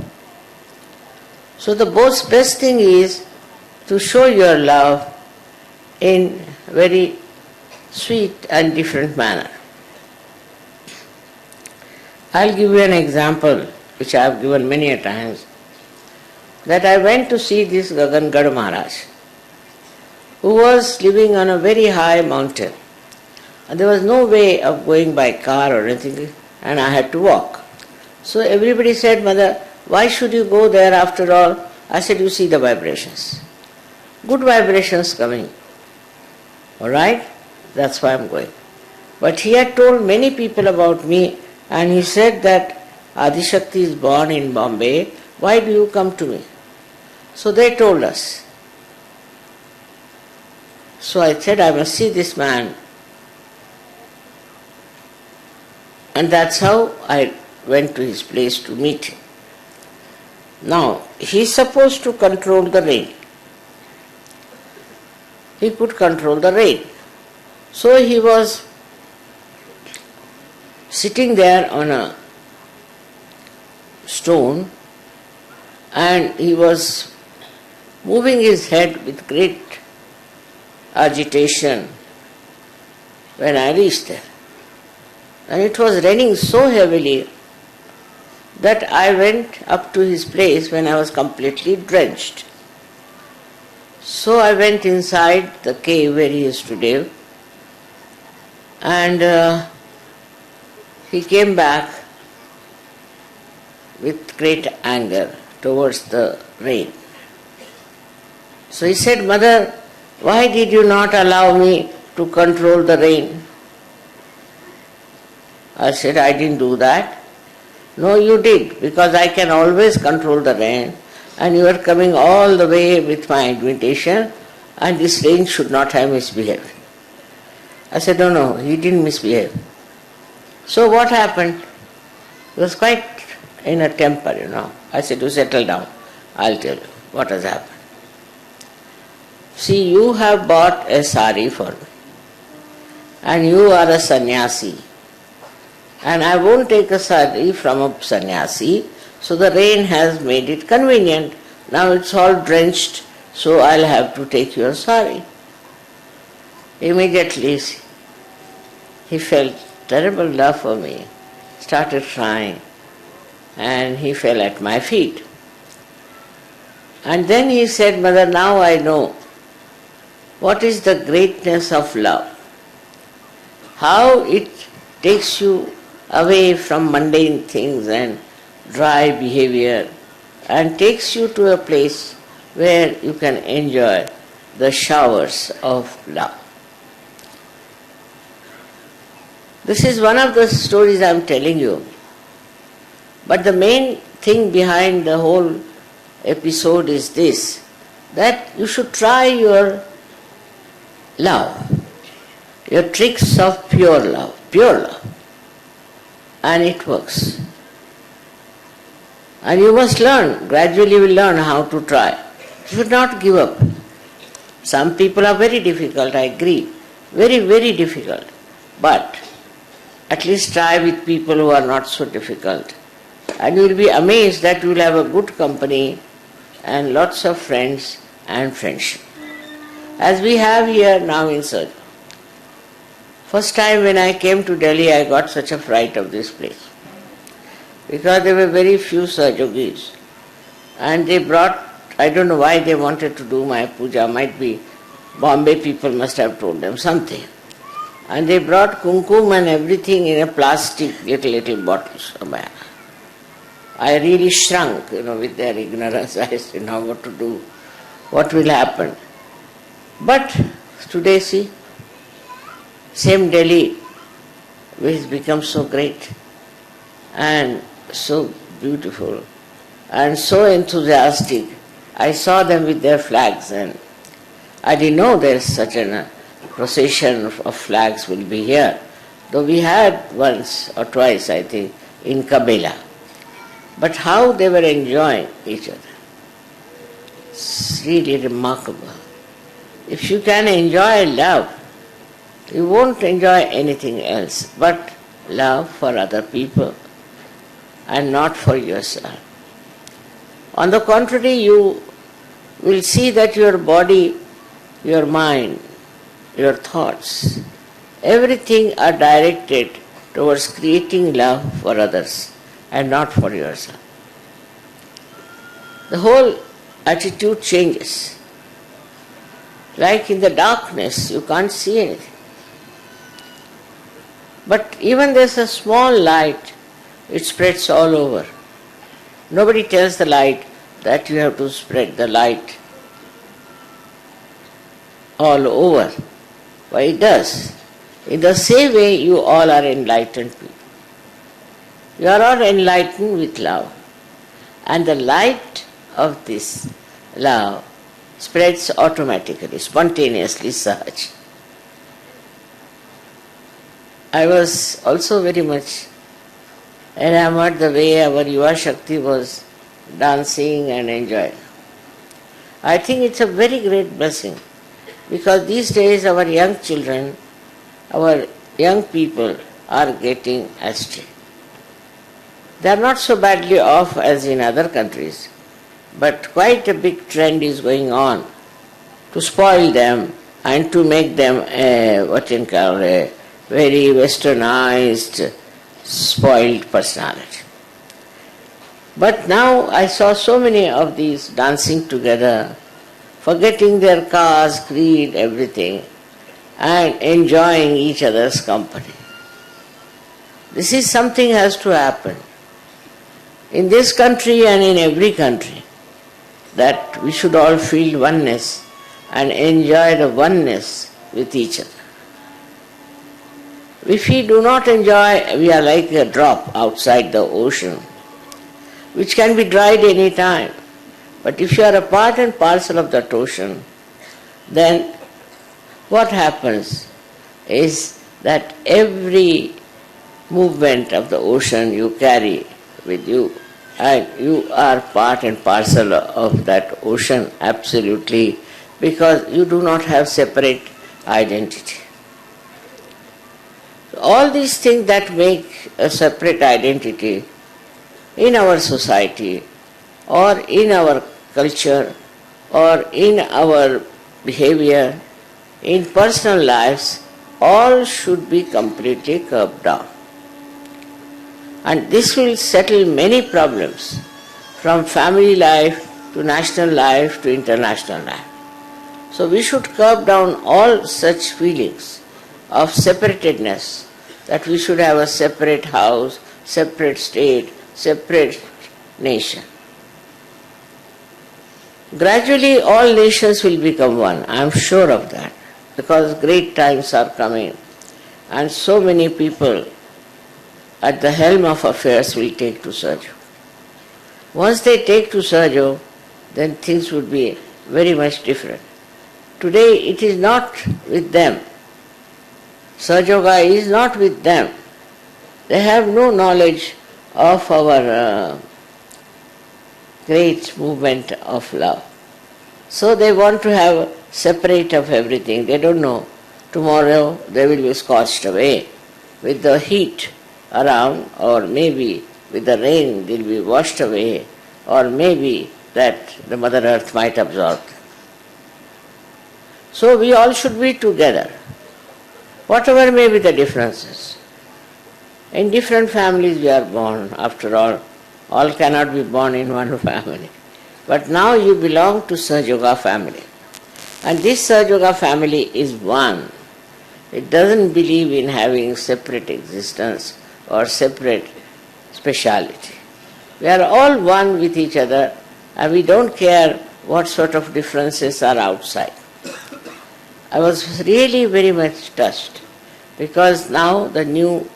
So the best thing is to show your love in very sweet and different manner. I'll give you an example which I have given many a times, that I went to see this Gagangad Maharaj, who was living on a very high mountain, and there was no way of going by car or anything, and I had to walk. So everybody said, "Mother, why should you go there after all?" I said, "You see the vibrations. Good vibrations coming. Alright? That's why I'm going." But he had told many people about me, and he said that Adishakti is born in Bombay. Why do you come to me? So they told us. So I said, I must see this man. And that's how I went to his place to meet him. Now, he's supposed to control the rain. He could control the rain. So he was sitting there on a stone, and he was moving his head with great agitation when I reached there. And it was raining so heavily that I went up to his place when I was completely drenched. So I went inside the cave where he used to live, and he came back with great anger towards the rain. So he said, "Mother, why did you not allow me to control the rain?" I said, "I didn't do that." "No, you did, because I can always control the rain, and you are coming all the way with my invitation, and this rain should not have misbehaved." I said, No, he didn't misbehave. So what happened? He was quite in a temper, I said, "You settle down. I'll tell you what has happened. See, you have bought a sari for me, and you are a sannyasi, and I won't take a sari from a sannyasi, so the rain has made it convenient. Now it's all drenched, so I'll have to take your sari." Immediately he felt terrible love for me, started crying, and he fell at my feet. And then he said, "Mother, now I know what is the greatness of love, how it takes you away from mundane things and dry behavior and takes you to a place where you can enjoy the showers of love." This is one of the stories I am telling you. But the main thing behind the whole episode is this, that you should try your love. your tricks of pure love, and it works. And you must learn, gradually you will learn how to try. You should not give up. Some people are very difficult, I agree, very, very difficult. But at least try with people who are not so difficult. And you will be amazed that you will have a good company and lots of friends and friendship. As we have here now in Sergio. First time when I came to Delhi, I got such a fright of this place. Because there were very few Sahajogis. And they brought, I don't know why they wanted to do my puja, might be Bombay people must have told them something. And they brought kumkum and everything in a plastic little bottles. I really shrunk, with their ignorance. I said, now what to do? What will happen? But today, see, same Delhi, which has become so great and so beautiful and so enthusiastic. I saw them with their flags, and I didn't know there's such a procession of flags will be here. Though we had once or twice, I think, in Kabela. But how they were enjoying each other. It's really remarkable. If you can enjoy love, you won't enjoy anything else but love for other people and not for yourself. On the contrary, you will see that your body, your mind, your thoughts, everything are directed towards creating love for others and not for yourself. The whole attitude changes. Like in the darkness, you can't see anything. But even there's a small light, it spreads all over. Nobody tells the light that you have to spread the light all over. Why, it does. In the same way, you all are enlightened people. You are all enlightened with love. And the light of this love spreads automatically, spontaneously, sahaj. I was also very much enamored the way our Yuva Shakti was dancing and enjoying. I think it's a very great blessing because these days our young children, our young people are getting astray. They are not so badly off as in other countries, but quite a big trend is going on to spoil them and to make them a very westernized, spoiled personality. But now I saw so many of these dancing together, forgetting their caste, creed, everything, and enjoying each other's company. This is something has to happen in this country and in every country, that we should all feel oneness and enjoy the oneness with each other. If we do not enjoy, we are like a drop outside the ocean, which can be dried any time. But if you are a part and parcel of that ocean, then what happens is that every movement of the ocean you carry with you, and you are part and parcel of that ocean absolutely, because you do not have separate identity. All these things that make a separate identity in our society or in our culture or in our behavior, in personal lives, all should be completely curbed down. And this will settle many problems, from family life to national life to international life. So we should curb down all such feelings of separatedness, that we should have a separate house, separate state, separate nation. Gradually all nations will become one, I am sure of that, because great times are coming and so many people at the helm of affairs will take to Sergio. Once they take to Sergio, then things would be very much different. Today it is not with them. Sahaja Yoga is not with them. They have no knowledge of our great movement of love. So they want to have separate of everything. They don't know. Tomorrow they will be scorched away with the heat around, or maybe with the rain they will be washed away, or maybe that the Mother Earth might absorb them. So we all should be together, whatever may be the differences. In different families we are born, after all cannot be born in one family. But now you belong to Sahaja Yoga family. And this Sahaja Yoga family is one. It doesn't believe in having separate existence or separate speciality. We are all one with each other, and we don't care what sort of differences are outside. I was really very much touched, because now the new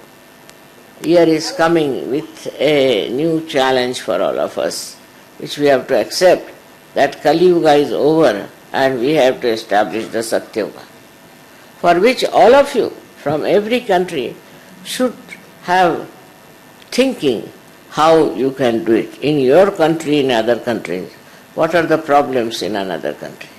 year is coming with a new challenge for all of us, which we have to accept, that Kali Yuga is over and we have to establish the Satya Yuga, for which all of you from every country should have thinking how you can do it. In your country, in other countries, what are the problems in another country?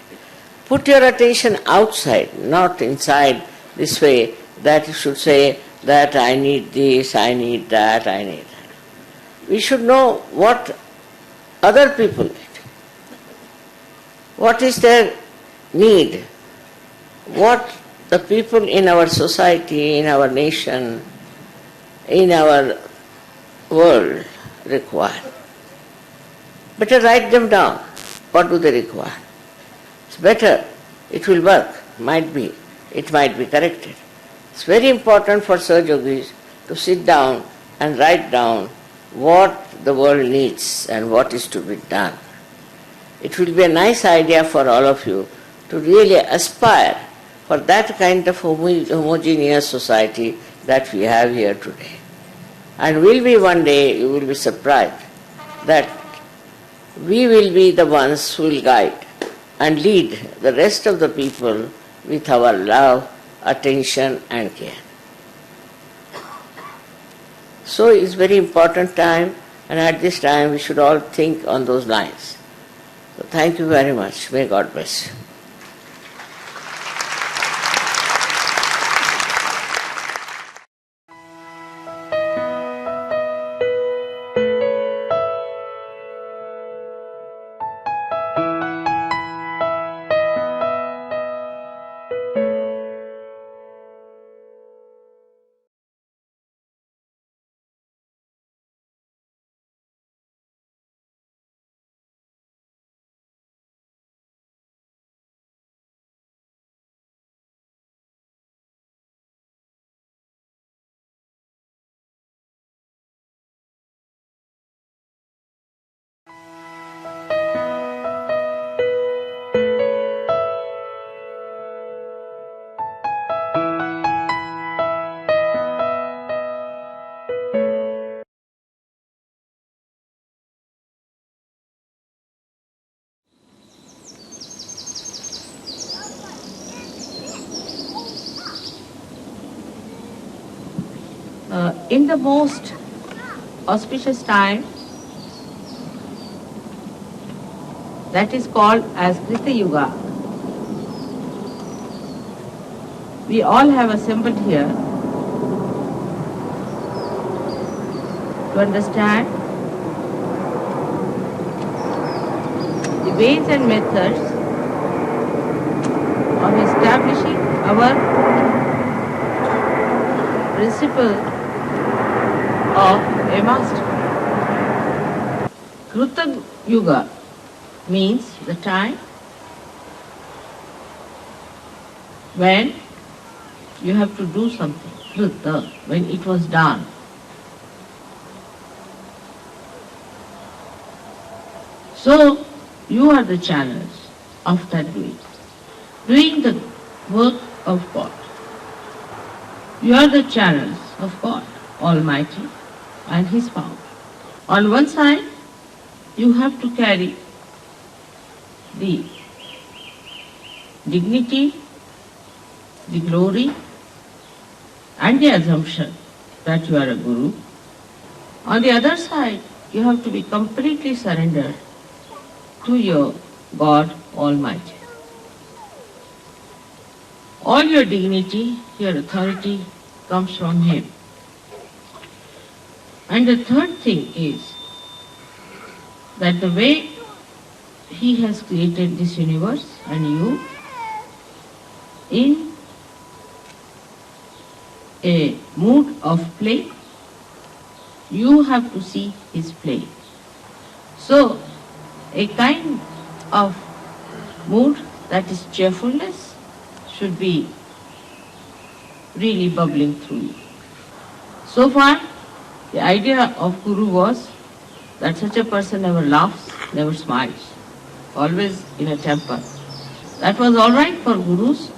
Put your attention outside, not inside, this way that you should say that I need this, I need that, I need that. We should know what other people need. What is their need? What the people in our society, in our nation, in our world require. Better write them down. What do they require? It's better. It will work. Might be. It might be corrected. It's very important for Sahaja Yogis to sit down and write down what the world needs and what is to be done. It will be a nice idea for all of you to really aspire for that kind of homogeneous society that we have here today. And will be one day, you will be surprised that we will be the ones who will guide and lead the rest of the people with our love, attention and care. So it's very important time, and at this time we should all think on those lines. So thank you very much. May God bless you. In the most auspicious time, that is called as Krita Yuga, we all have assembled here to understand the ways and methods of establishing our principle of a master. Krita Yuga means the time when you have to do something. Krita, when it was done. So you are the channels of that doing the work of God. You are the channels of God Almighty and His power. On one side, you have to carry the dignity, the glory, and the assumption that you are a guru. On the other side, you have to be completely surrendered to your God Almighty. All your dignity, your authority comes from Him. And the third thing is that the way He has created this universe and you in a mood of play, you have to see His play. So, a kind of mood that is cheerfulness should be really bubbling through you. So far, the idea of Guru was that such a person never laughs, never smiles, always in a temper. That was all right for Gurus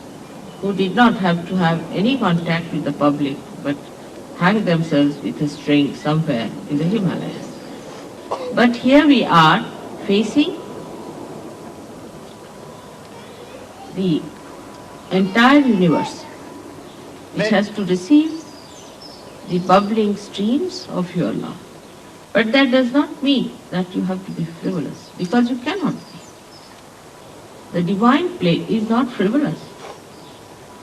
who did not have to have any contact with the public but hang themselves with a string somewhere in the Himalayas. But here we are facing the entire universe, which has to receive the bubbling streams of your love. But that does not mean that you have to be frivolous, because you cannot be. The divine play is not frivolous.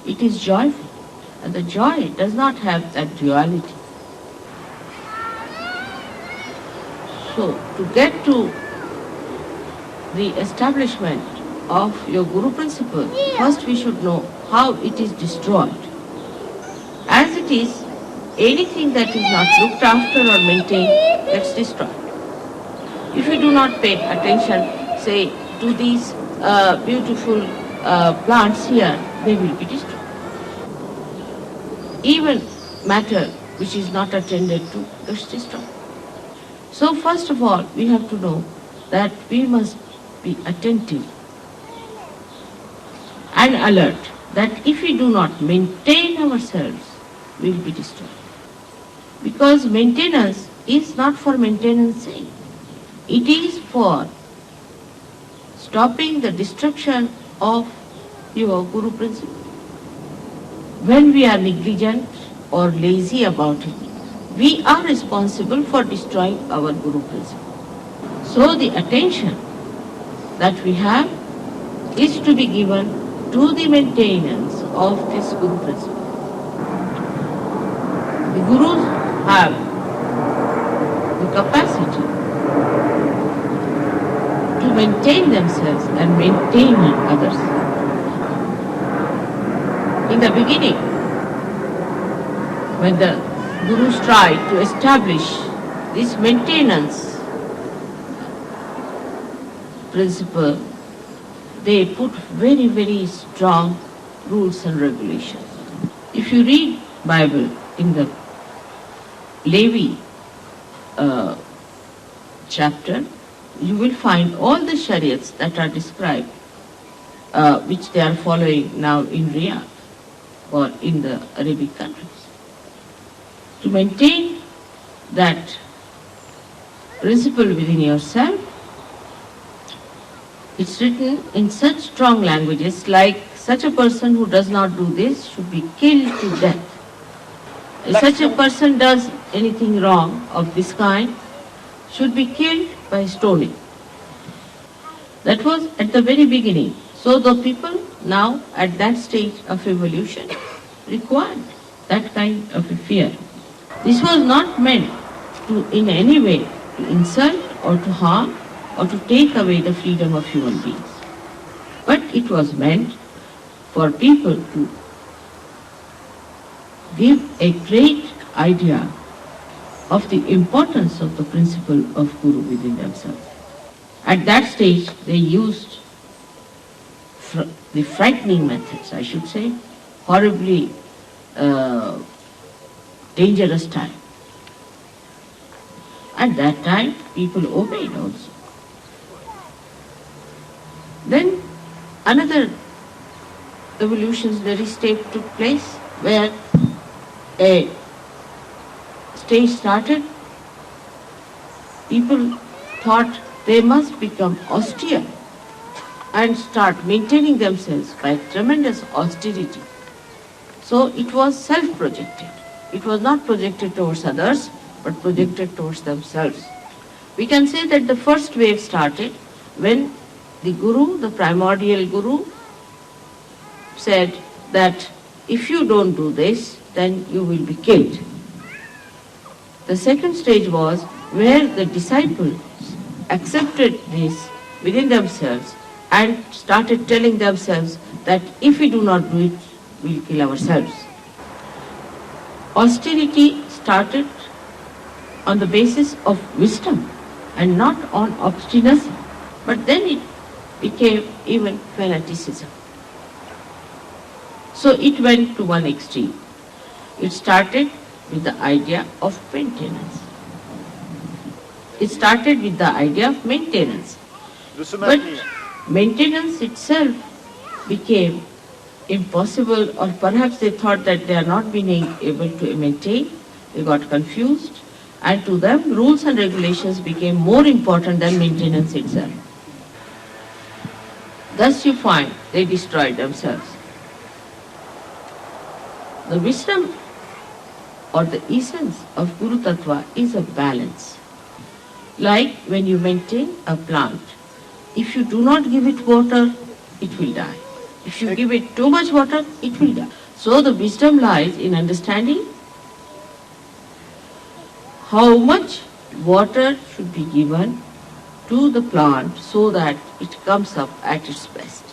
It is joyful, and the joy does not have that duality. So, to get to the establishment of your Guru principle, first we should know how it is destroyed. As it is, anything that is not looked after or maintained gets destroyed. If you do not pay attention, say, to these beautiful plants here, they will be destroyed. Even matter which is not attended to gets destroyed. So first of all, we have to know that we must be attentive and alert, that if we do not maintain ourselves, we will be destroyed. Because maintenance is not for maintenance sake. It is for stopping the destruction of your Guru principle. When we are negligent or lazy about it, we are responsible for destroying our Guru principle. So the attention that we have is to be given to the maintenance of this Guru principle. The Gurus have the capacity to maintain themselves and maintain others. In the beginning, when the Gurus tried to establish this maintenance principle, they put very, very strong rules and regulations. If you read Bible in the Levi chapter, you will find all the chariots that are described, which they are following now in Riyadh or in the Arabic countries. To maintain that principle within yourself, it's written in such strong languages like such a person who does not do this should be killed to death. If such a person does anything wrong of this kind, should be killed by stoning. That was at the very beginning. So the people now at that stage of evolution required that kind of a fear. This was not meant to in any way to insult or to harm or to take away the freedom of human beings. But it was meant for people to give a great idea of the importance of the principle of Guru within themselves. At that stage, they used the frightening methods, I should say, horribly dangerous time. At that time, people obeyed also. Then another evolutionary step took place where a stage started. People thought they must become austere and start maintaining themselves by tremendous austerity. So it was self-projected. It was not projected towards others, but projected towards themselves. We can say that the first wave started when the Guru, the primordial Guru, said that if you don't do this, then you will be killed. The second stage was where the disciples accepted this within themselves and started telling themselves that if we do not do it, we'll kill ourselves. Austerity started on the basis of wisdom and not on obstinacy, but then it became even fanaticism. So it went to one extreme. It started with the idea of maintenance. It started with the idea of maintenance. But maintenance itself became impossible, or perhaps they thought that they are not being able to maintain. They got confused, and to them rules and regulations became more important than maintenance itself. Thus you find they destroyed themselves. The wisdom or the essence of Guru Tattva is a balance. Like when you maintain a plant, if you do not give it water, it will die. If you give it too much water, it will die. So the wisdom lies in understanding how much water should be given to the plant so that it comes up at its best.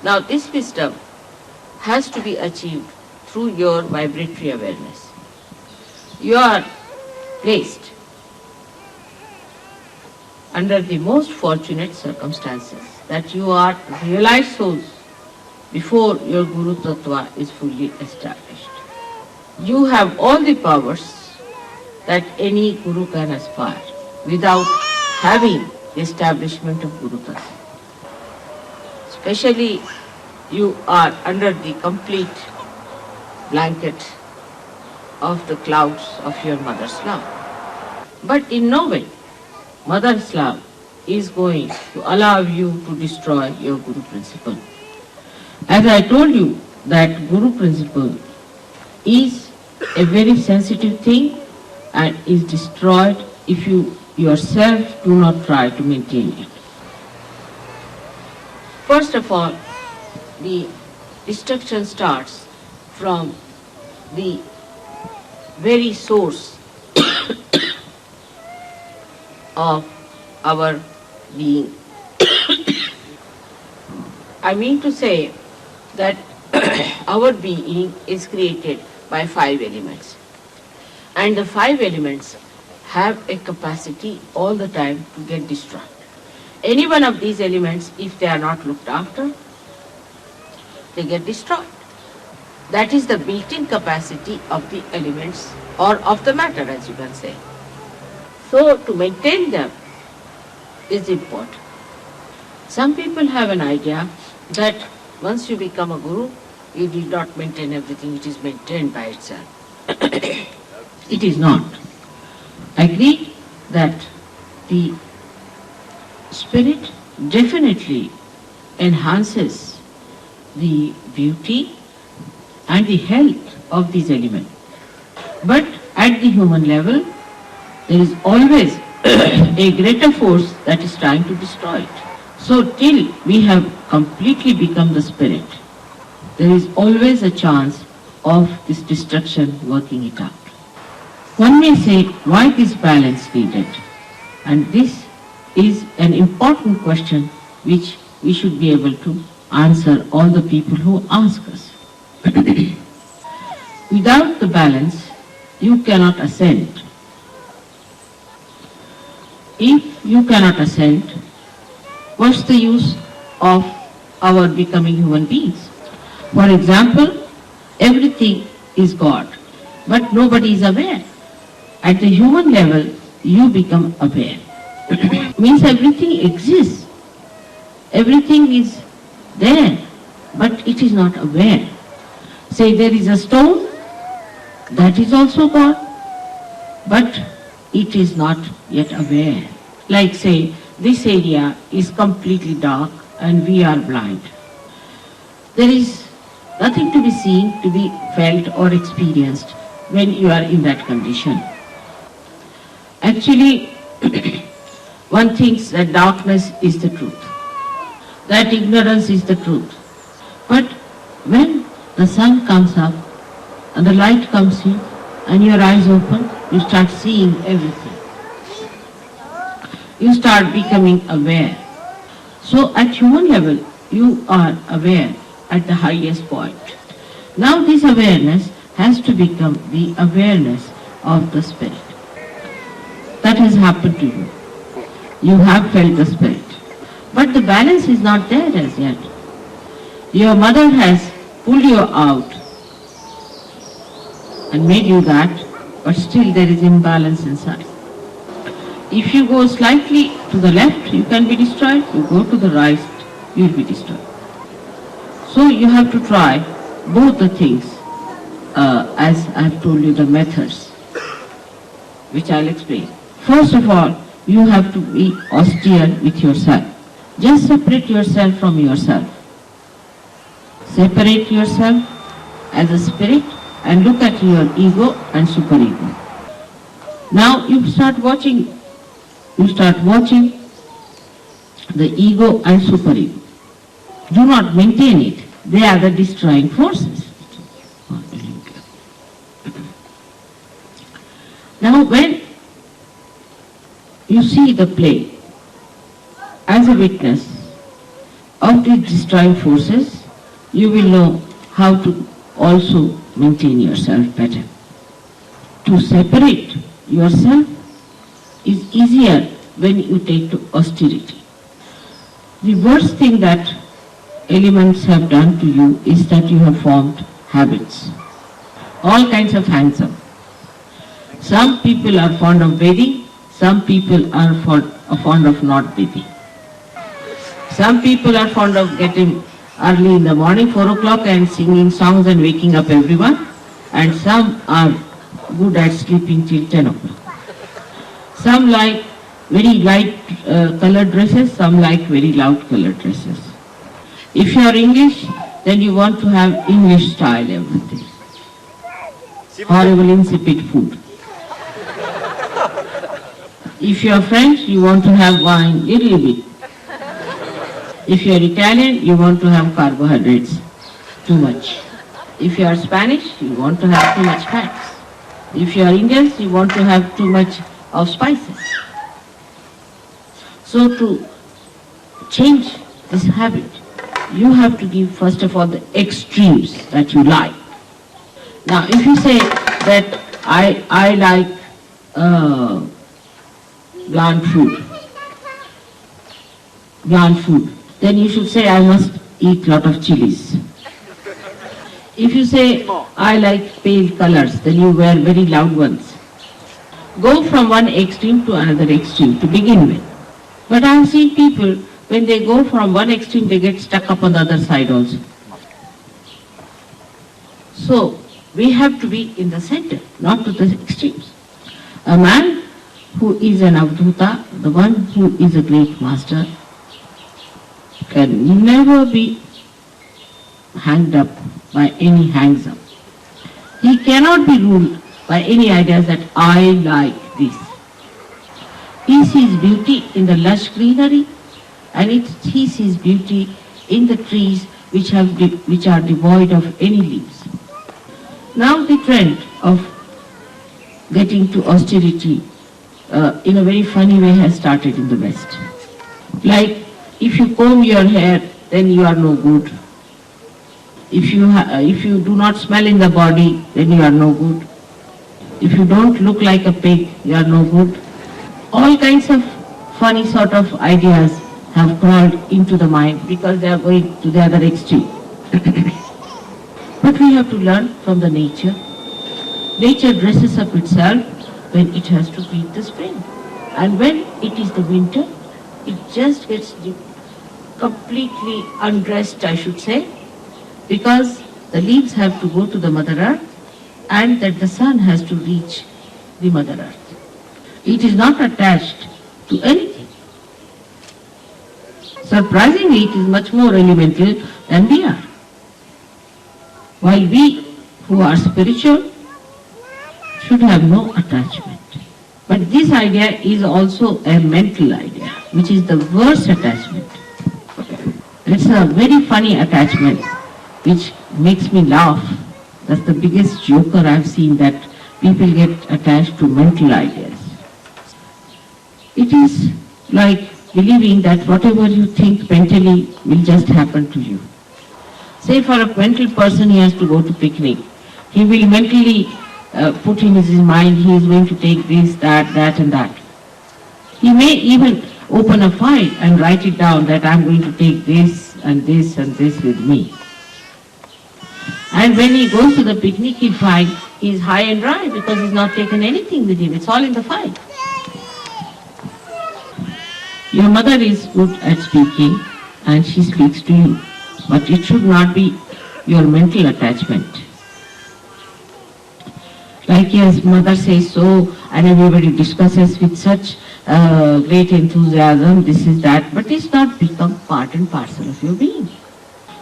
Now this wisdom has to be achieved through your vibratory awareness. You are placed under the most fortunate circumstances that you are realized souls before your Guru Tattva is fully established. You have all the powers that any Guru can aspire without having the establishment of Guru Tattva. Especially you are under the complete blanket of the clouds of your mother's love. But in no way mother's love is going to allow you to destroy your Guru principle. As I told you that Guru principle is a very sensitive thing and is destroyed if you yourself do not try to maintain it. First of all, the destruction starts from the very source of our being. I mean to say that our being is created by 5 elements. And the 5 elements have a capacity all the time to get destroyed. Any one of these elements, if they are not looked after, they get destroyed. That is the built-in capacity of the elements or of the matter, as you can say. So to maintain them is important. Some people have an idea that once you become a guru, you did not maintain everything, it is maintained by itself. It is not. I agree that the spirit definitely enhances the beauty and the health of these elements. But at the human level, there is always a greater force that is trying to destroy it. So till we have completely become the spirit, there is always a chance of this destruction working it out. One may say, why this balance needed? And this is an important question which we should be able to answer all the people who ask us. Without the balance, you cannot ascend. If you cannot ascend, what's the use of our becoming human beings? For example, everything is God, but nobody is aware. At the human level, you become aware. Means everything exists. Everything is there, but it is not aware. Say there is a stone, that is also God, but it is not yet aware. Like say, this area is completely dark and we are blind. There is nothing to be seen, to be felt or experienced when you are in that condition. Actually, one thinks that darkness is the truth, that ignorance is the truth. But when the sun comes up and the light comes in and your eyes open, you start seeing everything. You start becoming aware. So at human level, you are aware at the highest point. Now this awareness has to become the awareness of the spirit. That has happened to you. You have felt the spirit. But the balance is not there as yet. Your mother has pulled you out and made you that, but still there is imbalance inside. If you go slightly to the left, you can be destroyed. You go to the right, you will be destroyed. So you have to try both the things, as I have told you the methods, which I'll explain. First of all, you have to be austere with yourself. Just separate yourself from yourself. Separate yourself as a spirit and look at your ego and superego. Now you start watching the ego and superego. Do not maintain it. They are the destroying forces. Now when you see the play as a witness of these destroying forces, you will know how to also maintain yourself better. To separate yourself is easier when you take to austerity. The worst thing that elements have done to you is that you have formed habits. All kinds of hangs-up. Some people are fond of bathing, some people are fond of not bathing. Some people are fond of getting early in the morning, 4 o'clock, and singing songs and waking up everyone, and some are good at sleeping till 10 o'clock. Some like very light colored dresses, some like very loud colored dresses. If you are English, then you want to have English style everything. Horrible insipid food. If you are French, you want to have wine little bit. If you are Italian, you want to have carbohydrates too much. If you are Spanish, you want to have too much fats. If you are Indians, you want to have too much of spices. So to change this habit, you have to give first of all the extremes that you like. Now if you say that I like bland food, then you should say I must eat lot of chilies. If you say I like pale colors, then you wear very loud ones. Go from one extreme to another extreme to begin with. But I have seen people, when they go from one extreme, they get stuck up on the other side also. So we have to be in the center, not to the extremes. A man who is an Avdhuta, the one who is a great master, can never be hanged up by any hangs up. He cannot be ruled by any ideas that I like this. He sees beauty in the lush greenery, and he sees beauty in the trees which are devoid of any leaves. Now the trend of getting to austerity in a very funny way has started in the West. Like, if you comb your hair, then you are no good. If you do not smell in the body, then you are no good. If you don't look like a pig, you are no good. All kinds of funny sort of ideas have crawled into the mind because they are going to the other extreme. But we have to learn from the nature. Nature dresses up itself when it has to greet the spring. And when it is the winter, it just gets completely undressed, I should say, because the leaves have to go to the Mother Earth and that the sun has to reach the Mother Earth. It is not attached to anything. Surprisingly, it is much more elemental than we are. While we who are spiritual should have no attachment. But this idea is also a mental idea, which is the worst attachment. It's a very funny attachment, which makes me laugh. That's the biggest joker I've seen, that people get attached to mental ideas. It is like believing that whatever you think mentally will just happen to you. Say for a mental person, he has to go to picnic. He will mentally put in his mind he is going to take this, that and that. He may even open a file and write it down that I am going to take this and this and this with me. And when he goes to the picnic, he'll find he is high and dry because he's not taken anything with him. It's all in the file. Your mother is good at speaking and she speaks to you, but it should not be your mental attachment. Like yes, mother says so and everybody discusses with such great enthusiasm, this is that, but it's not become part and parcel of your being.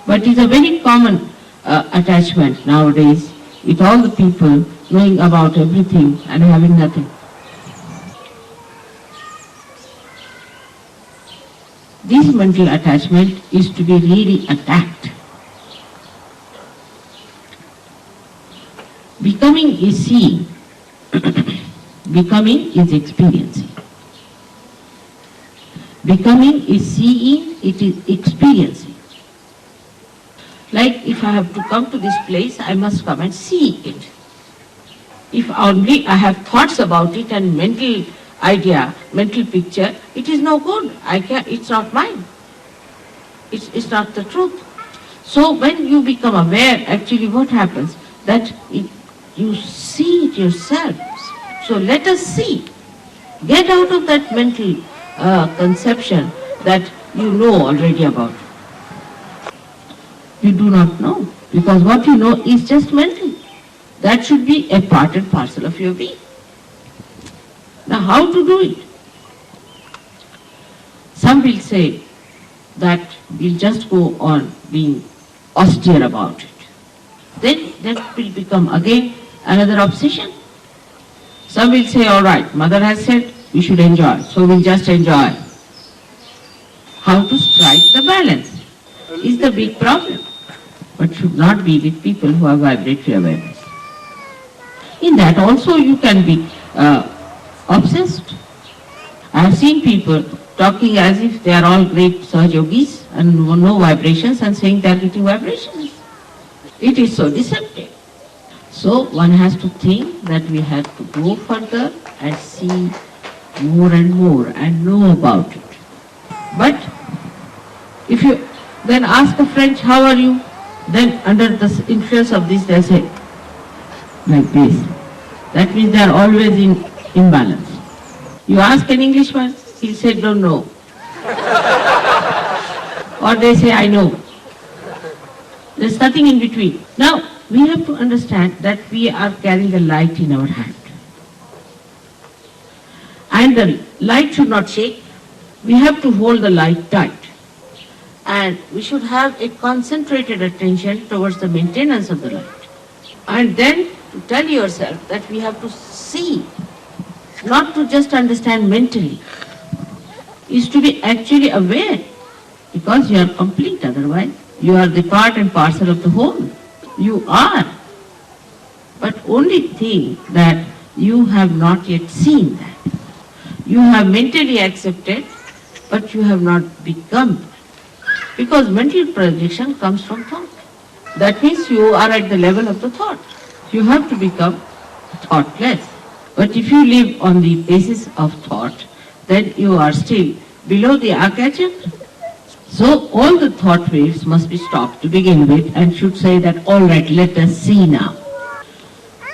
But it's a very common attachment nowadays with all the people knowing about everything and having nothing. This mental attachment is to be really attacked. Becoming is seeing, becoming is experiencing. Becoming is seeing, it is experiencing. Like if I have to come to this place, I must come and see it. If only I have thoughts about it and mental idea, mental picture, it is no good. It's not mine. It's not the truth. So when you become aware, actually what happens? That you see it yourself. So let us see. Get out of that mental conception that you know already about. You do not know, because what you know is just mental. That should be a part and parcel of your being. Now how to do it? Some will say that we'll just go on being austere about it. Then that will become again another obsession. Some will say, all right, mother has said we should enjoy, so we'll just enjoy. How to strike the balance is the big problem, but should not be with people who have vibratory awareness. In that also you can be obsessed. I have seen people talking as if they are all great Sahaja Yogis and no vibrations and saying they are getting vibrations. It is so deceptive. So one has to think that we have to go further and see more and more and know about it. But if you then ask a French, how are you? Then under the influence of this they say, like this. That means they are always in imbalance. You ask an Englishman, he'll say, don't know. Or they say, I know. There's nothing in between. Now, we have to understand that we are carrying the light in our hand. And the light should not shake. We have to hold the light tight. And we should have a concentrated attention towards the maintenance of the light. And then to tell yourself that we have to see, not to just understand mentally, is to be actually aware, because you are complete otherwise. You are the part and parcel of the whole. You are. But only think that you have not yet seen that. You have mentally accepted, but you have not become. Because mental projection comes from thought. That means you are at the level of the thought. You have to become thoughtless. But if you live on the basis of thought, then you are still below the Agya Chakra. So all the thought waves must be stopped to begin with and should say that, all right, let us see now.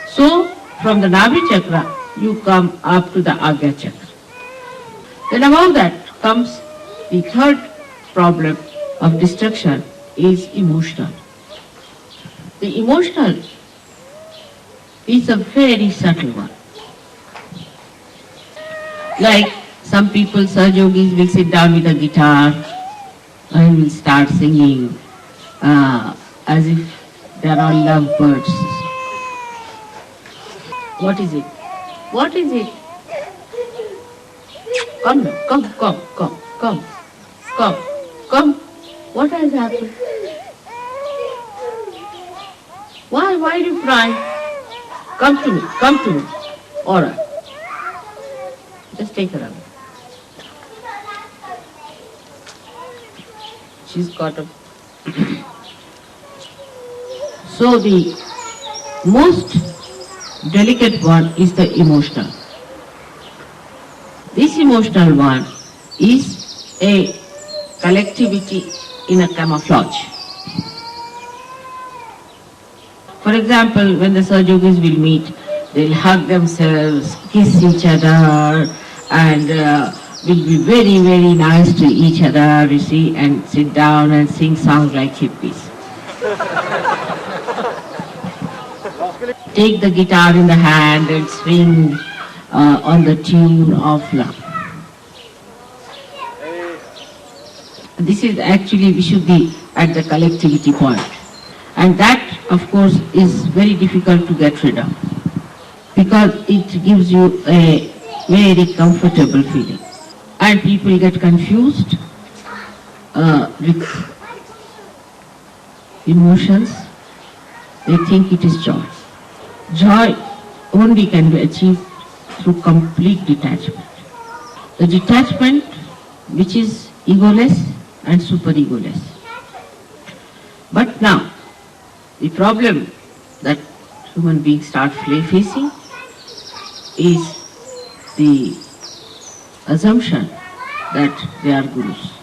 So from the Nabhi Chakra, you come up to the Agya Chakra. Then above that comes the third problem of destruction is emotional. The emotional is a very subtle one. Like some people, Sahaja Yogis, will sit down with a guitar and will start singing as if They are all lovebirds. What is it? What is it? Come now, come. What has happened? Why do you cry? Come to me. All right. Just take her away. She's got a... So the most delicate one is the emotional. This emotional one is a collectivity in a camouflage. For example, when the Sahajogis will meet, they'll hug themselves, kiss each other, and will be very, very nice to each other, you see, and sit down and sing songs like hippies. Take the guitar in the hand and swing on the tune of love. This is actually Vishuddhi at the collectivity point. And that, of course, is very difficult to get rid of, because it gives you a very comfortable feeling. And people get confused with emotions. They think it is joy. Joy only can be achieved through complete detachment. The detachment which is egoless and super-egoless. But now, the problem that human beings start facing is the assumption that they are gurus.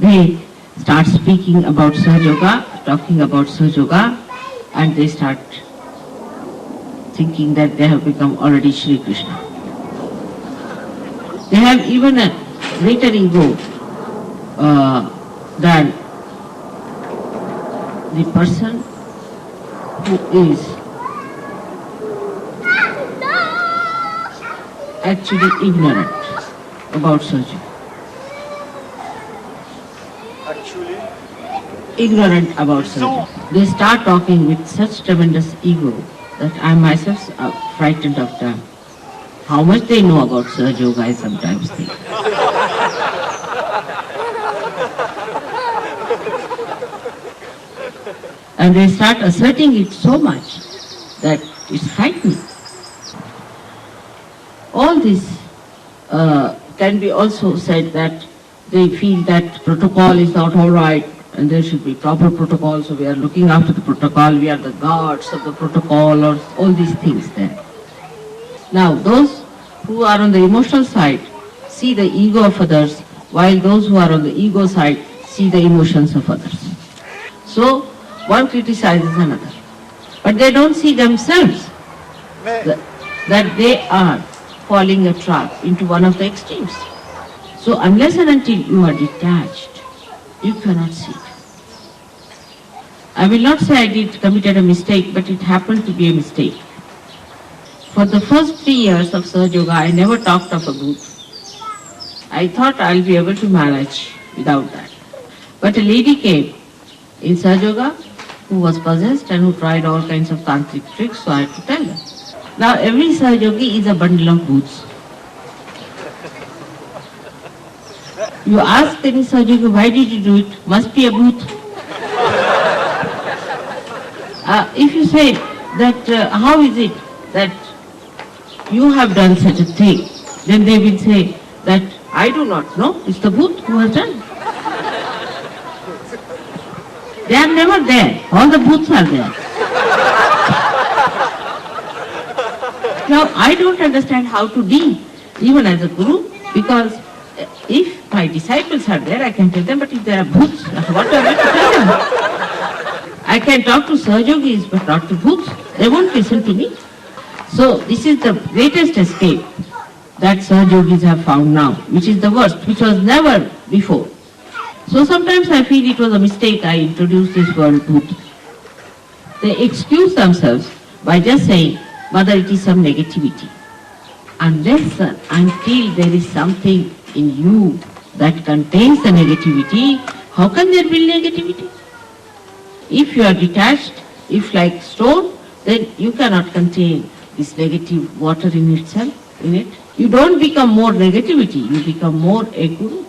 They start speaking about Sahaja, talking about Sahaja, and they start thinking that they have become already Sri Krishna. They have even a greater ego than the person who is actually ignorant about Sahaja. Ignorant about Sahaja. They start talking with such tremendous ego that I myself am frightened of them. How much they know about Sahaja Yoga, I sometimes think. And they start asserting it so much that it's frightening. All this can be also said that they feel that protocol is not all right and there should be proper protocol, so we are looking after the protocol, we are the guards of the protocol, or all these things there. Now, those who are on the emotional side see the ego of others, while those who are on the ego side see the emotions of others. So, one criticizes another. But they don't see themselves that they are falling a trap into one of the extremes. So, unless and until you are detached, you cannot see it. I will not say I committed a mistake, but it happened to be a mistake. For the first 3 years of Sahaja Yoga, I never talked of a booth. I thought I'll be able to manage without that. But a lady came in Sahaja Yoga who was possessed and who tried all kinds of tantric tricks, so I had to tell her. Now every Sahaja Yogi is a bundle of booths. You ask any Sahaja Yogi, why did you do it? Must be a booth. If you say that, how is it that you have done such a thing, then they will say that I do not know, it's the booth who has done. They are never there, all the booths are there. Now I don't understand how to deal, even as a guru, because if my disciples are there, I can tell them, but if there are booths, what are we to tell them? I can talk to Sahaja Yogis, but not to booths. They won't listen to me. So this is the greatest escape that Sahaja Yogis have found now, which is the worst, which was never before. So sometimes I feel it was a mistake I introduced this word booth. They excuse themselves by just saying, Mother, it is some negativity. Unless until there is something in you that contains the negativity, how can there be negativity? If you are detached, if like stone, then you cannot contain this negative water in itself, in it. You don't become more negativity, you become more a guru.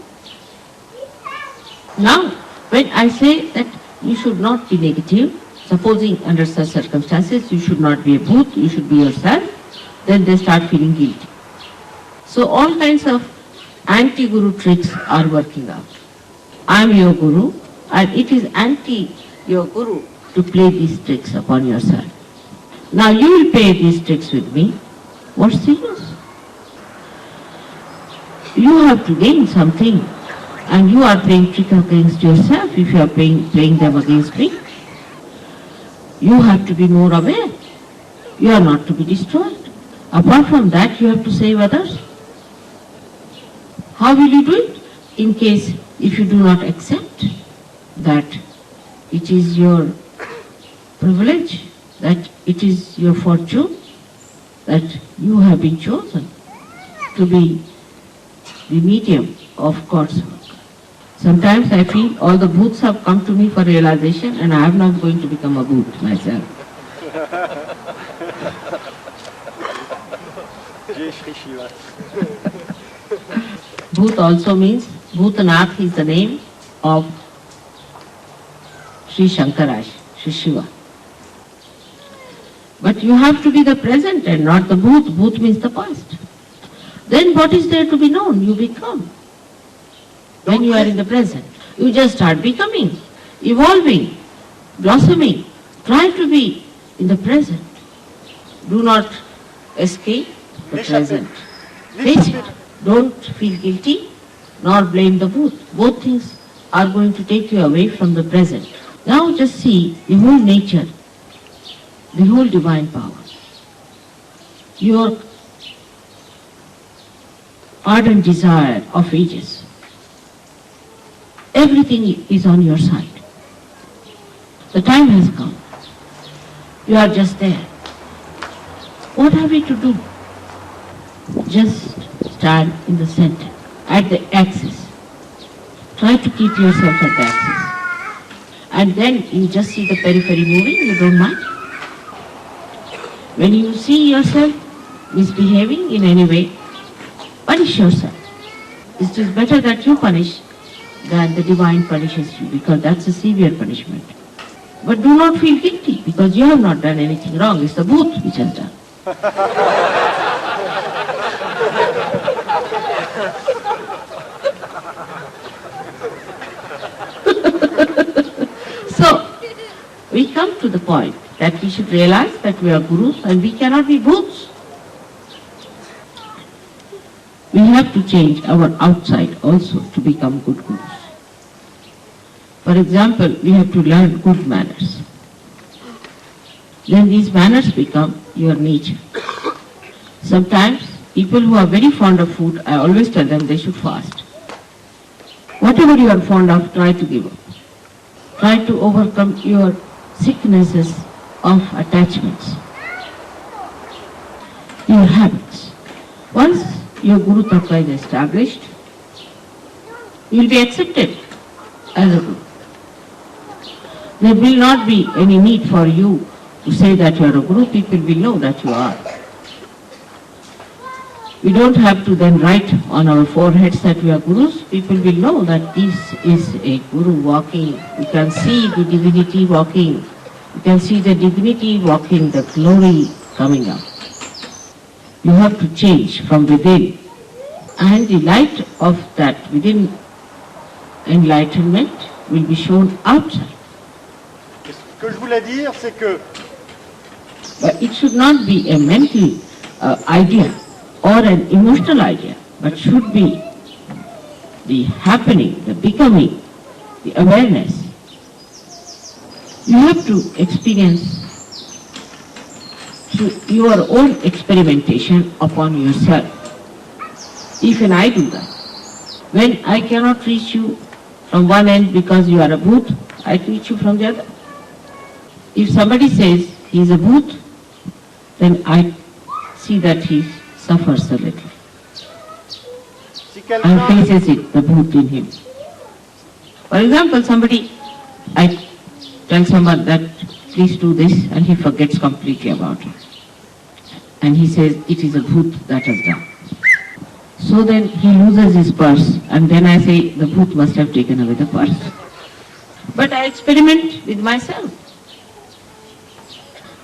Now, when I say that you should not be negative, supposing under such circumstances you should not be a bhoot, you should be yourself, then they start feeling guilty. So all kinds of anti-guru tricks are working out. I am your guru, and it is anti your guru to play these tricks upon yourself. Now you will play these tricks with me. What's the use? You have to gain something, and you are playing trick against yourself if you are playing them against me. You have to be more aware. You are not to be destroyed. Apart from that, you have to save others. How will you do it? In case if you do not accept that it is your privilege, that it is your fortune, that you have been chosen to be the medium of God's work. Sometimes I feel all the bhoots have come to me for realization and I am not going to become a bhoot myself. Bhoot also means, Bhutanath is the name of Sri Shankaraj, Sri Shiva. But you have to be the present and not the bhoot. Bhoot means the past. Then what is there to be known? You become. When you are in the present, you just start becoming, evolving, blossoming. Try to be in the present. Do not escape the present. Face it. Don't feel guilty nor blame the bhoot. Both things are going to take you away from the present. Now just see the whole nature, the whole divine power. Your ardent desire of ages. Everything is on your side. The time has come. You are just there. What are we to do? Just stand in the center, at the axis. Try to keep yourself at the axis. And then you just see the periphery moving, you don't mind. When you see yourself misbehaving in any way, punish yourself. It is better that you punish than the divine punishes you, because that's a severe punishment. But do not feel guilty, because you have not done anything wrong. It's the bhoot which has done. So, we come to the point that we should realize that we are gurus and we cannot be bhoots. We have to change our outside also to become good gurus. For example, we have to learn good manners. Then these manners become your nature. Sometimes people who are very fond of food, I always tell them they should fast. Whatever you are fond of, try to give up. Try to overcome your sicknesses of attachments, your habits. Once your Guru Tattva is established, you will be accepted as a Guru. There will not be any need for you to say that you are a Guru. People will know that you are. We don't have to then write on our foreheads that we are Gurus. People will know that this is a Guru walking. You can see the divinity walking. You can see the divinity walking, the glory coming up. You have to change from within. And the light of that within enlightenment will be shown outside. Ce que je voulais dire, c'est que... But it should not be a mental idea or an emotional idea, but should be the happening, the becoming, the awareness. You have to experience through your own experimentation upon yourself. Even I do that. When I cannot reach you from one end because you are a bhoot, I reach you from the other. If somebody says he is a bhoot, then I see that he suffers a little and faces it, the bhoot in him. For example, somebody, I tell someone that please do this, and he forgets completely about it. And he says it is a bhoot that has done. So then he loses his purse, and then I say the bhoot must have taken away the purse. But I experiment with myself.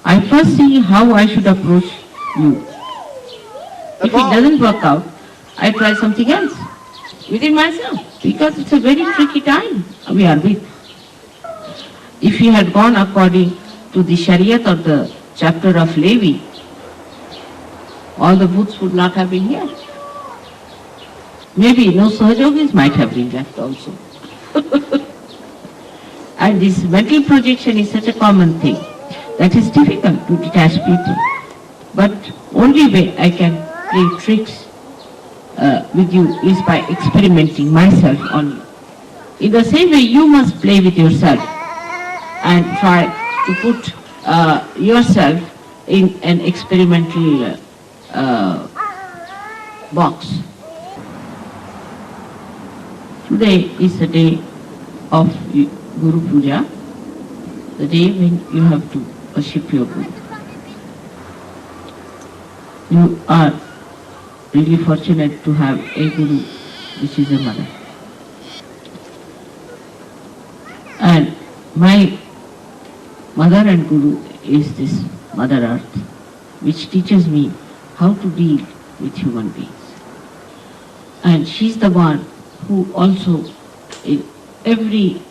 I first see how I should approach you. If it doesn't work out, I try something else within myself, because it's a very tricky time we are with. If he had gone according to the Shariat or the chapter of Levi, all the booths would not have been here. Maybe no Sahajogis might have been left also. And this mental projection is such a common thing that is difficult to detach people. But only way I can play tricks with you is by experimenting myself on you. In the same way, you must play with yourself and try to put yourself in an experimental box. Today is the day of Guru Puja, the day when you have to worship your Guru. You are really fortunate to have a Guru which is a mother. And my mother and Guru is this Mother Earth, which teaches me how to deal with human beings. And she's the one who also, in every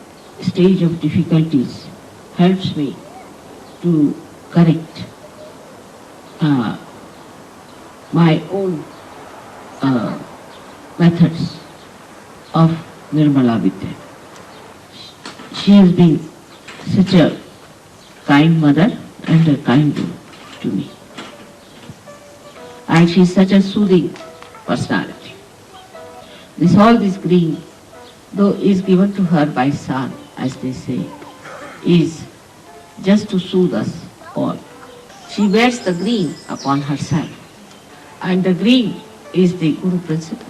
stage of difficulties, helps me to correct my own methods of Nirmala Vidya. She has been such a kind mother and a kind Guru to me. And she is such a soothing personality. All this green, though is given to her by sun, as they say, is just to soothe us all. She wears the green upon herself, and the green is the Guru principle.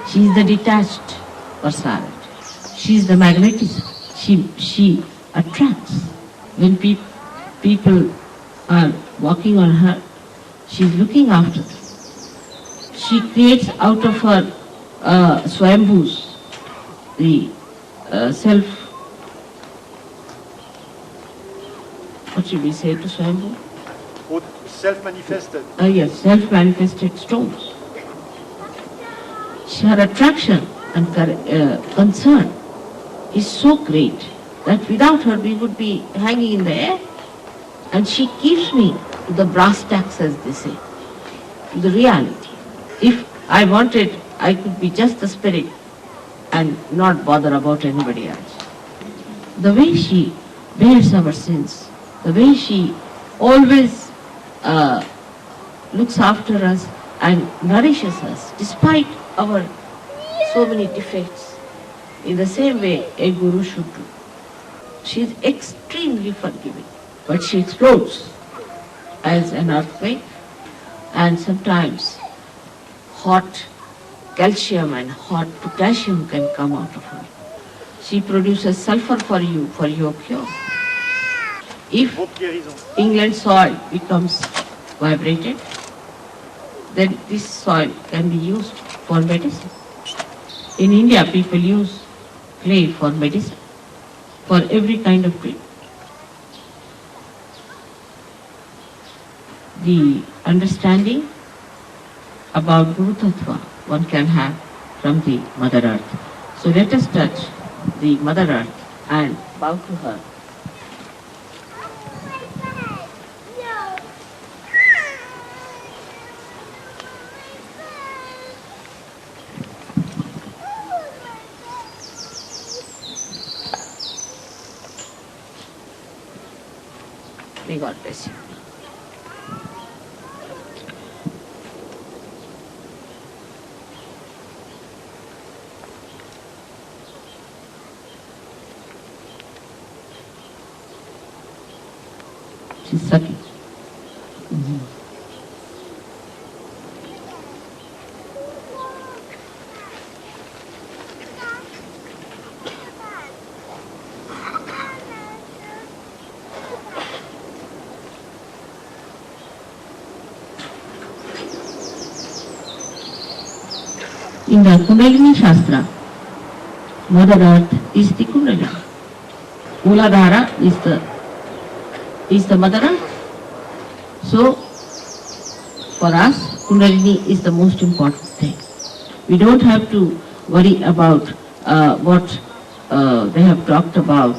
She is the detached personality. She is the magnetism. She attracts. When people are walking on her, she is looking after them. She creates out of her Swayambhus, the self, what should we say to Swayambhu? Self-manifested. Yes, self-manifested stones. Her attraction and concern is so great that without her we would be hanging in the air. And she keeps me to the brass tacks, as they say, to the reality. If I wanted, I could be just the spirit and not bother about anybody else. The way she bears our sins, the way she always looks after us and nourishes us despite our so many defects, in the same way a Guru should do. She is extremely forgiving, but she explodes as an earthquake, and sometimes hot calcium and hot potassium can come out of her. She produces sulfur for you, for your cure. If England soil becomes vibrated, then this soil can be used for medicine. In India, people use clay for medicine, for every kind of treatment. The understanding about Guru Tattva one can have from the Mother Earth. So let us touch the Mother Earth and bow to her. May God bless you. She's sucking. In the Kundalini Shastra, Mother Earth is the Kundalini. Mooladhara is the Mother Earth. So, for us, Kundalini is the most important thing. We don't have to worry about what they have talked about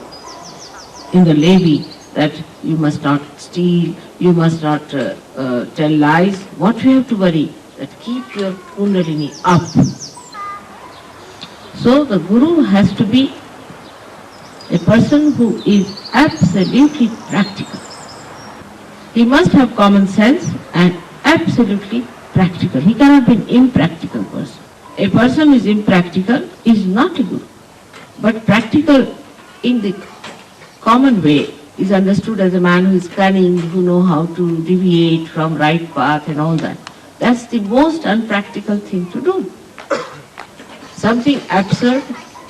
in the Levi, that you must not steal, you must not tell lies. What we have to worry, that keep your Kundalini up. So the Guru has to be a person who is absolutely practical. He must have common sense and absolutely practical. He cannot be an impractical person. A person who is impractical is not a Guru. But practical in the common way is understood as a man who is cunning, who knows how to deviate from right path and all that. That's the most unpractical thing to do. Something absurd,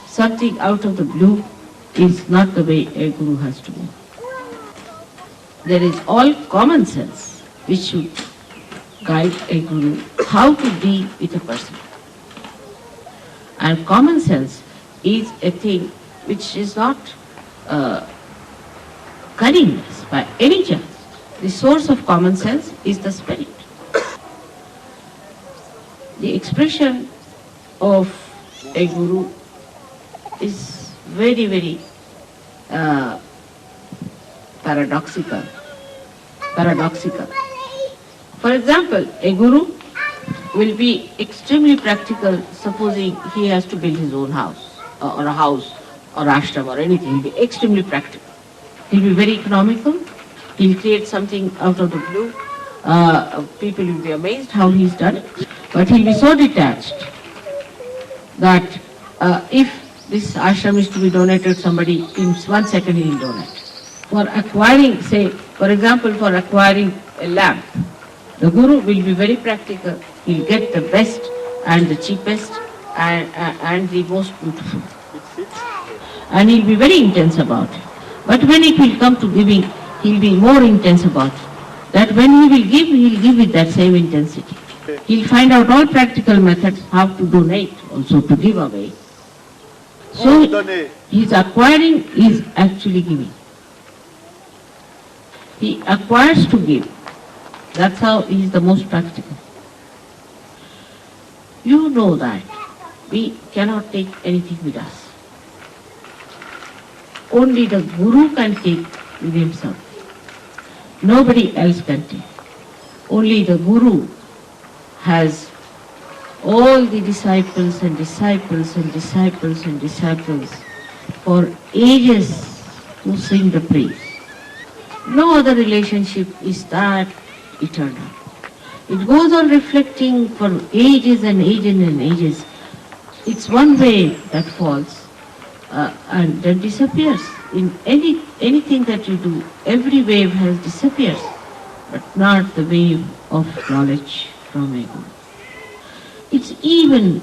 something out of the blue is not the way a Guru has to be. There is all common sense which should guide a Guru how to deal with a person. And common sense is a thing which is not cunningness by any chance. The source of common sense is the spirit. The expression of a Guru is very, very paradoxical. For example, a Guru will be extremely practical, supposing he has to build his own house, or a house, or ashram, or anything. He'll be extremely practical. He'll be very economical. He'll create something out of the blue. People will be amazed how he's done it. But he'll be so detached that if this ashram is to be donated, somebody in 1 second he'll donate. For acquiring, say, for example, for acquiring a lamp, the Guru will be very practical. He'll get the best and the cheapest and the most beautiful. And he'll be very intense about it. But when it will come to giving, he'll be more intense about it. That when he will give, he'll give with that same intensity. He'll find out all practical methods how to donate, also to give away. So his acquiring is actually giving. He acquires to give. That's how he is the most practical. You know that we cannot take anything with us. Only the Guru can take with himself. Nobody else can take. Only the Guru has all the disciples and disciples and disciples and disciples for ages who sing the praise. No other relationship is that eternal. It goes on reflecting for ages and ages and ages. It's one wave that falls and then disappears. In anything that you do, every wave has disappears, but not the wave of knowledge from a Guru. It's even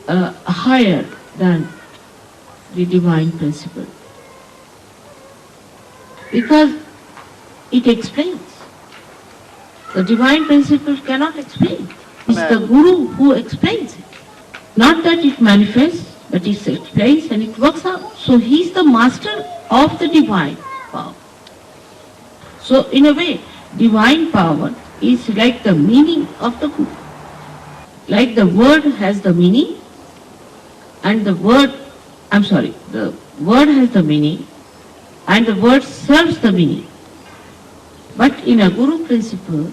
higher than the divine principle, because it explains. The divine principle cannot explain. It's the Guru who explains it. Not that it manifests, but it explains and it works out. So he is the master of the divine power. So in a way, divine power is like the meaning of the Guru. Like the word has the meaning, and the word has the meaning, and the word serves the meaning. But in a Guru principle,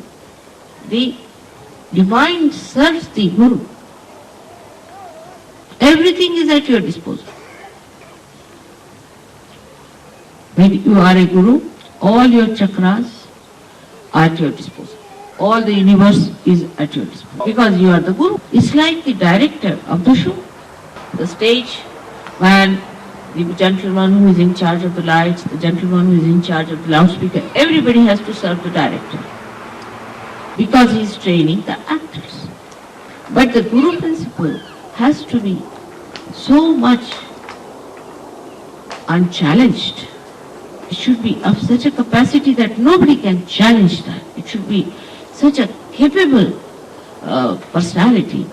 the divine serves the Guru. Everything is at your disposal. When you are a Guru, all your chakras are at your disposal. All the universe is at your disposal. Because you are the Guru. It's like the director of the show. The stage man, the gentleman who is in charge of the lights, the gentleman who is in charge of the loudspeaker, everybody has to serve the director. Because he is training the actors. But the Guru principle has to be so much unchallenged. It should be of such a capacity that nobody can challenge that. It should be such a capable personality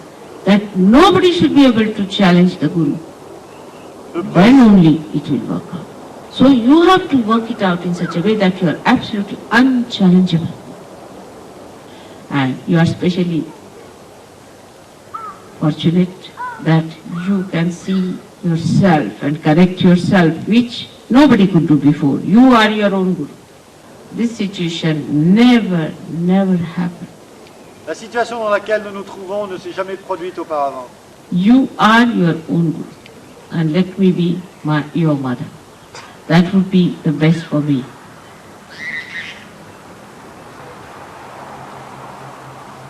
that nobody should be able to challenge the Guru. Then only it will work out. So you have to work it out in such a way that you are absolutely unchallengeable. And you are especially fortunate that you can see yourself and correct yourself, which nobody could do before. You are your own Guru. This situation never happened. La situation dans laquelle nous nous trouvons ne s'est jamais produite auparavant. You are your own Guru, and let me be your mother. That would be the best for me.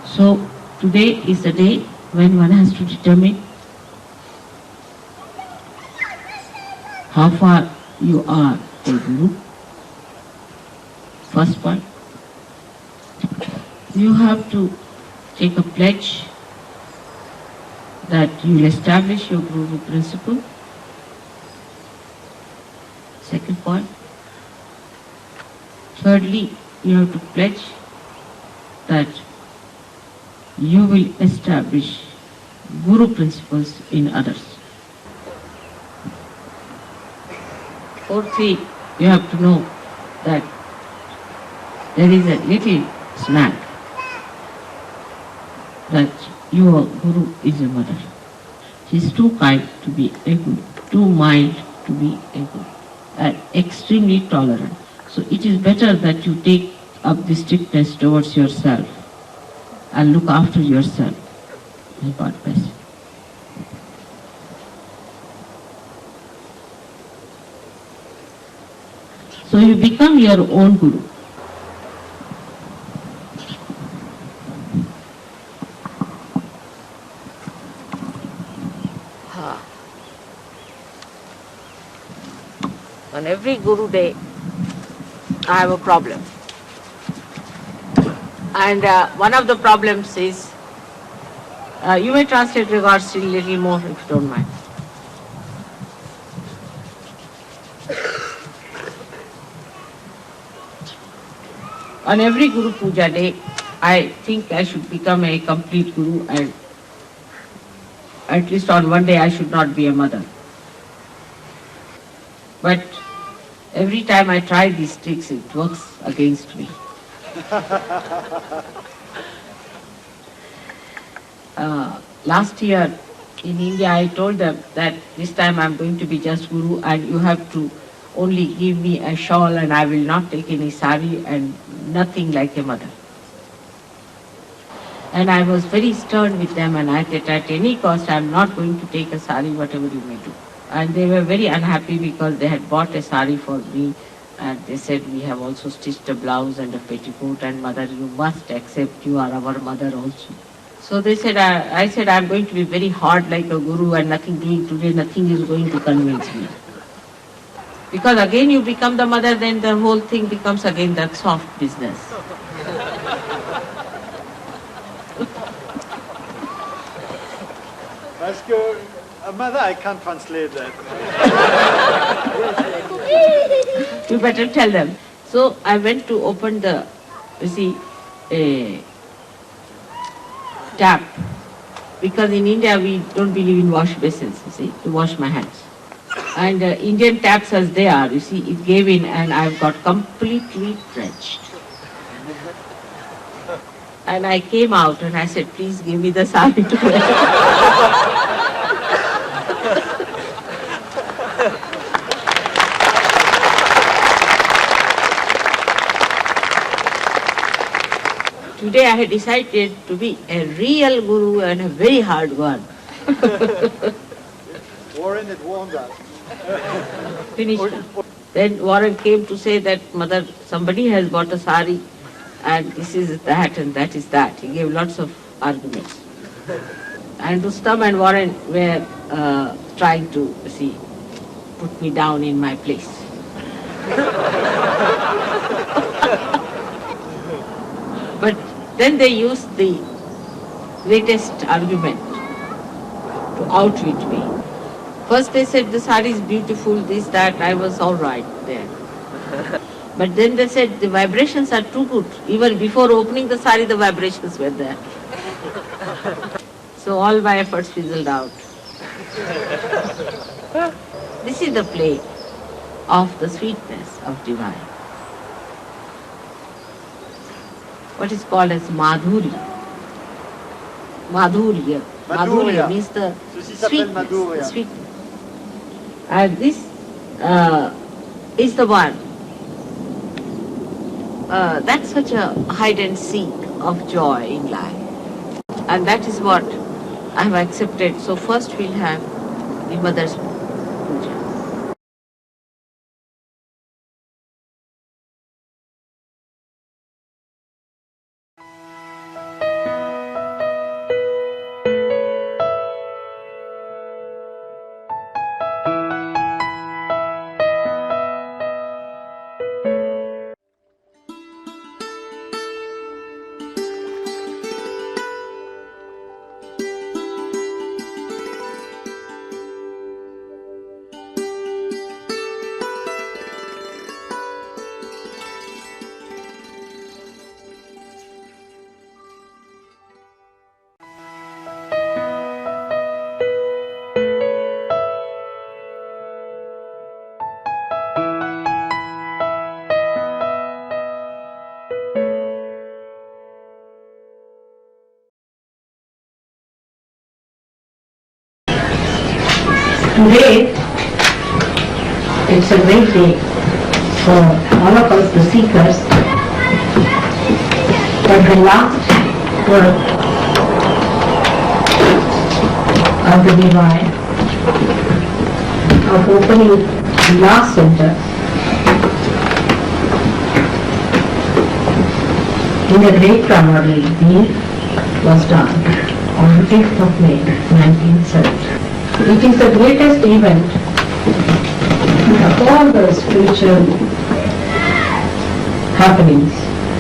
So today is the day when one has to determine how far you are a Guru. First point, you have to take a pledge that you will establish your Guru principle. Second point. Thirdly, you have to pledge that you will establish Guru principles in others. Fourthly, you have to know that there is a little snack that your Guru is a mother. She is too kind to be a Guru, too mild to be a Guru, and extremely tolerant. So it is better that you take up the strictness towards yourself and look after yourself. May God bless you. So you become your own Guru. On every Guru Day, I have a problem. And one of the problems is, you may translate regards still a little more if you don't mind. On every Guru Puja Day, I think I should become a complete Guru, and at least on one day I should not be a mother. But every time I try these tricks, it works against me. Last year in India, I told them that this time I'm going to be just Guru, and you have to only give me a shawl, and I will not take any sari and nothing like a mother. And I was very stern with them, and I said at any cost I'm not going to take a sari, whatever you may do. And they were very unhappy because they had bought a sari for me, and they said, we have also stitched a blouse and a petticoat, and mother, you must accept, you are our mother also. So they said, I said, I'm going to be very hard like a Guru, and nothing doing today, nothing is going to convince me. Because again you become the mother, then the whole thing becomes again that soft business. Parce que, mother, I can't translate that. You better tell them. So I went to open the, you see, tap. Because in India we don't believe in wash basins, you see, to wash my hands. And Indian taps as they are, you see, it gave in and I've got completely drenched. And I came out and I said, please give me the sari to wear. Today I had decided to be a real Guru and a very hard one. Warren had warned us. Finished. Then Warren came to say that, mother, somebody has bought a sari and this is that and that is that. He gave lots of arguments. And Rustam and Warren were trying to, see, put me down in my place. But then they used the greatest argument to outwit me. First they said the sari is beautiful, this, that, I was all right there. But then they said the vibrations are too good. Even before opening the sari, the vibrations were there. So So all my efforts fizzled out. This is the play of the sweetness of divine. What is called as Madhurya. Madhurya. Madhurya means the sweetness. The sweetness. And this is the one. That's such a hide and seek of joy in life. And that is what I have accepted. So first we'll have the mother's puja. Today, it's a great day for all of us, the seekers, but the last work of the divine, of opening the last center in the great primary being was done on the 5th of May, 1970. It is the greatest event of all the spiritual happenings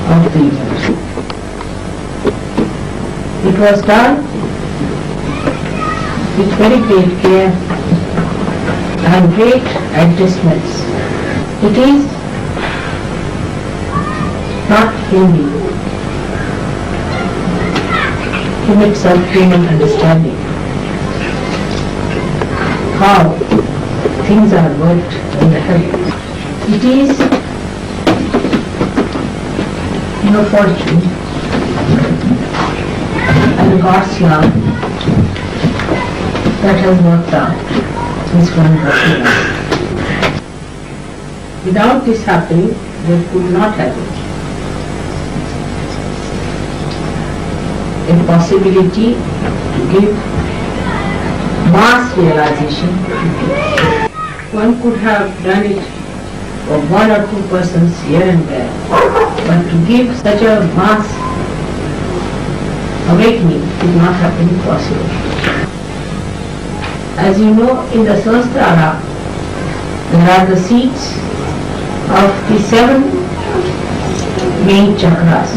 of the universe. It was done with very great care and great adjustments. It is not Hindi, limits of human understanding. How things are worked in the heavens. It is your fortune and God's love that has worked out this wonderful life. Without this happening, there could not have been a possibility to give mass realization. One could have done it for 1 or 2 persons here and there, but to give such a mass awakening could not have been possible. As you know, in the Sahasrara, there are the seats of the 7 main chakras.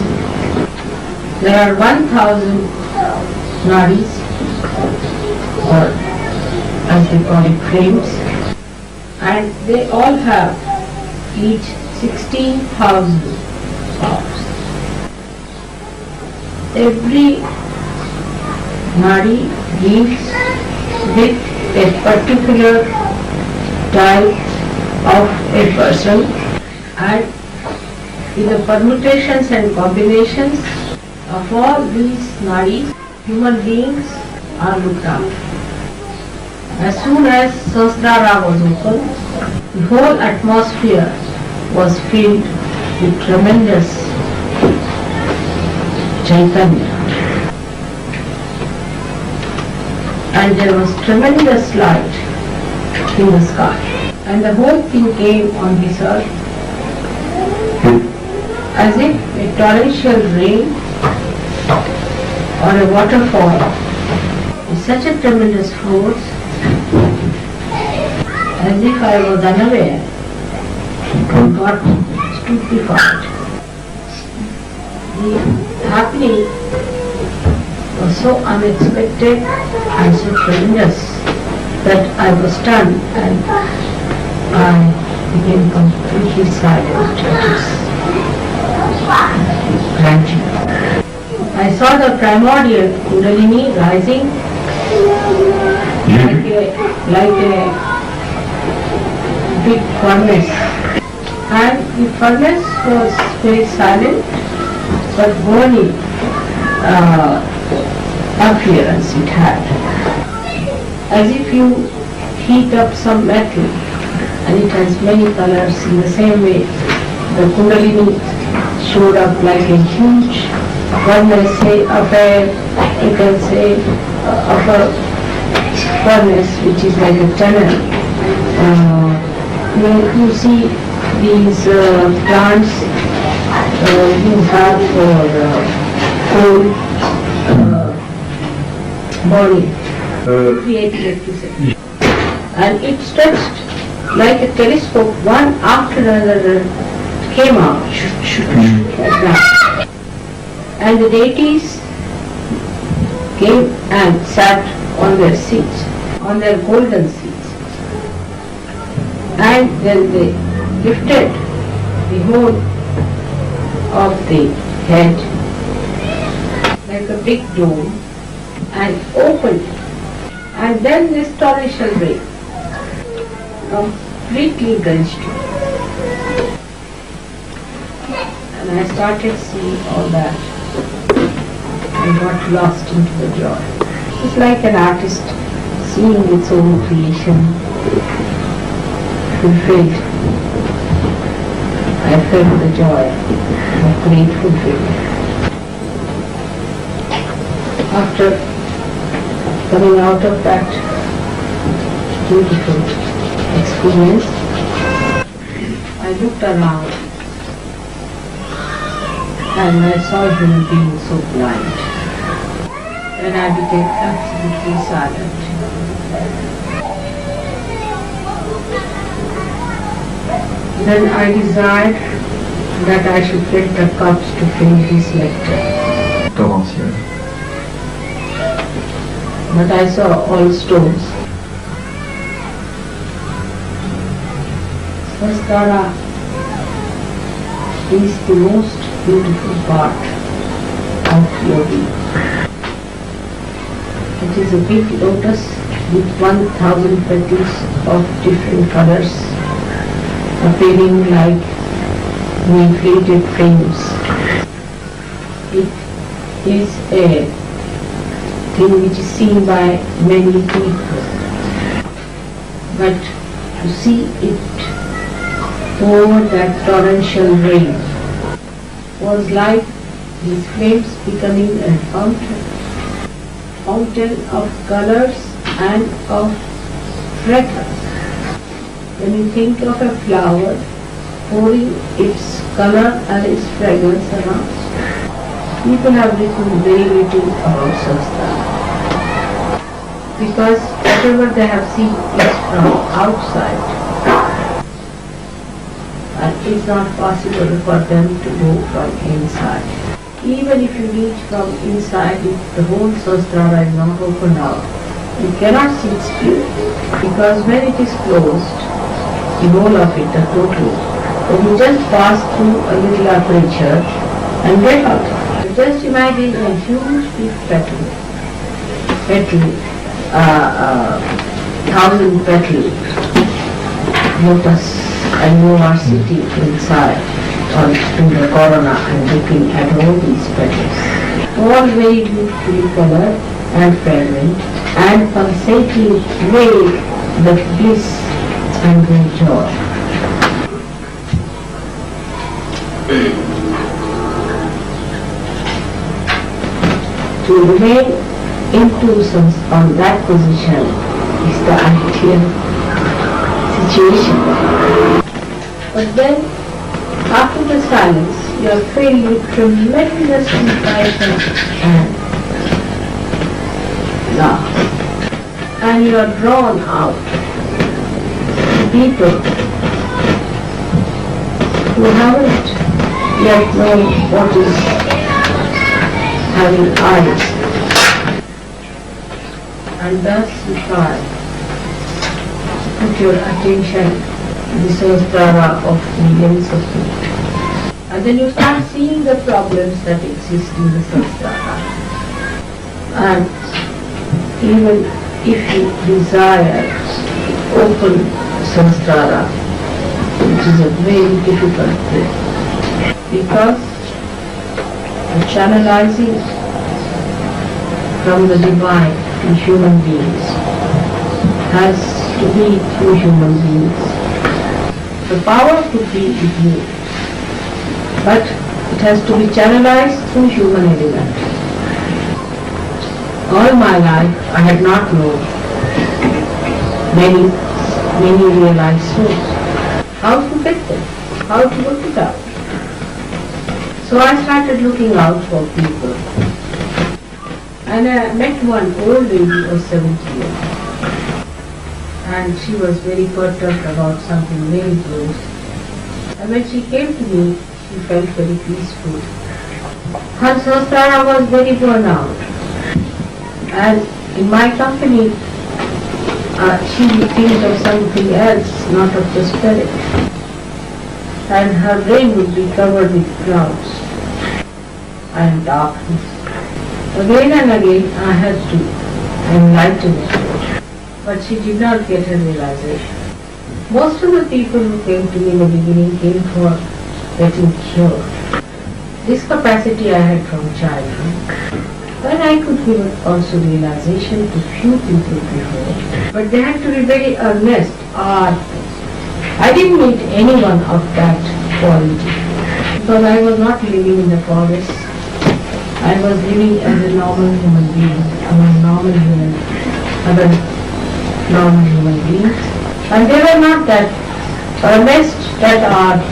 There are 1,000 nadis, or as they call it, frames, and they all have each 16,000 pounds. Every nadi deals with a particular type of a person, and in the permutations and combinations of all these nadis, human beings are looked after. As soon as Sahasrara was opened, the whole atmosphere was filled with tremendous Chaitanya. And there was tremendous light in the sky. And the whole thing came on this earth as if a torrential rain or a waterfall with such a tremendous force, as if I was unaware and got stupefied. The happening was so unexpected and so tremendous that I was stunned and I became completely silent at his grandeur. I saw the primordial Kundalini rising like a big furnace. And the furnace was very silent but burning appearance it had. As if you heat up some metal and it has many colors. In the same way, the Kundalini showed up like a huge furnace, say of a, you can say, of a furnace which is like a tunnel. You see these plants you have for coal burning, create electricity. And it stretched like a telescope, one after another came out, like that. And the deities came and sat on their seats, on their golden seats. And then they lifted the whole of the head like a big dome and opened it. And then this torrential rain completely drenched it. And I started seeing all that and got lost into the joy. It's like an artist seeing its own creation fulfilled. I felt the joy of great fulfillment. After coming out of that beautiful experience, I looked around and I saw human beings so blind. And I became absolutely silent. Then I desired that I should get the cups to fill this nectar. Torrentiel. But I saw all stones. Sahasrara is the most beautiful part of yogi. It is a big lotus with 1,000 petals of different colors, appearing like inflated frames. It is a thing which is seen by many people, but to see it over that torrential rain was like these flames becoming a fountain of colors and of fragrance. When you think of a flower pouring its color and its fragrance around, people have written very little about Sahasrara, because whatever they have seen is from outside, and it's not possible for them to go from inside. Even if you reach from inside, if the whole Sahasrara is not opened out, you cannot see its beauty, because when it is closed, the whole of it, the total, then you just pass through a little aperture and get out. Just imagine a huge big petal, 1,000 petal lotus, and you are sitting inside or in the corona and looking at all these petals, all very beautifully colored and fragrant and pulsating with the bliss and the joy. To remain in presence on that position is the ideal situation. But then, after the silence, you are filled with tremendous inspiration and love. And you are drawn out to people who haven't yet known what is having eyes, and thus you try to put your attention to the Sahasrara of millions of people. And then you start seeing the problems that exist in the Sahasrara. And even if you desire open samsara, it is a very difficult thing, because the channelizing from the divine to human beings has to be through human beings. The power could be with you, but it has to be channelized through human element. All my life I had not known many realized souls. How to get them? How to work it out? So I started looking out for people. And I met one old lady of 70 years. And she was very perturbed about something very close. And when she came to me, she felt very peaceful. Her samsara was very worn out. And in my company, she would think of something else, not of the spirit. And her brain would be covered with clouds and darkness. Again and again I had to enlighten her, but she did not get her realization. Most of the people who came to me in the beginning came for getting cured. This capacity I had from childhood. But I could give also realization to few people before. But they had to be very earnest, ardent. I didn't meet anyone of that quality, because I was not living in the forest. I was living as a normal human being, among other normal human beings. And they were not that earnest, that ardent.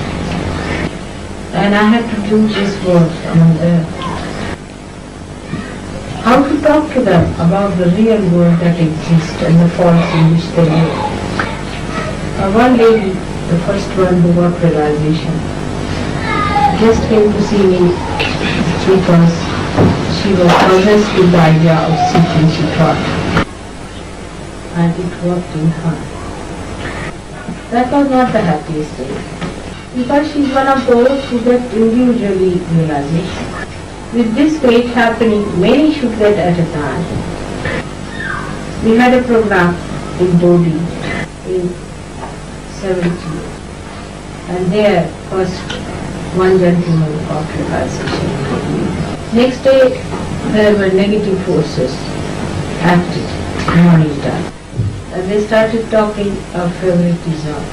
And I had to do this work among them. How to talk to them about the real world that exists and the forest in which they live. One lady, the first one who got realization, just came to see me because she was possessed with the idea of seeking, she thought. And it worked in her. That was not the happiest day, because she's one of those who get individually realization. With this great happening, many should get at a time. We had a program in Dodi in 70, and there first one gentleman got realization. Next day there were negative forces active in Manita, and they started talking of favoritism.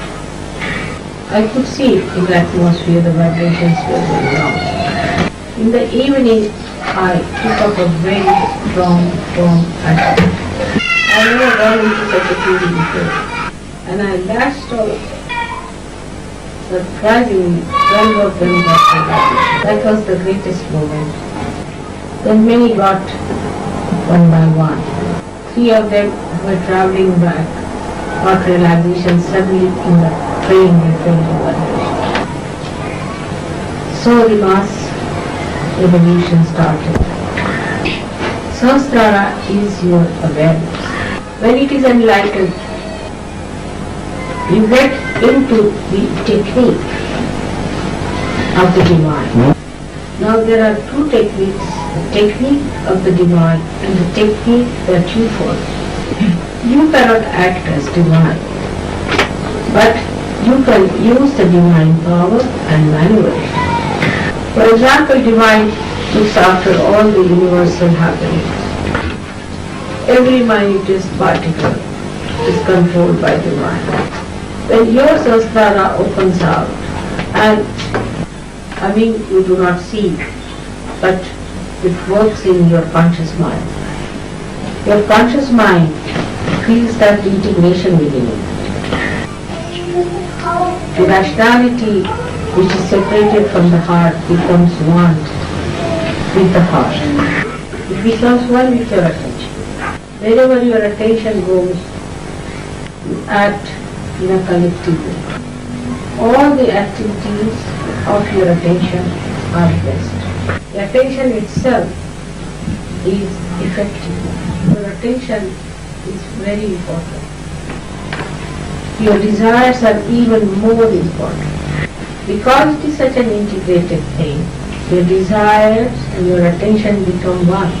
I could see in the atmosphere the vibrations were going on. In the evening, I took up a very strong, firm attitude. I never gone into such a feeling before. And I lashed out. Surprisingly, 12 of them got realization. That was the greatest moment. Then many got one by one. 3 of them who were traveling back got realization suddenly in the train they felt the vibration. So the mass evolution started. Sahasrara is your awareness. When it is enlightened, you get into the technique of the divine. Now there are 2 techniques, the technique of the divine and the technique that you follow. You cannot act as divine, but you can use the divine power and maneuver. For example, divine looks after all the universal happenings. Every minutest particle is controlled by divine. When your sahasrara opens out, and you do not see, but it works in your conscious mind. Your conscious mind feels that integration within it. The rationality which is separated from the heart becomes one with the heart. It becomes one with your attention. Wherever your attention goes, you act in a collective way. All the activities of your attention are blessed. The attention itself is effective. Your attention is very important. Your desires are even more important. Because it is such an integrated thing, your desires and your attention become one.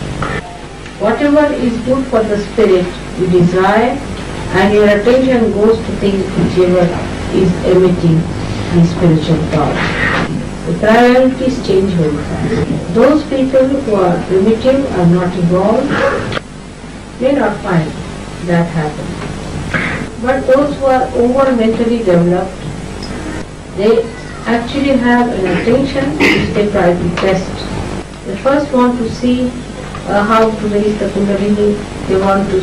Whatever is good for the spirit, you desire, and your attention goes to things whichever is emitting the spiritual power. The priorities change very fast. Those people who are primitive are not evolved may not find that happen. But those who are over mentally developed, they actually have an attention which they try to test. They first want to see how to raise the Kundalini. They want to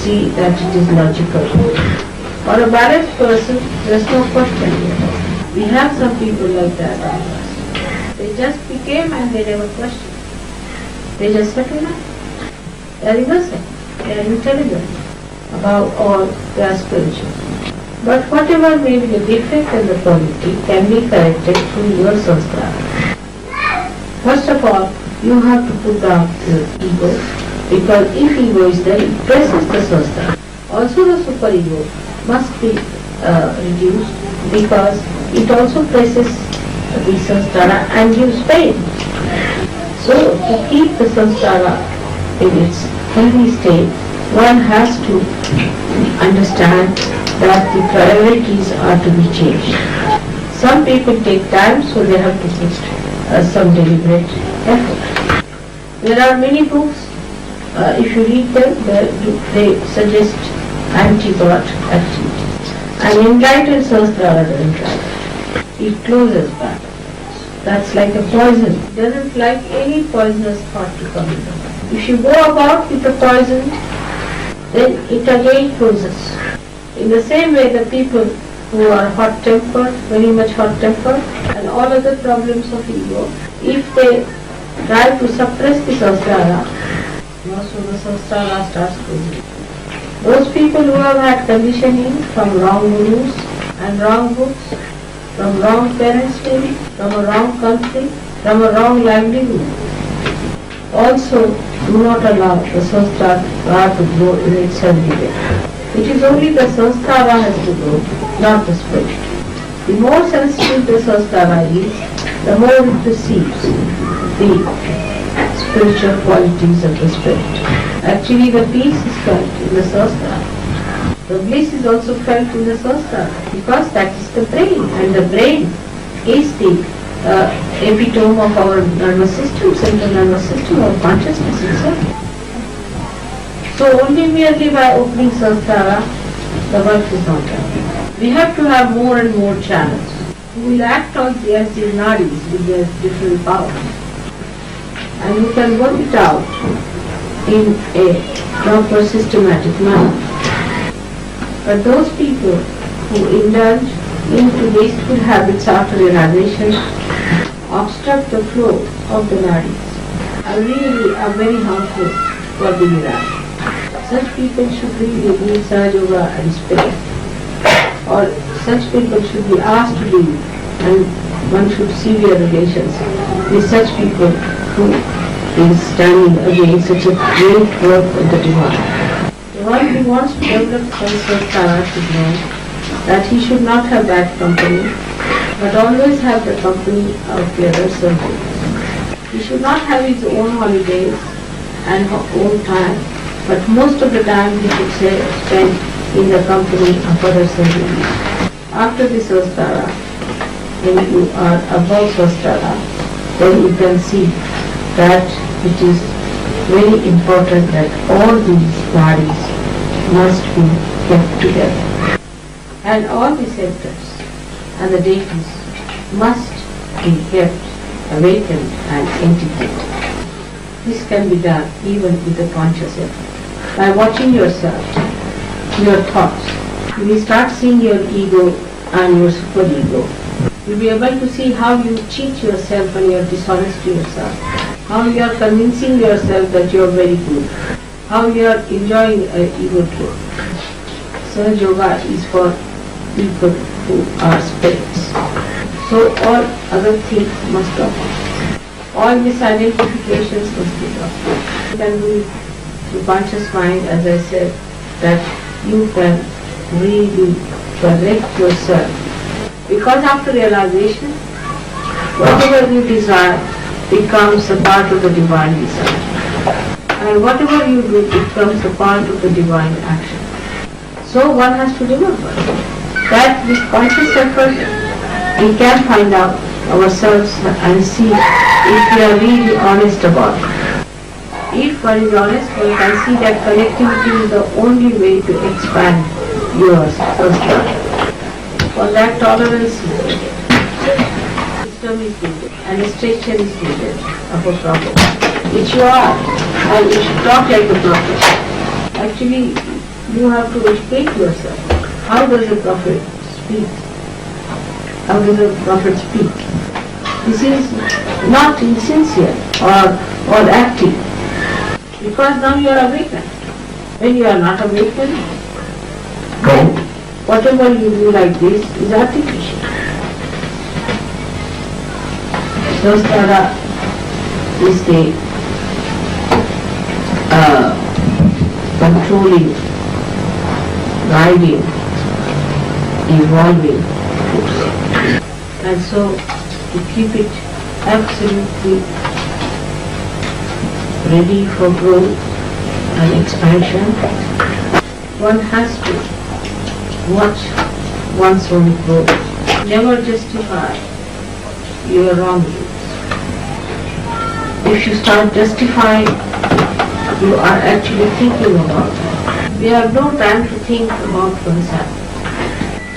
see that it is logical. For a balanced person, there is no question. We have some people like that. They just became and they never questioned. They just settled down. They are innocent. They are intelligent about all. They are spiritual. But whatever may be the defect and the quality can be corrected through your sanskara. First of all, you have to put down your ego, because if ego is there, it presses the sanskara. Also the superego must be reduced, because it also presses the sanskara and gives pain. So to keep the sanskara in its healthy state, one has to understand that the priorities are to be changed. Some people take time, so they have to put some deliberate effort. There are many books, if you read them, they suggest anti-God activities. An enlightened sanskara is enlightened. It closes back. That's like a poison. It doesn't like any poisonous thought to come in. If you go about with the poison, then it again closes. In the same way, the people who are hot-tempered, very much hot-tempered, and all other problems of ego, if they try to suppress the samskara, also the samskara starts closing. Those people who have had conditioning from wrong gurus and wrong books, from wrong parents maybe, from a wrong country, from a wrong livelihood, also do not allow the sanskara to grow in its healthy way. It is only the sanskara has to grow, not the spirit. The more sensitive the sanskara is, the more it receives the spiritual qualities of the spirit. Actually, the peace is felt in the sanskara. The bliss is also felt in the sanskara, because that is the brain, and the brain is the epitome of our nervous system, central nervous system, or consciousness itself. So only merely by opening sanskara, the work is not done. We have to have more and more channels. We will act on as the nadis with their different powers. And we can work it out in a proper systematic manner. But those people who indulge into wasteful habits after realization obstruct the flow of the nadis and really are very harmful for the mirage. Such people should really leave Sahaja Yoga and spirit, or such people should be asked to leave, and one should sever relations with such people who is standing against such a great work of the divine. The one who wants to develop sanskara should know that he should not have bad company, but always have the company of the other servants. He should not have his own holidays and own time, but most of the time he should spend in the company of other servants. After the sanskara, when you are above sanskara, then you can see that it is very important that all these bodies must be kept together. And all the centers and the deities must be kept awakened and integrated. This can be done even with a conscious effort. By watching yourself, your thoughts, you will start seeing your ego and your superego. You will be able to see how you cheat yourself and you are dishonest to yourself, how you are convincing yourself that you are very good, how you are enjoying ego trip. Sahaja Yoga is for people who are spirits. So all other things must drop off. All misidentifications must be dropped off. You can do the conscious mind, as I said, that you can really correct yourself. Because after realization, whatever you desire becomes a part of the divine desire. And whatever you do, it comes a part of the divine action. So one has to remember that with conscious effort, we can find out ourselves and see if we are really honest about it. If one is honest, one can see that connectivity is the only way to expand your personal. For that, tolerance is needed, wisdom is needed, administration is needed of a prophet, which you are, and you should talk like a prophet. Actually, you have to educate yourself. How does a prophet speak? How does a prophet speak? This is not insincere or active, because now you are awakened. When you are not awakened, then whatever you do like this is artificial. Samskara is the controlling, guiding, evolving force. And so to keep it absolutely ready for growth and expansion, one has to watch one's own growth. Never justify your wrongdoings. If you start justifying, you are actually thinking about it. We have no time to think about oneself.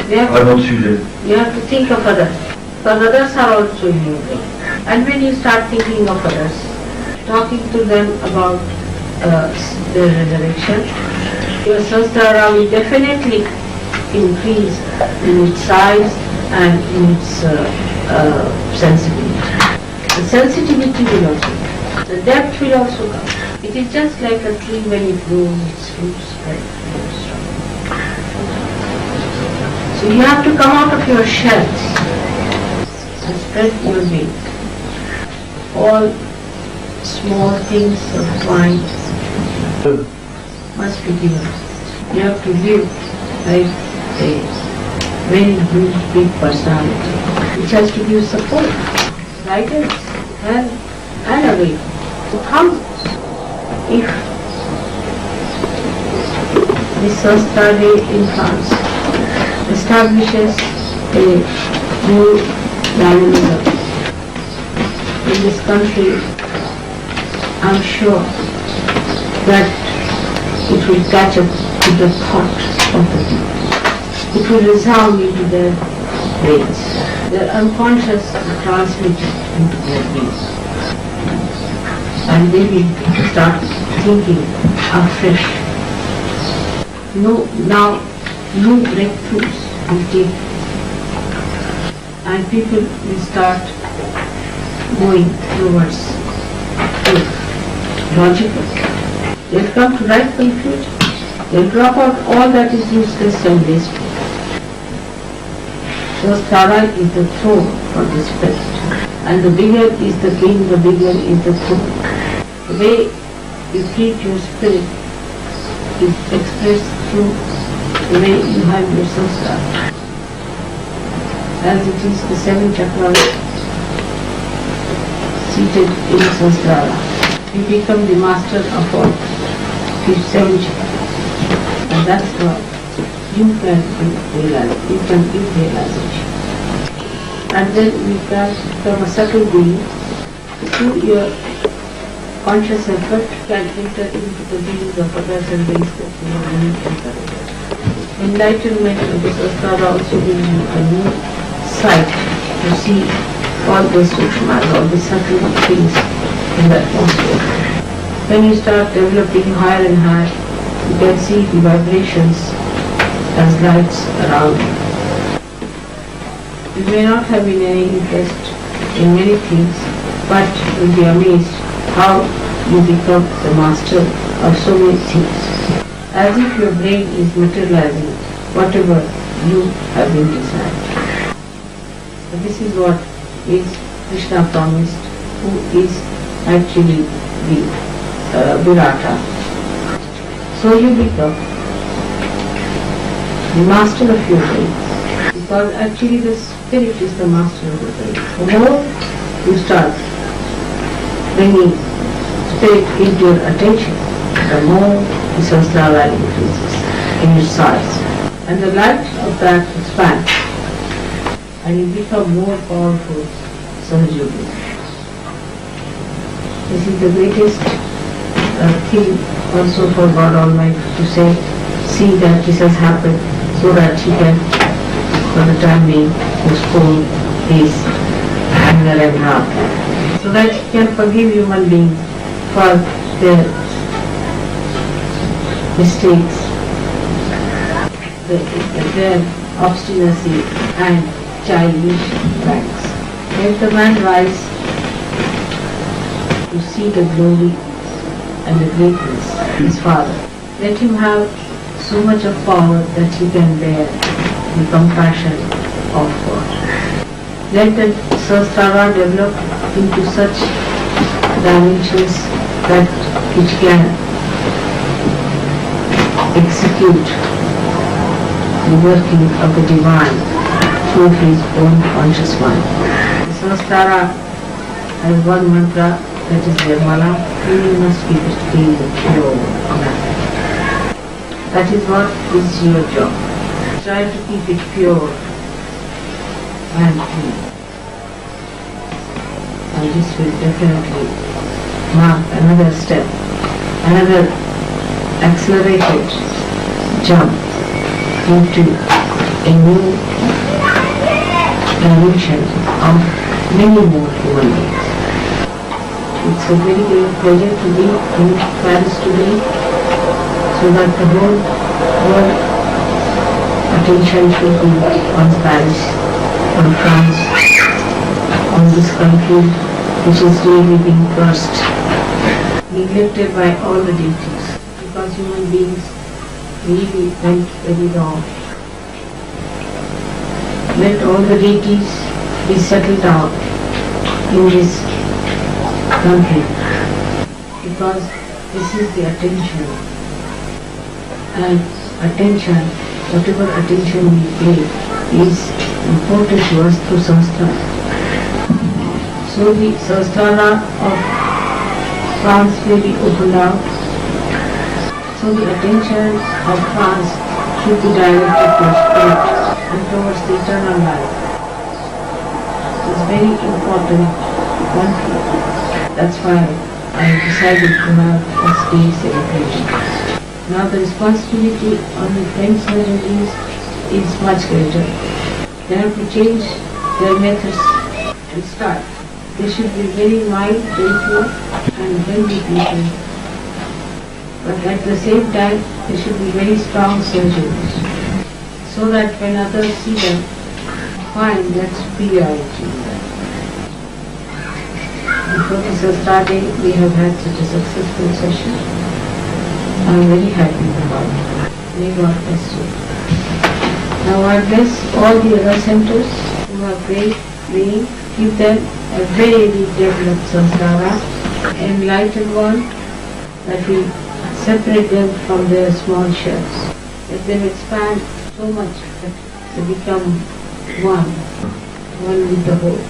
We have to think of others, because others are also human. And when you start thinking of others, talking to them about their resurrection, your samskara will definitely increase in its size and in its sensibility. The sensitivity will also come. The depth will also come. It is just like a tree when it grows, its roots spread very strong. So you have to come out of your shells and spread your wings. All small things of mind must be given. You have to live like a very huge, big personality, which has to give support, guidance, and awakening. So how, if this Sanskar Day in France establishes a new dynamism in this country, I'm sure that it will catch up to the thought of the people. It will resound into their brains. Their unconscious will transmit it into their brains. And they will start thinking afresh. Now, new breakthroughs will take, and people will start going towards logical. They'll come to right conclusion. They'll drop out all that is useless and wasteful. So Sanskara is the throne for the spirit, and the bigger is the king, the bigger is the throne. The way you treat your spirit is expressed through the way you have your samskara. As it is the 7 chakras seated in samskara, you become the master of all these 7 chakras. And that's how you can give realization. And then you can become a subtle being. Through your conscious effort, can enter into the beings of others and ways that you have unique encouragement. Enlightenment of the samskara also gives you a new sight to see all the sukshmas, all the subtle things in the atmosphere. When you start developing higher and higher, you can see the vibrations as lights around you. You may not have been any interest in many things, but you will be amazed how you become the master of so many things, as if your brain is materializing whatever you have been designed. So this is what is Krishna promised, who is actually the Virata. So you become the master of your brain, because actually the spirit is the master of the brain. The more you start bringing spirit gives your attention, the more the Sahasrara increases in its size. And the light of that expands, and you become more powerful Sahajyogi. This is the greatest thing also for God Almighty to say, see that this has happened so that He can, for the time being, postpone His anger and wrath, so that He can forgive human beings for their mistakes, their obstinacy and childish pranks. Let the man rise to see the glory and the greatness of his Father. Let him have so much of power that he can bear the compassion of God. Let the Sahasrara develop into such dimensions that it can execute the working of the divine through his own conscious mind. The Sahasrara has one mantra, that is Nirmala, you must keep it clean and pure. That is what is your job. Try to keep it pure and clean. And this will definitely mark another step, another accelerated jump into a new dimension of many more human beings. It's a very great pleasure to be in Paris today, so that the whole world attention should be on Paris, on France, on this country which is really being cursed, neglected by all the deities, because human beings really went very wrong. Let all the deities be settled down in this country, because this is the attention, and attention, whatever attention we pay, is important to us through Sahasrara. So the Sahasrara of France will be opened out, so the attention of France should be directed to spirit and towards the eternal life. It's very important country. That's why I decided to have a day celebration. Now the responsibility on the French Sahajyogis is much greater. They have to change their methods and start. They should be very mild, gentle and healthy people. But at the same time, they should be very strong Sahajyogis, so that when others see them, find that superiority in them. Before the Sahasrara Day, we have had such a successful session. I am very happy about it. May God bless you. Now I bless all the other centers who are praying, give them a very developed Sahasrara, enlightened one that will separate them from their small shells. Let them expand so much that they become one with the whole.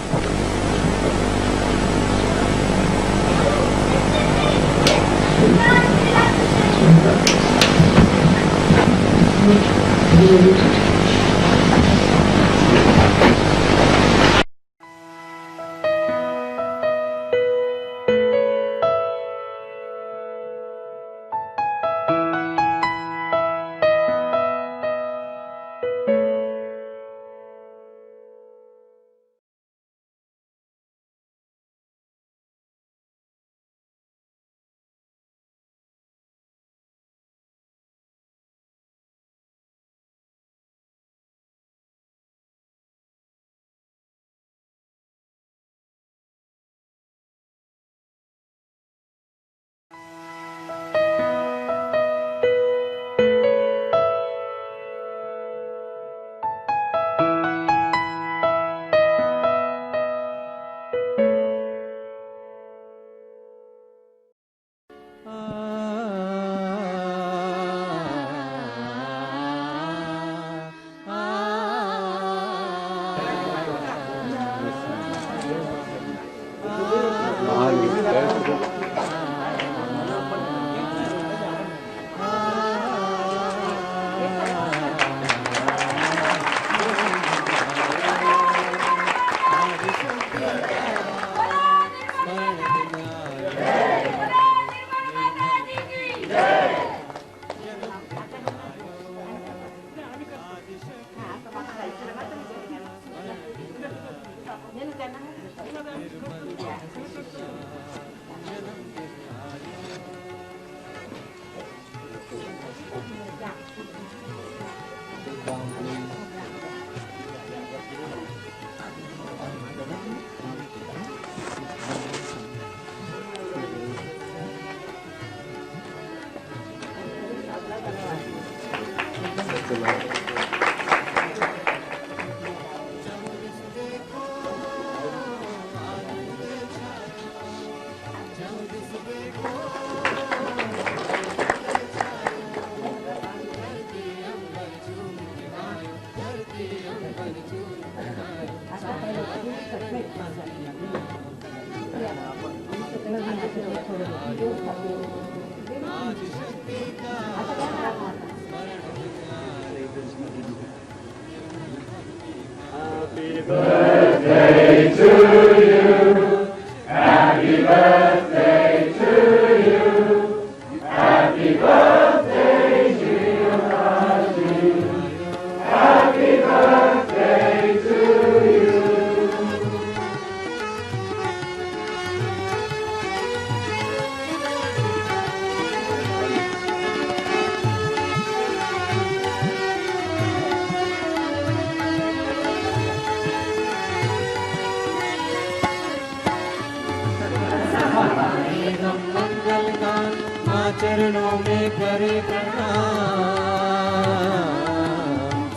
चरणों में करे प्रणाम,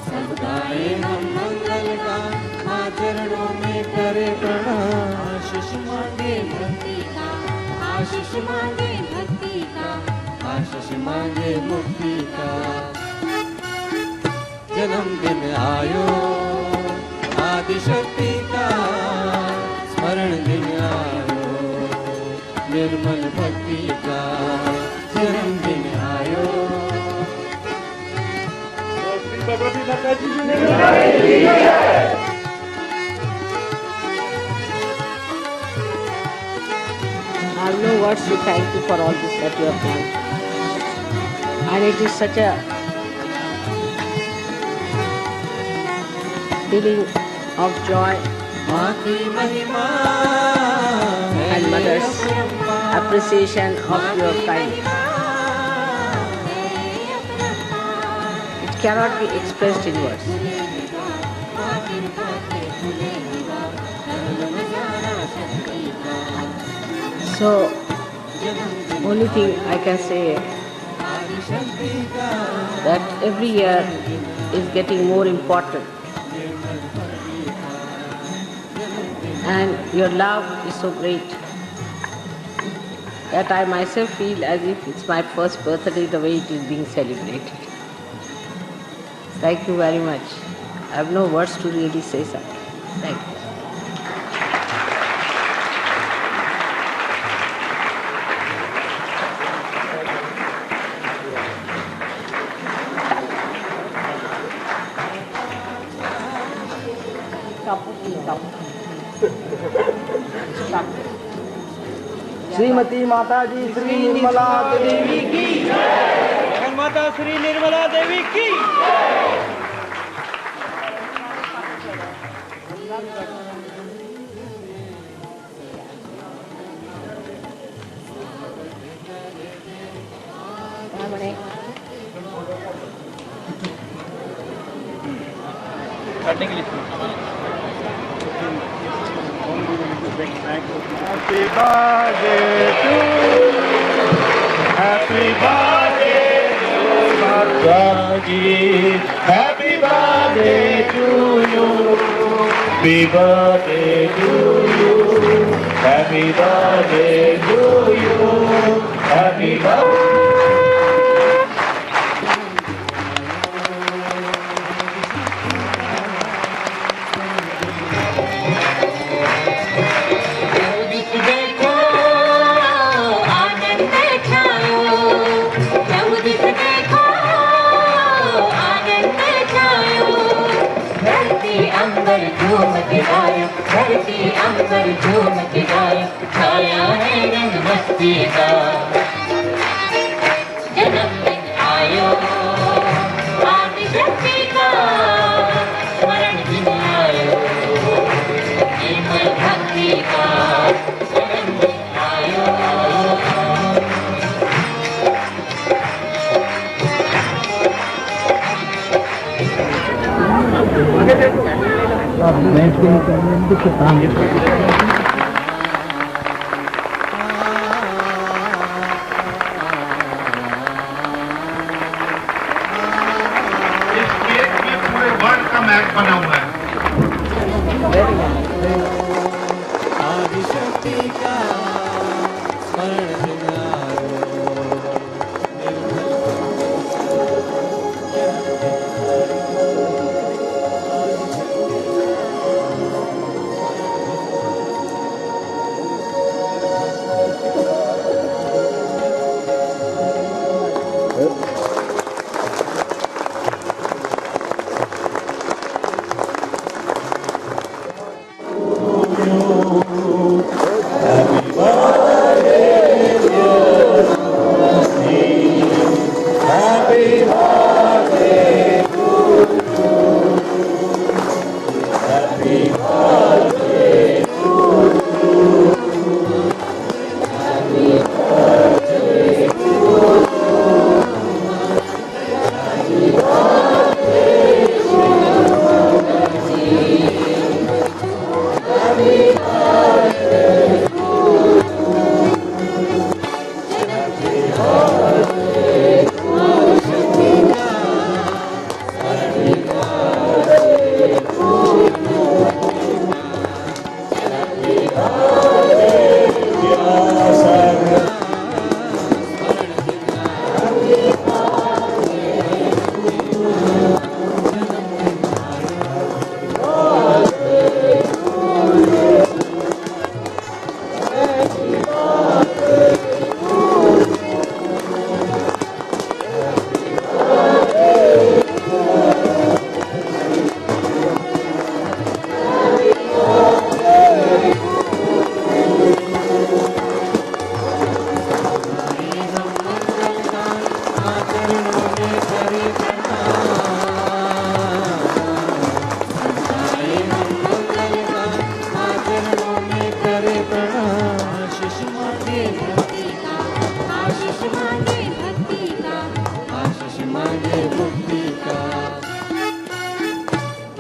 सब गाए हम मंगल गान, माँ चरणों में करे प्रणाम। आशीष मांगे भक्ति का, आशीष मांगे भक्ति का, आशीष मांगे मुक्ति का। जन्मदिन आयो आदिशक्ति का, स्मरण दिन आयो निर्मल भक्ति का। जन्मदिन आयो भगवती माता जी ने I have no words to thank you for all this that you have done. And it is such a feeling of joy and mother's appreciation of your kindness. It cannot be expressed in words. So, only thing I can say that every year is getting more important. And your love is so great that I myself feel as if it's my first birthday the way it is being celebrated. Thank you very much. I have no words to really say something. Thank you. Shrimati माता जी श्री निर्मला देवी की जय। माता श्री निर्मला देवी की Happy birthday to you. Happy birthday to Mataji. Happy birthday to you. Happy birthday to you. Happy birthday to you. Happy birthday. धरती अंबर झूम के गायो, छाया है रंग मस्ती का। जन्मदिन आयो आदिशक्ति का, स्मरण दिन आयो निर्मल भक्ति का। जन्मदिन आयो बना हुआ है। आदिशक्ति का स्मरण दिलाओ,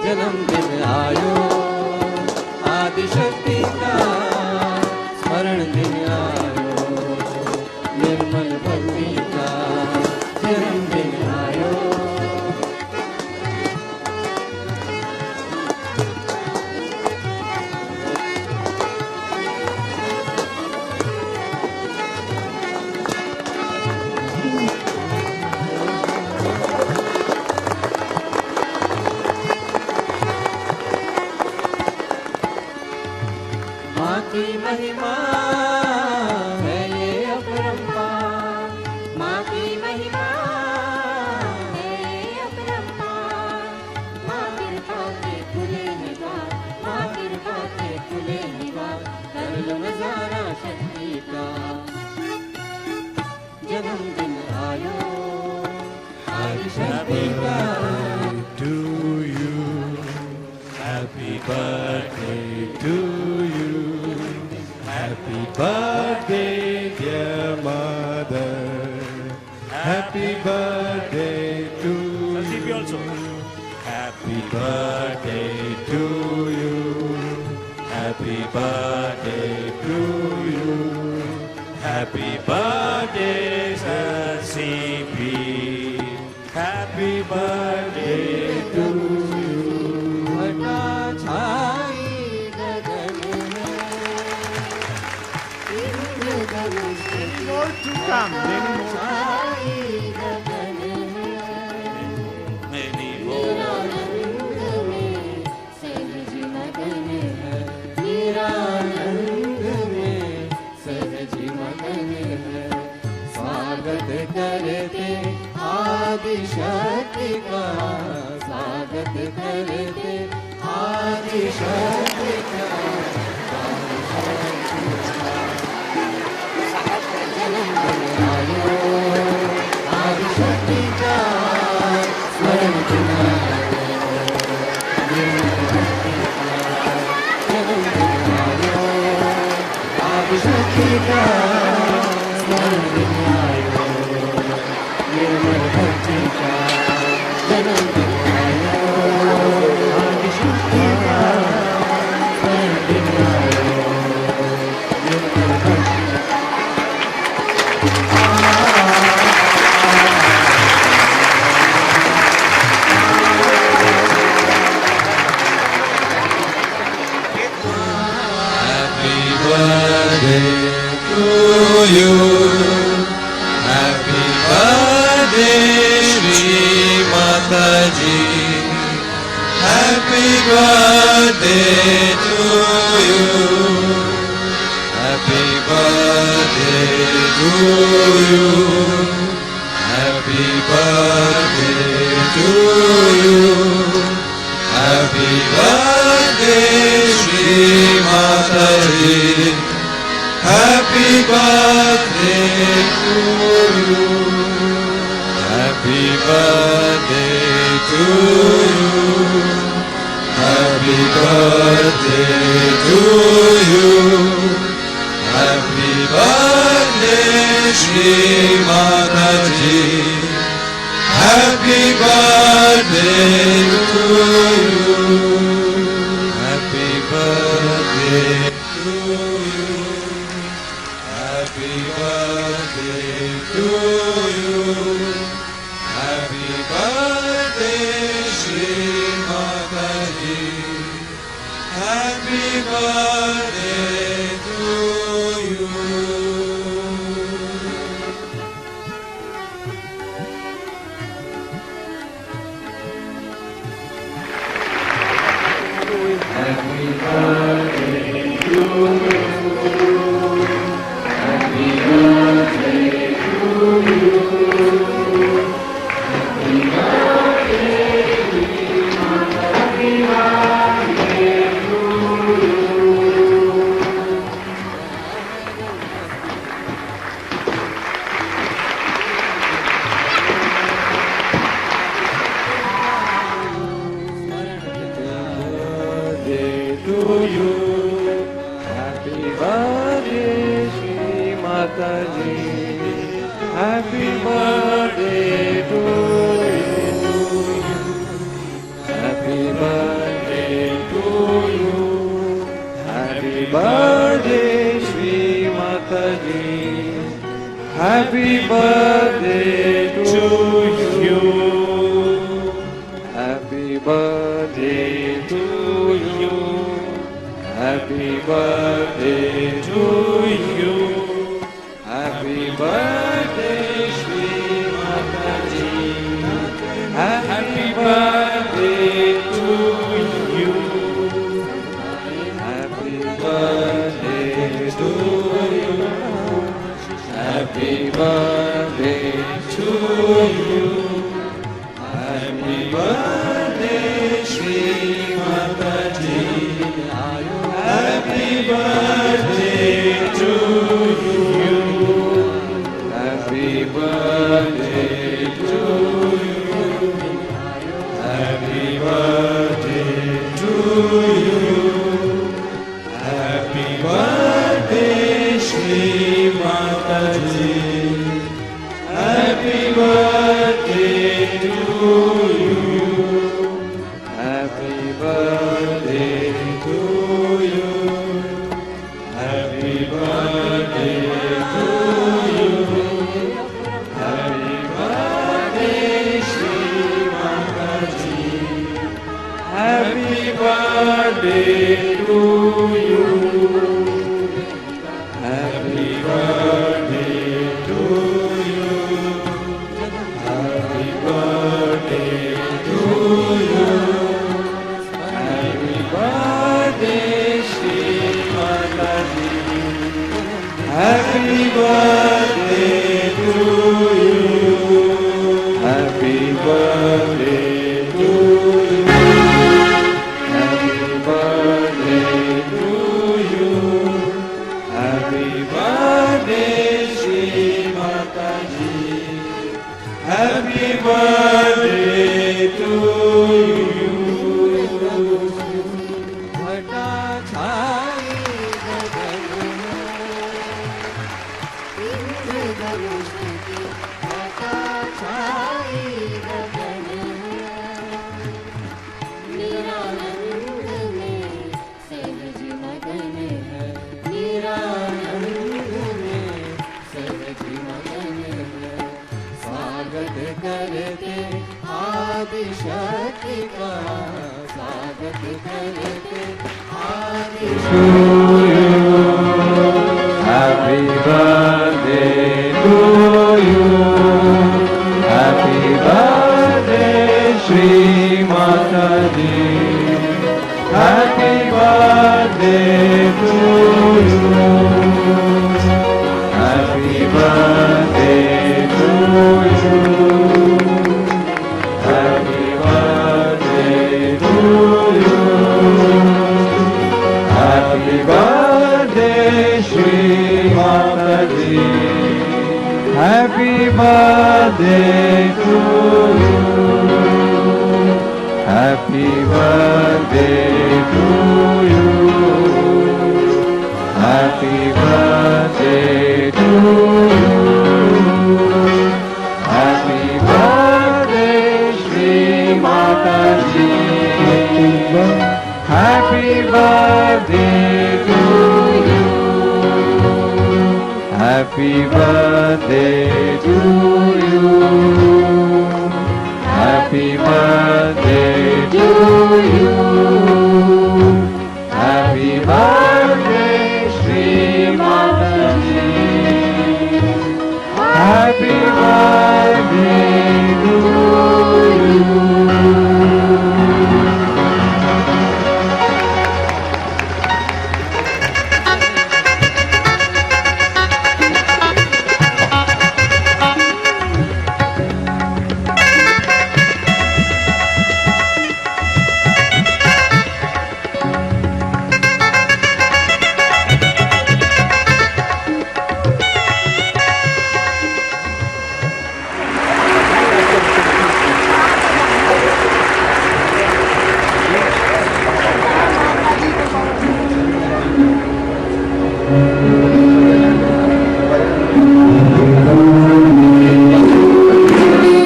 जन्मदिन आयो, आदिशक्ति का स्मरण दिन आयो, निर्मल भक्ति का जन्मदिन आयो। माँ की महिमा है ये अपरंपार, माँ की महिमा है ये अपरंपार। माँ कृपा के खुले निवार, माँ कृपा के खुले निवार, कर लो नजारा शक्ति का। जन्मदिन आयो, आदिशक्ति का। To you, happy birthday to you, happy birthday dear mother, happy birthday to you, happy birthday to you, happy birthday to you, happy birthday Sir C.P. Happy birthday to you. घटा छाई गगन में, इंद्रधनुष More to come, many more. छाई गगन में, Many more. निरानंद में सहज मगन है, निरानंद में सहज मगन है। स्वागत करते आदिशक्ति का, स्वागत करते आदिशक्ति का। जन्मदिन आयो, आदिशक्ति का स्मरण दिन आयो, निर्मल भक्ति का। जन्मदिन आयो, आदिशक्ति का स्मरण दिन आयो, निर्मल भक्ति का। जन्मदिन आयो, आदिशक्ति का स्मरण दिन आयो, निर्मल भक्ति का। Mataji. Happy birthday to you. Happy birthday to you. Happy birthday to you. Happy birthday Shri Mataji. Happy birthday to you. Happy birthday to you. Happy birthday to you. Happy birthday Shri Mataji. Happy birthday to you. Happy birthday to you. Happy birthday to you. Happy birthday Shri Mataji. Happy birthday to you. Happy birthday to you. Happy birthday to you. Happy birthday, happy birthday to you. To you. Happy birthday, Shri Mataji. Happy birthday to you. Happy birthday to you. Happy birthday, Shri Mataji. Happy birthday to you. Happy birthday to you. Happy birthday to you. Happy birthday, Shri Mataji. Happy birthday to you. Happy birthday to you. Happy birthday to you. Happy birthday, Shri Mataji. Happy birthday to you. Happy birthday to you. Happy birthday to you. Happy birthday, Shri Mataji. Happy birthday to you. Happy birthday to you. Happy birthday to you. Happy birthday, Shri Mataji. Happy birthday to you. Happy birthday to you. Happy birthday to you. Happy birthday, Shri Mataji. Happy birthday to you. Happy birthday to you. Happy birthday to you. Happy birthday, Shri Mataji. Happy birthday to you. Bhata chai करते आदिशक्ति का स्वागत करते Happy birthday to you. Happy birthday, birthday to you. Happy birthday to you. Happy birthday to you. Happy birthday, Shri Mataji. Happy birthday to you. Happy birthday to you. Happy birthday to you. Happy birthday, Shri Mataji. Happy birthday to you.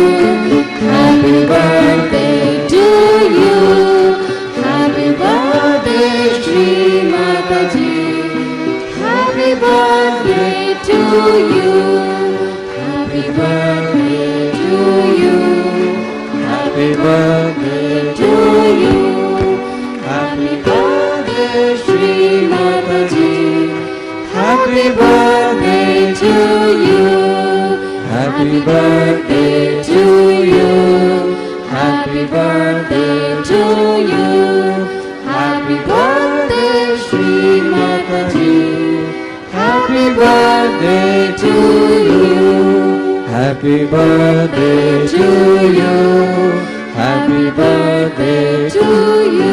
Happy birthday to you. Happy birthday, Shri Mataji. Happy birthday to you. Happy birthday to you. Happy birthday to you. Happy birthday, Shri Mataji. Happy birthday to you. Happy birthday to you. Happy birthday to you. Happy birthday, Shri Mataji. Happy birthday to you. Happy birthday to you. Happy birthday to you.